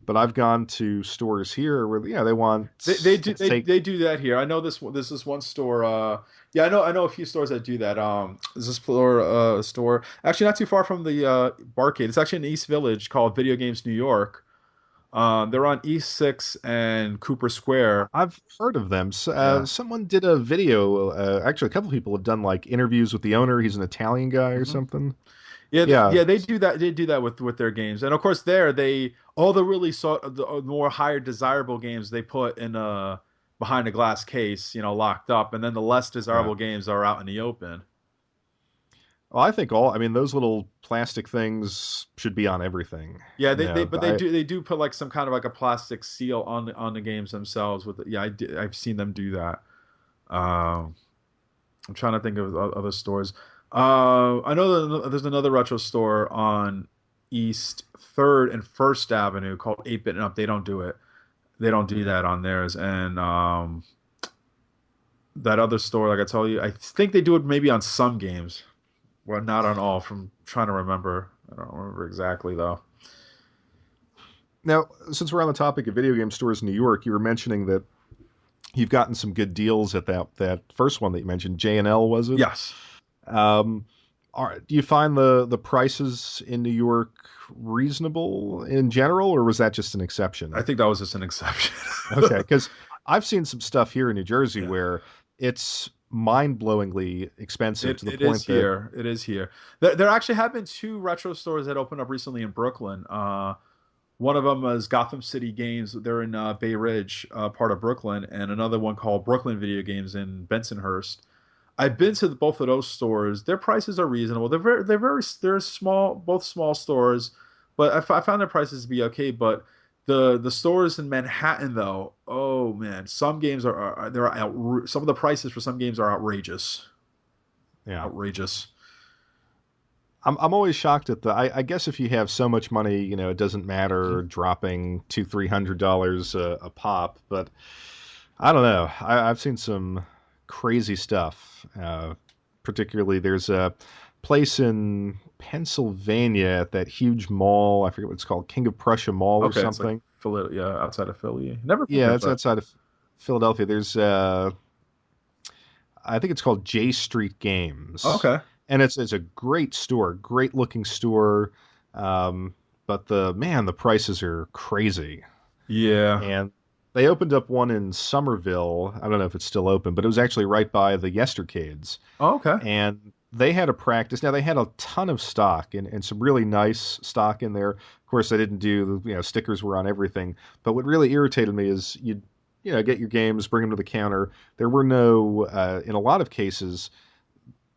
But I've gone to stores here where they want They do to take. they do that here. I know this is one store. Yeah, I know a few stores that do that. There's this store actually not too far from the barcade. It's actually in the East Village called Video Games New York. They're on East Six and Cooper Square. I've heard of them. Yeah. Someone did a video. Actually, a couple people have done like interviews with the owner. He's an Italian guy or Mhm. something. Yeah, Yeah, yeah, they do that. They do that with their games, and of course, there they all the really the more higher desirable games they put in behind a glass case, locked up, and then the less yeah. desirable games are out in the open. Well, I mean, those little plastic things should be on everything. Yeah, You know, but I they do put like some kind of like a plastic seal on the games themselves. Yeah, I've seen them do that. Um, I'm trying to think of other stores. I know that there's another retro store on East Third and First Avenue called 8-Bit and Up. They don't do it. They don't do that on theirs. And that other store, like I told you, I think they do it maybe on some games. Well, not on all. From trying to remember, I don't remember exactly though. Now, since we're on the topic of video game stores in New York, you were mentioning that you've gotten some good deals at that first one that you mentioned, J&L, was it? Yes. Um, do you find the prices in New York reasonable in general, or was that just an I exception? think that was just an exception. Okay, because I've seen some stuff here in New Jersey Yeah. where it's mind-blowingly expensive to the It is point that here. It is here. There actually have been two retro stores that opened up recently in Brooklyn. One of them is Gotham City Games. They're in Bay Ridge, part of Brooklyn, and another one called Brooklyn Video Games in Bensonhurst. I've been to both of those stores. Their prices are reasonable. They're small, both small stores, but I found their prices to be okay. But the stores in Manhattan, though, oh man, some games some of the prices for some games are outrageous. yeah. Outrageous. I'm always shocked at I guess if you have so much money, it doesn't matter dropping $200-300 a pop. But I don't know. I've seen some crazy stuff. Particularly, there's a place in Pennsylvania at that huge mall. I forget what it's called, King of Prussia Mall or Okay, it's like something. Philly, yeah, outside of Philly. Never been Yeah, there, it's but outside of Philadelphia. There's I think it's called J Street Games, okay. and it's a great store, great looking store. Um, but the prices are crazy, Yeah. and they opened up one in Somerville. I don't know if it's still open, but it was actually right by the Yestercades, Oh, okay. and they had a practice. Now they had a ton of stock and some really nice stock in there. Of course, they didn't do stickers were on everything. But what really irritated me is you get your games, bring them to the counter. There were no in a lot of cases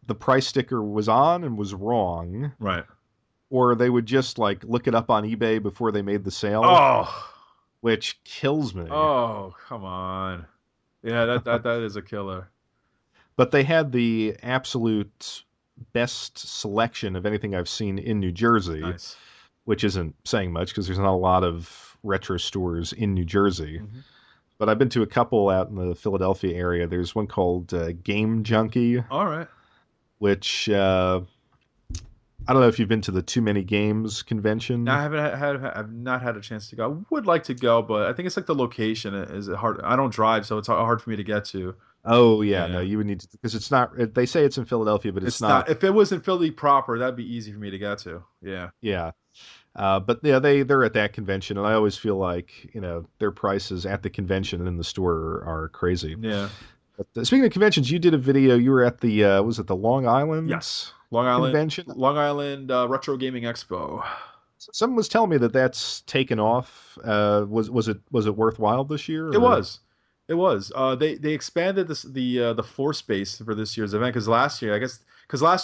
the price sticker was on and was wrong, Right. or they would just like look it up on eBay before they made the sale, Oh. which kills me. Oh, come on. Yeah, that is a killer. But they had the absolute best selection of anything I've seen in New Jersey, Nice. which isn't saying much because there's not a lot of retro stores in New Jersey. Hmm. But I've been to a couple out in the Philadelphia area. There's one called Game Junkie, All right. which I don't know if you've been to the Too Many Games Now, convention. I've not had a chance to go. I would like to go, but I think it's like the location is hard. I don't drive, so it's hard for me to get to. Oh yeah, no, Yeah. you would need to because it's not. They say it's in Philadelphia, but it's It's not. not. If it was in Philly proper, that'd be easy for me to get to. Yeah. Yeah, but yeah, they're at that convention, and I always feel like their prices at the convention and in the store are crazy. Yeah. But speaking of conventions, you did a video. You were at the was it the Long Island Yes. Long Island. convention? Long Island Retro Gaming Expo. Someone was telling me that that's taken off. Was it worthwhile this year? It Or? was. It was. They expanded the floor space for this year's event because last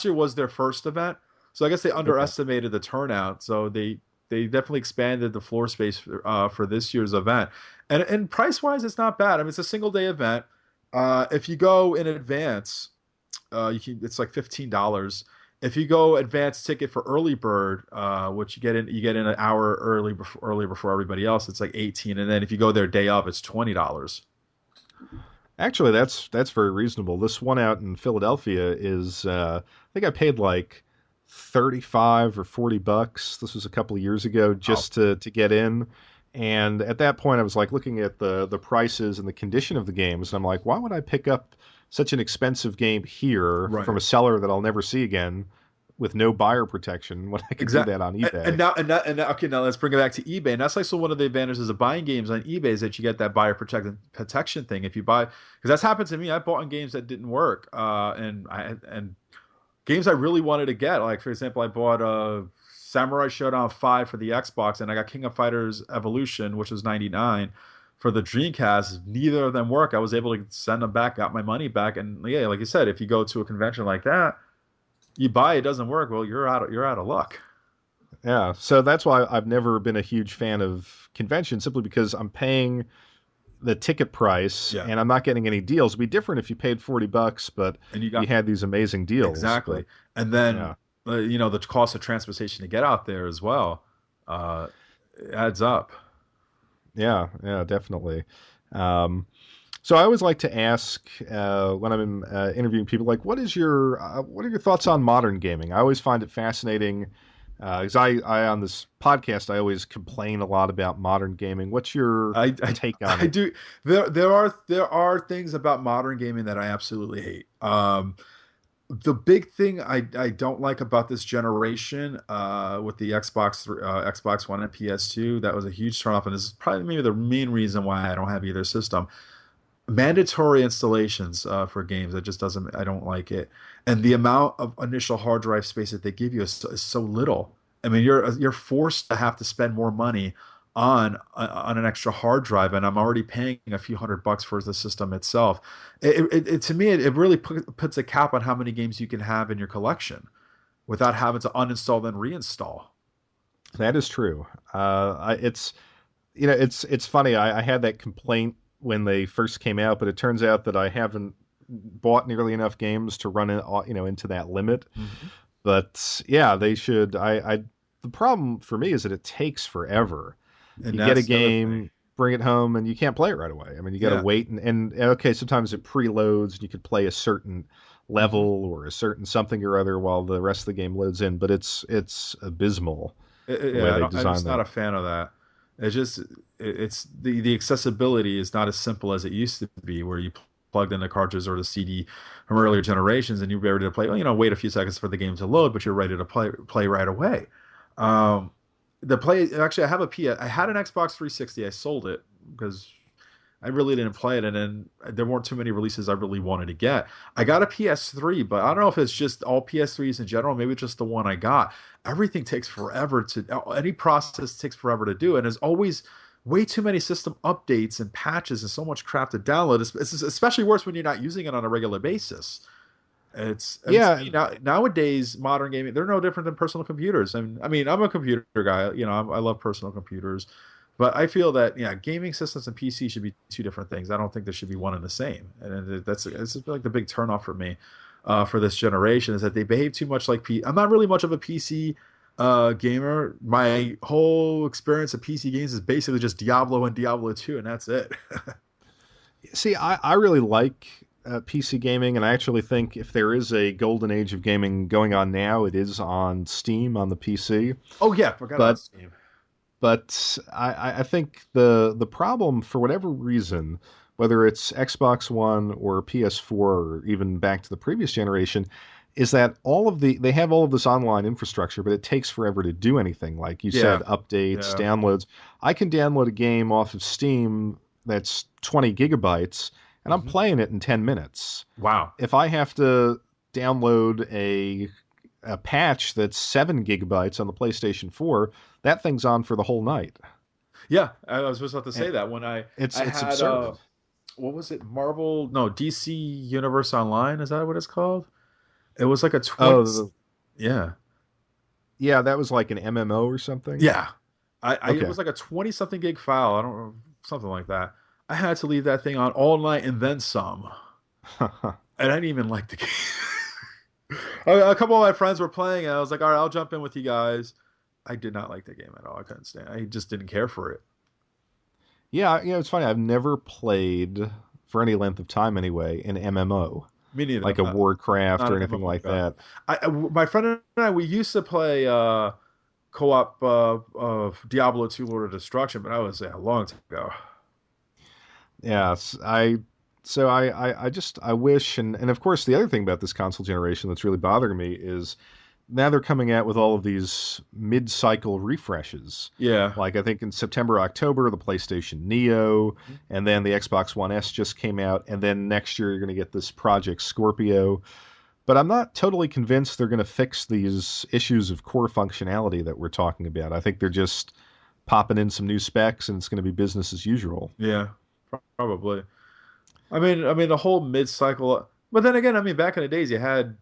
year was their first event, so I guess they Okay. underestimated the turnout. So they definitely expanded the floor space for this year's event, and price wise, it's not bad. I mean, it's a single day event. If you go in advance, it's like $15. If you go advanced ticket for early bird, which you get in an hour early before everybody else, it's like 18. And then if you go there day of, it's $20. Actually, that's very reasonable. This one out in Philadelphia is I think I paid like 35 or $40. This was a couple of years ago Oh, just to get in. And at that point I was like looking at the prices and the condition of the games, and I'm like, why would I pick up such an expensive game here right. from a seller that I'll never see again with no buyer protection when I could do Exactly. that on And eBay? now, okay, now let's bring it back to eBay. And that's like so one of the advantages of buying games on eBay is that you get that buyer protection thing. If you buy, because that's happened to me, I bought on games that didn't work, and games I really wanted to get. Like for example, I bought Samurai Showdown 5 for the Xbox, and I got King of Fighters Evolution, which was 99 for the Dreamcast. Neither of them work. I was able to send them back, got my money back, and yeah, like you said, if you go to a convention like that, you buy it doesn't work. Well, you're out of luck. Yeah, so that's why I've never been a huge fan of conventions, simply because I'm paying the ticket price Yeah, and I'm not getting any deals. It'd be different if you paid $40, but and you you got had these amazing deals. exactly, But and then yeah, the cost of transportation to get out there as well uh, adds up. yeah, yeah, definitely. Um, so I always like to ask when I'm interviewing people, like, what are your thoughts on modern gaming? I always find it fascinating because I on this podcast I always complain a lot about modern gaming. What's your I, I take on I it? do. There are things about modern gaming that I absolutely hate. The big thing I don't like about this generation with the Xbox One and PS2, that was a huge turnoff, and this is probably maybe the main reason why I don't have either system. Mandatory installations for games, that just doesn't, I don't like it, and the amount of initial hard drive space that they give you is so little. I mean, you're forced to have to spend more money on an extra hard drive, and I'm already paying a few $100 for the system itself. To me, it really puts a cap on how many games you can have in your collection without having to uninstall then reinstall. That is true. It's it's funny. I had that complaint when they first came out, but it turns out that I haven't bought nearly enough games to run into that limit. Mhm. But yeah, they should. The problem for me is that it takes forever. And You get a that's the other thing. game, bring it home, and you can't play it right away. I mean, you got to Yeah. wait, and okay, sometimes it preloads, and you could play a certain level Hmm. or a certain something or other while the rest of the game loads in. But it's abysmal the way Yeah, they I'm design just not that. a fan of that. It's just it's the accessibility is not as simple as it used to be, where you plugged in the cartridges or the CD from earlier generations, and you'd be ready to play. Well, wait a few seconds for the game to load, but you're ready to play right away. Um, the play actually, I have a P. I had an Xbox 360. I sold it because I really didn't play it, and then there weren't too many releases I really wanted to get. I got a PS3, but I don't know if it's just all PS3s in general. Maybe it's just the one I got. Everything takes forever any process takes forever to do, and there's always way too many system updates and patches and so much crap to download. It's especially worse when you're not using it on a regular basis. And to Yeah, me nowadays modern gaming, they're no different than personal computers. I mean, I'm a computer guy. I love personal computers, but I feel that gaming systems and PC should be two different things. I don't think there should be one and the same. And it's like the big turnoff for me, for this generation, is that they behave too much like I'm not really much of a PC gamer. My whole experience of PC games is basically just Diablo and Diablo 2, and that's it. see, I really like PC gaming, and I actually think if there is a golden age of gaming going on now, it is on Steam on the PC. Oh yeah, forgot about But Steam. I think the problem, for whatever reason, whether it's Xbox One or PS4 or even back to the previous generation, is that they have all of this online infrastructure, but it takes forever to do anything. Like you said, Yeah, updates, yeah. downloads. I can download a game off of Steam that's 20 gigabytes, and I'm Hmm. playing it in 10 minutes. Wow. If I have to download a patch that's 7 gigabytes on the PlayStation 4, that thing's on for the whole night. Yeah, I was just about to And say that when it's I it's had absurd. what was it? Marvel? No, DC Universe Online. Is that what it's called? It was like a 20. Oh, Yeah, yeah, that was like an MMO or something. yeah. It Okay. was like a 20 something gig file. I don't know, something like that. I had to leave that thing on all night and then some, and I didn't even like the game. A couple of my friends were playing it. I was like, all right, I'll jump in with you guys. I did not like the game at all. I couldn't stand. I just didn't care for it. Yeah, it's funny. I've never played for any length of time anyway an MMO, Me neither. like I'm a not Warcraft not or an anything MMO like guy. that. My friend and I, we used to play co-op of Diablo 2 Lord of Destruction, but I was a long time ago. Yeah, I wish, and of course the other thing about this console generation that's really bothering me is now they're coming out with all of these mid-cycle refreshes. Yeah. Like I think in September, October, the PlayStation Neo, and then the Xbox One S just came out, and then next year you're going to get this Project Scorpio. But I'm not totally convinced they're going to fix these issues of core functionality that we're talking about. I think they're just popping in some new specs, and it's going to be business as usual. Yeah, probably. I mean the whole mid-cycle. But then again, I mean back in the days you had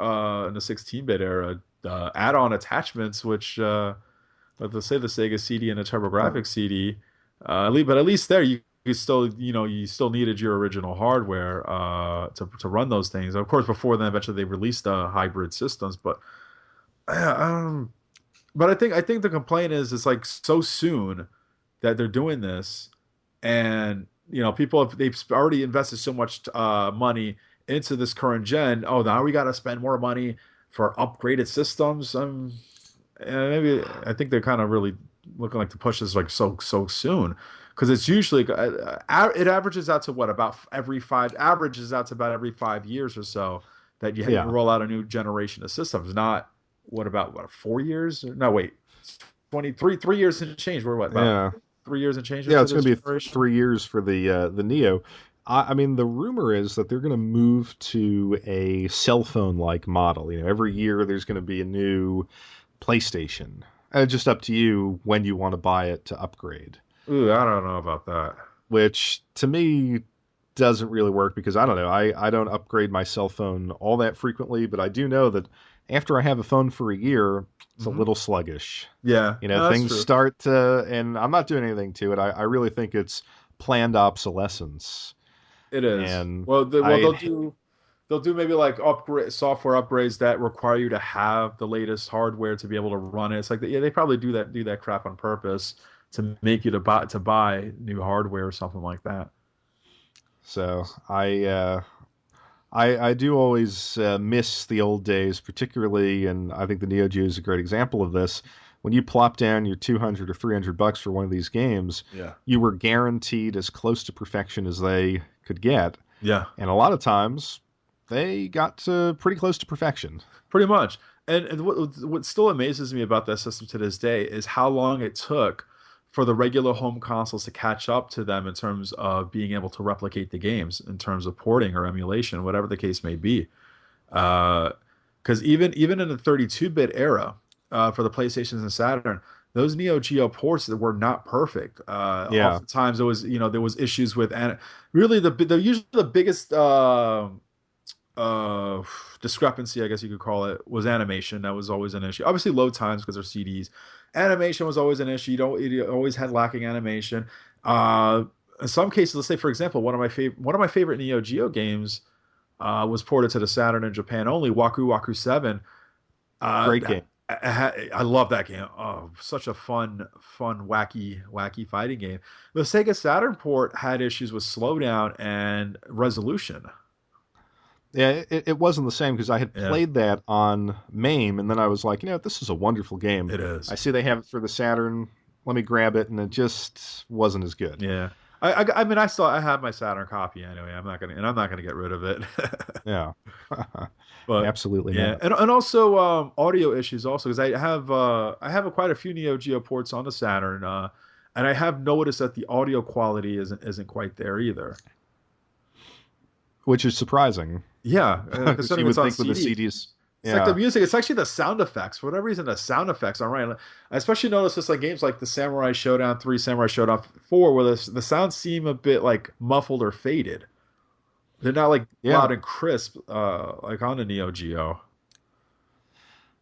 in the 16-bit era add-on attachments, which let's say the Sega CD and the TurboGrafx CD. But at least there you still you still needed your original hardware to run those things. Of course, before then, eventually they released hybrid systems. Uh, um, but I think the complaint is it's like so soon that they're doing this, and people they've already invested so much money into this current gen. Oh, now we got to spend more money for upgraded systems. And maybe I think they're kind of really looking like to push this like so soon, because it's usually it averages out to what about every 5 years or so that you Yeah. roll out a new generation of systems. Not what 4 years? No, wait, 3 years and change. We're what about Yeah. 3 years and change Yeah, into it's going this to be generation? 3 years for the Neo. I mean, the rumor is that they're going to move to a cell phone like model. Every year there's going to be a new PlayStation. Just up to you when you want to buy it to upgrade. Ooh, I don't know about that. Which to me doesn't really work because I don't know. I don't upgrade my cell phone all that frequently, but I do know that after I have a phone for a year, it's a Hmm. little sluggish. Yeah, no, that's Things true. start to, and I'm not doing anything to it. I really think it's planned obsolescence. It is. And Well, I, they'll do. they'll do maybe like upgrade software upgrades that require you to have the latest hardware to be able to run it. It's like yeah, they probably do that crap on purpose to make you to buy new hardware or something like that. So I do always miss the old days, particularly, and I think the Neo Geo is a great example of this. When you plop down your 200 or $300 for one of these games, Yeah. you were guaranteed as close to perfection as they could get, Yeah. and a lot of times they got to pretty close to perfection. Pretty much. And what still amazes me about that system to this day is how long it took for the regular home consoles to catch up to them in terms of being able to replicate the games, in terms of porting or emulation, whatever the case may be. Because even in the 32-bit era, for the PlayStations and Saturn, those Neo Geo ports that were not perfect. Yeah. Oftentimes there was issues with, and really usually the biggest uh discrepancy, I guess you could call it, was animation. That was always an issue. Obviously load times because they're CDs. Animation was always an issue. You always had lacking animation. In some cases, let's say for example, one of my favorite Neo Geo games was ported to the Saturn in Japan only, Waku Waku 7. Great game. I love that game. Oh, such a fun, wacky fighting game. The Sega Saturn port had issues with slowdown and resolution. Yeah, it wasn't the same because I had Yeah, played that on MAME, and then I was like, this is a wonderful game. it is. I see they have it for the Saturn. Let me grab it, and it just wasn't as good. Yeah. I mean I have my Saturn copy anyway. I'm not gonna get rid of it. Yeah, But absolutely yeah, not. and also audio issues also, because I have quite a few Neo Geo ports on the Saturn, and I have noticed that the audio quality isn't quite there either. Which is surprising. Yeah, Because you considering would it's on think with the CD. CDs, It's like the yeah, music. It's actually the sound effects. For whatever reason, the sound effects aren't right. I especially notice this like games like the Samurai Showdown 3, Samurai Showdown 4, where the sounds seem a bit like muffled or faded. They're not like yeah, loud and crisp, like on the Neo Geo.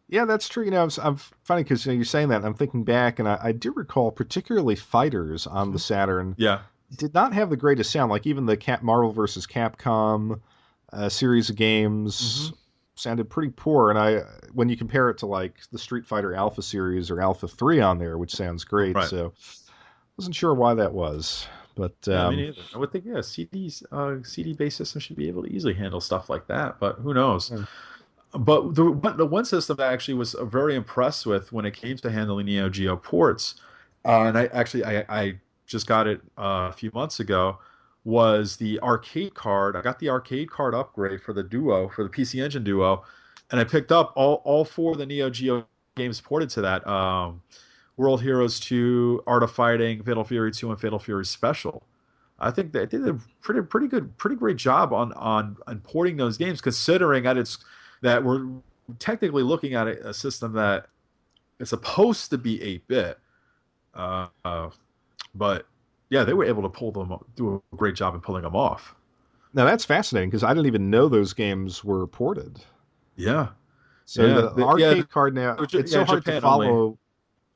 yeah. That's true. I'm funny because you're saying that, and I'm thinking back, and I do recall particularly fighters on the Saturn Yeah. did not have the greatest sound. Like even the Marvel versus Capcom series of games Hmm. sounded pretty poor. And when you compare it to like the Street Fighter Alpha series or Alpha 3 on there, which sounds great, Right. so wasn't sure why that was. But Yeah, me neither. I would think, yeah, CD-based systems should be able to easily handle stuff like that, but who knows? yeah. But the one system that I actually was very impressed with when it came to handling Neo Geo ports, and I just got it a few months ago, was the arcade card. I got the arcade card upgrade for the Duo, for the PC Engine Duo, and I picked up all four of the Neo Geo games ported to that. World Heroes 2, Art of Fighting, Fatal Fury 2, and Fatal Fury Special. I think they did a pretty great job on porting those games, considering that we're technically looking at a system that is supposed to be 8-bit. Uh, uh, but yeah, they were able to do a great job in pulling them off. Now that's fascinating because I didn't even know those games were ported. Yeah, So yeah, the arcade card now, it's so hard to Japan only. follow.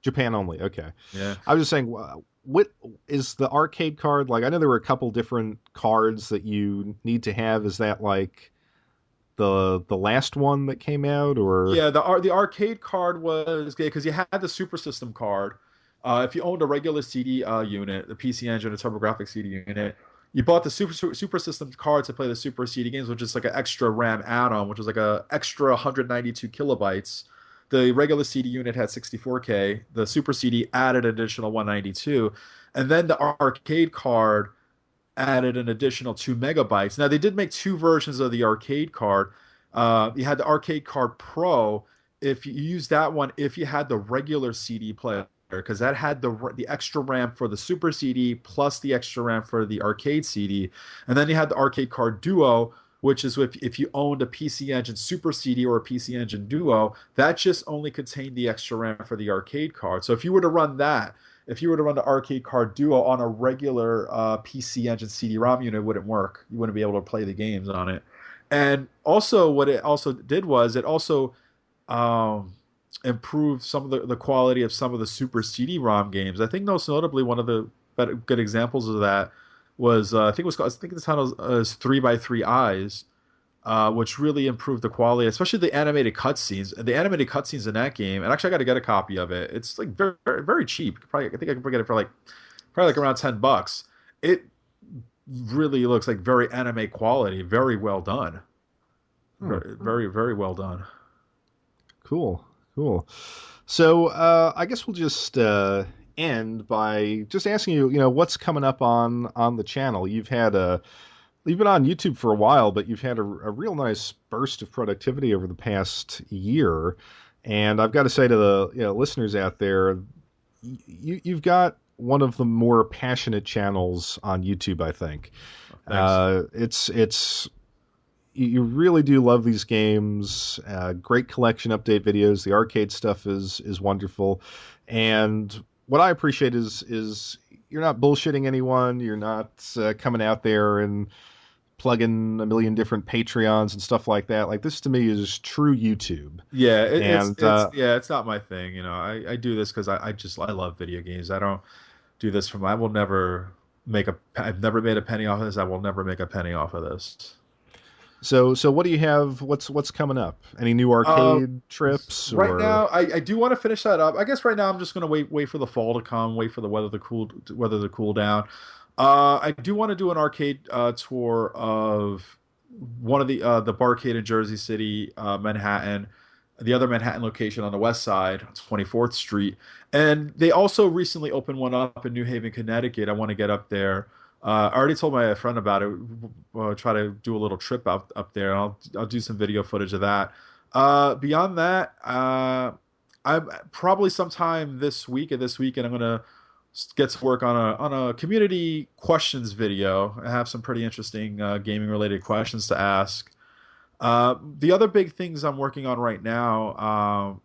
Japan only. Okay. Yeah. I was just saying, what is the arcade card like? I know there were a couple different cards that you need to have. Is that like the last one that came out, or Yeah, the arcade card was good because you had the Super System card. If you owned a regular CD unit, the PC Engine, a TurboGrafx CD unit, you bought the Super System card to play the Super CD games, which is like an extra RAM add-on, which was like a extra 192 kilobytes. The regular CD unit had 64K. The Super CD added an additional 192, and then the arcade card added an additional 2 megabytes. Now they did make two versions of the arcade card. You had the arcade card Pro. If you use that one, if you had the regular CD player, because that had the extra RAM for the Super CD plus the extra RAM for the arcade CD, and then you had the arcade card Duo, which is if you owned a PC Engine Super CD or a PC Engine Duo, that just only contained the extra RAM for the arcade card. So if you were to run that, if you were to run the arcade card Duo on a regular PC Engine CD-ROM unit, it wouldn't work. You wouldn't be able to play the games on it. And also, what it also did was it also um, improved some of the quality of some of the Super CD-ROM games. I think most notably one of the good examples of that was I think the title is 3 by 3 Eyes, which really improved the quality, especially the animated cutscenes. The animated cutscenes in that game, and actually I got to get a copy of it. It's like very, very, very cheap. Probably, I think I can get it for like probably like around $10. It really looks like very anime quality, very well done, Hmm. very, very, very well done. Cool, cool. So I guess we'll just end by just asking you, what's coming up on the channel. You've been on YouTube for a while, but you've had a real nice burst of productivity over the past year. And I've got to say to the listeners out there, you've got one of the more passionate channels on YouTube, I think. Thanks. It's you really do love these games. Great collection update videos. The arcade stuff is wonderful, and what I appreciate is you're not bullshitting anyone. You're not coming out there and plugging a million different Patreons and stuff like that. Like, this to me is true YouTube. Yeah, And it's not my thing. I do this because I love video games. I don't do this from. I will never make a. I've never made a penny off of this. I will never make a penny off of this. so what do you have? What's coming up? Any new Uh, arcade trips right or? now, I do want to finish that up. I guess right now I'm just gonna wait for the fall to come, wait for the weather to cool down. I do want to do an arcade tour of one of the barcade in Jersey City, Manhattan, the other Manhattan location on the west side, 24th Street, and they also recently opened one up in New Haven, Connecticut. I want to get up there. I already told my friend about it. Try to do a little trip up there. I'll do some video footage of that. Beyond that, I'm probably sometime this week or this weekend. I'm gonna get to work on a community questions video. I have some pretty interesting gaming related questions to ask. The other big things I'm working on right now,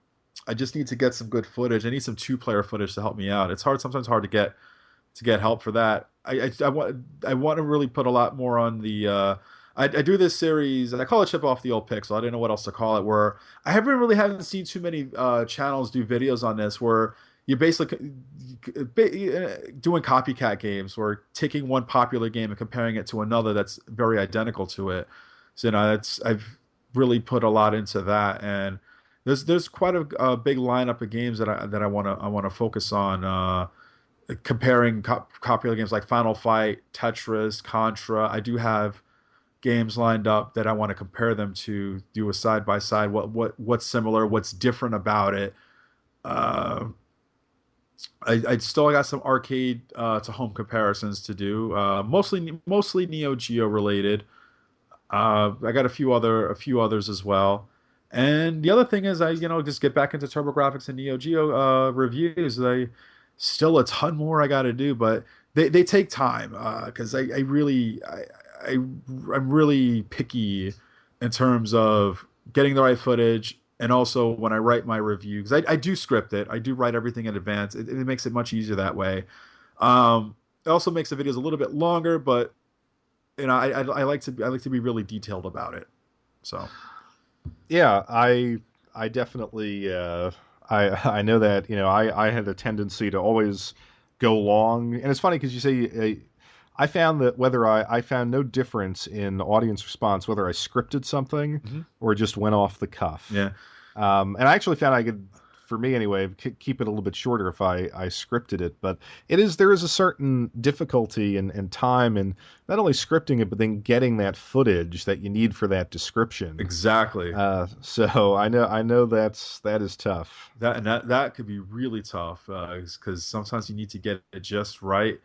I just need to get some good footage. I need some two-player footage to help me out. It's sometimes hard to get help for that. I want to really put a lot more on the. I do this series, and I call it Chip Off the Old Pixel. I didn't know what else to call it. Where I haven't seen too many channels do videos on this, where you're basically doing copycat games, or taking one popular game and comparing it to another that's very identical to it. So I've really put a lot into that, and there's quite a big lineup of games that I want to focus on. Comparing popular games like Final Fight, Tetris, Contra. I do have games lined up that I want to compare them to, do a side by side. What's similar, what's different about it. I still got some arcade to home comparisons to do. Mostly Neo Geo related. I got a few others as well. And the other thing is, I just get back into TurboGrafx and Neo Geo reviews. They still a ton more I got to do, but they take time because I'm really picky in terms of getting the right footage, and also when I write my review, because I do script it, I do write everything in advance. It makes it much easier that way. It also makes the videos a little bit longer, but I like to be really detailed about it. So Yeah, I definitely I know that I had a tendency to always go long, and it's funny because you say I found that I found no difference in audience response whether I scripted something or just went off the cuff. yeah. And I actually found I could, for me anyway, keep it a little bit shorter if I scripted it. But there is a certain difficulty and time in not only scripting it, but then getting that footage that you need for that description. Exactly. So I know that is tough. That could be really tough because sometimes you need to get it just right.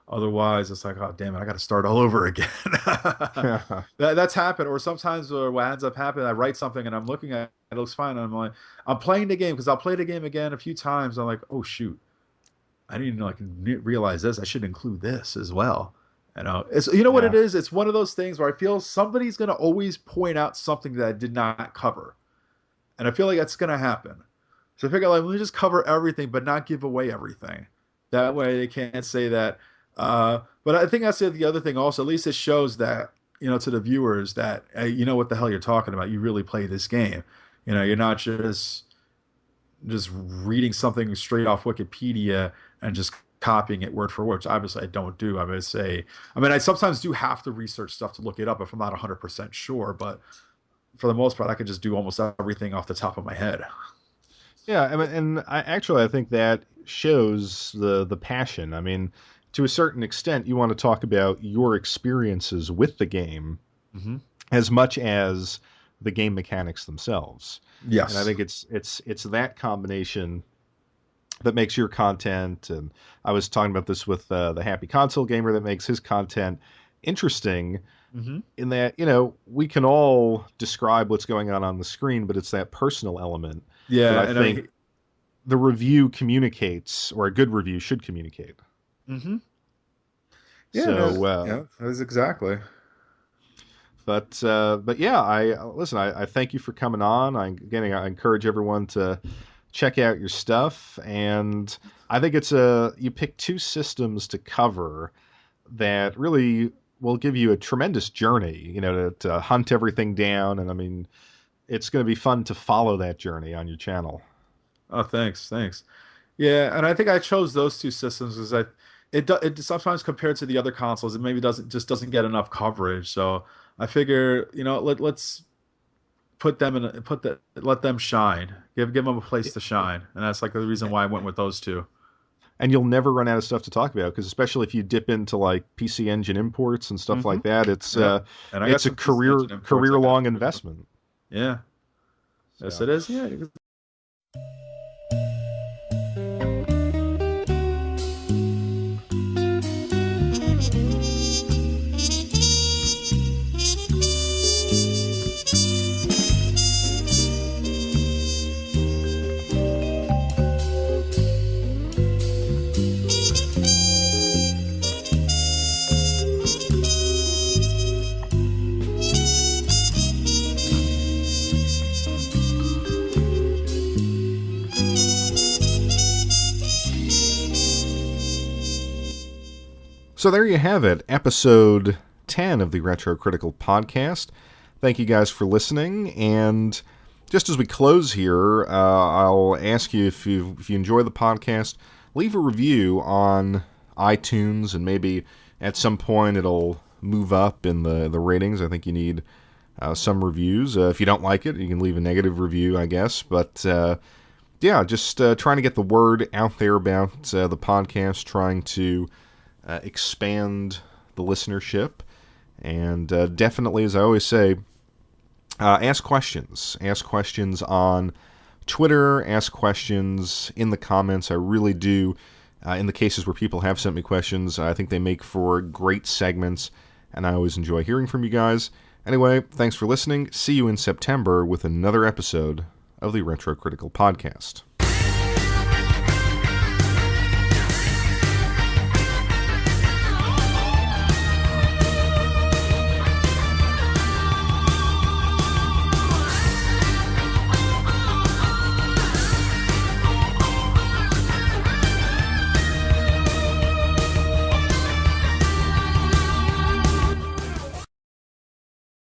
Otherwise, it's like, oh damn it, I got to start all over again. That's happened. Or sometimes what ends up happening, I write something and I'm looking at it, it looks fine, and I'm like, I'm playing the game because I'll play the game again a few times. I'm like, oh shoot, I didn't realize this. I should include this as well. It's what it is. It's one of those things where I feel somebody's gonna always point out something that I did not cover, and I feel like that's gonna happen. So I figure, like, let me just cover everything, but not give away everything. That way, they can't say that. But I think I said the other thing also. At least it shows that to the viewers that you know what the hell you're talking about. You really play this game. You're not just reading something straight off Wikipedia and just copying it word for word, which obviously I don't do. I sometimes do have to research stuff to look it up if I'm not 100% sure, but for the most part, I can just do almost everything off the top of my head. Yeah, I mean, and I think that shows the passion. I mean, to a certain extent, you want to talk about your experiences with the game Mm-hmm. as much as the game mechanics themselves. And I Yes. think it's that combination that makes your content. And I was talking about this with the Happy Console Gamer, that makes his content interesting. Mm-hmm. In that, we can all describe what's going on the screen, but it's that personal element that Yeah, I and I think mean, the review communicates, or a good review should communicate. mm-hmm. Yeah, no, So, yeah, that is exactly. but yeah, I thank you for coming on. I encourage everyone to check out your stuff, and I think you pick two systems to cover that really will give you a tremendous journey, to hunt everything down. And I mean, it's going to be fun to follow that journey on your channel. Oh, thanks. Yeah, and I think I chose those two systems because it sometimes compared to the other consoles, it maybe doesn't get enough coverage. So I figure, let's let them shine. Give them a place to shine, and that's like the reason why I went with those two. And you'll never run out of stuff to talk about, because especially if you dip into like PC Engine imports and stuff Mm-hmm. like that, it's Yeah, and I got it's a some PC Engine imports I career got. long investment. Yeah, yes, So. it is. Yeah. So there you have it, episode 10 of the Retro Critical Podcast. Thank you guys for listening, and just as we close here, I'll ask you, if you enjoy the podcast, leave a review on iTunes, and maybe at some point it'll move up in the ratings. I think you need some reviews. If you don't like it, you can leave a negative review, I guess. But yeah, just trying to get the word out there about the podcast, trying to expand the listenership, and definitely, as I always say, ask questions. Ask questions on Twitter. Ask questions in the comments. I really do. In the cases where people have sent me questions, I think they make for great segments, and I always enjoy hearing from you guys. Anyway, thanks for listening. See you in September with another episode of the Retro Critical Podcast.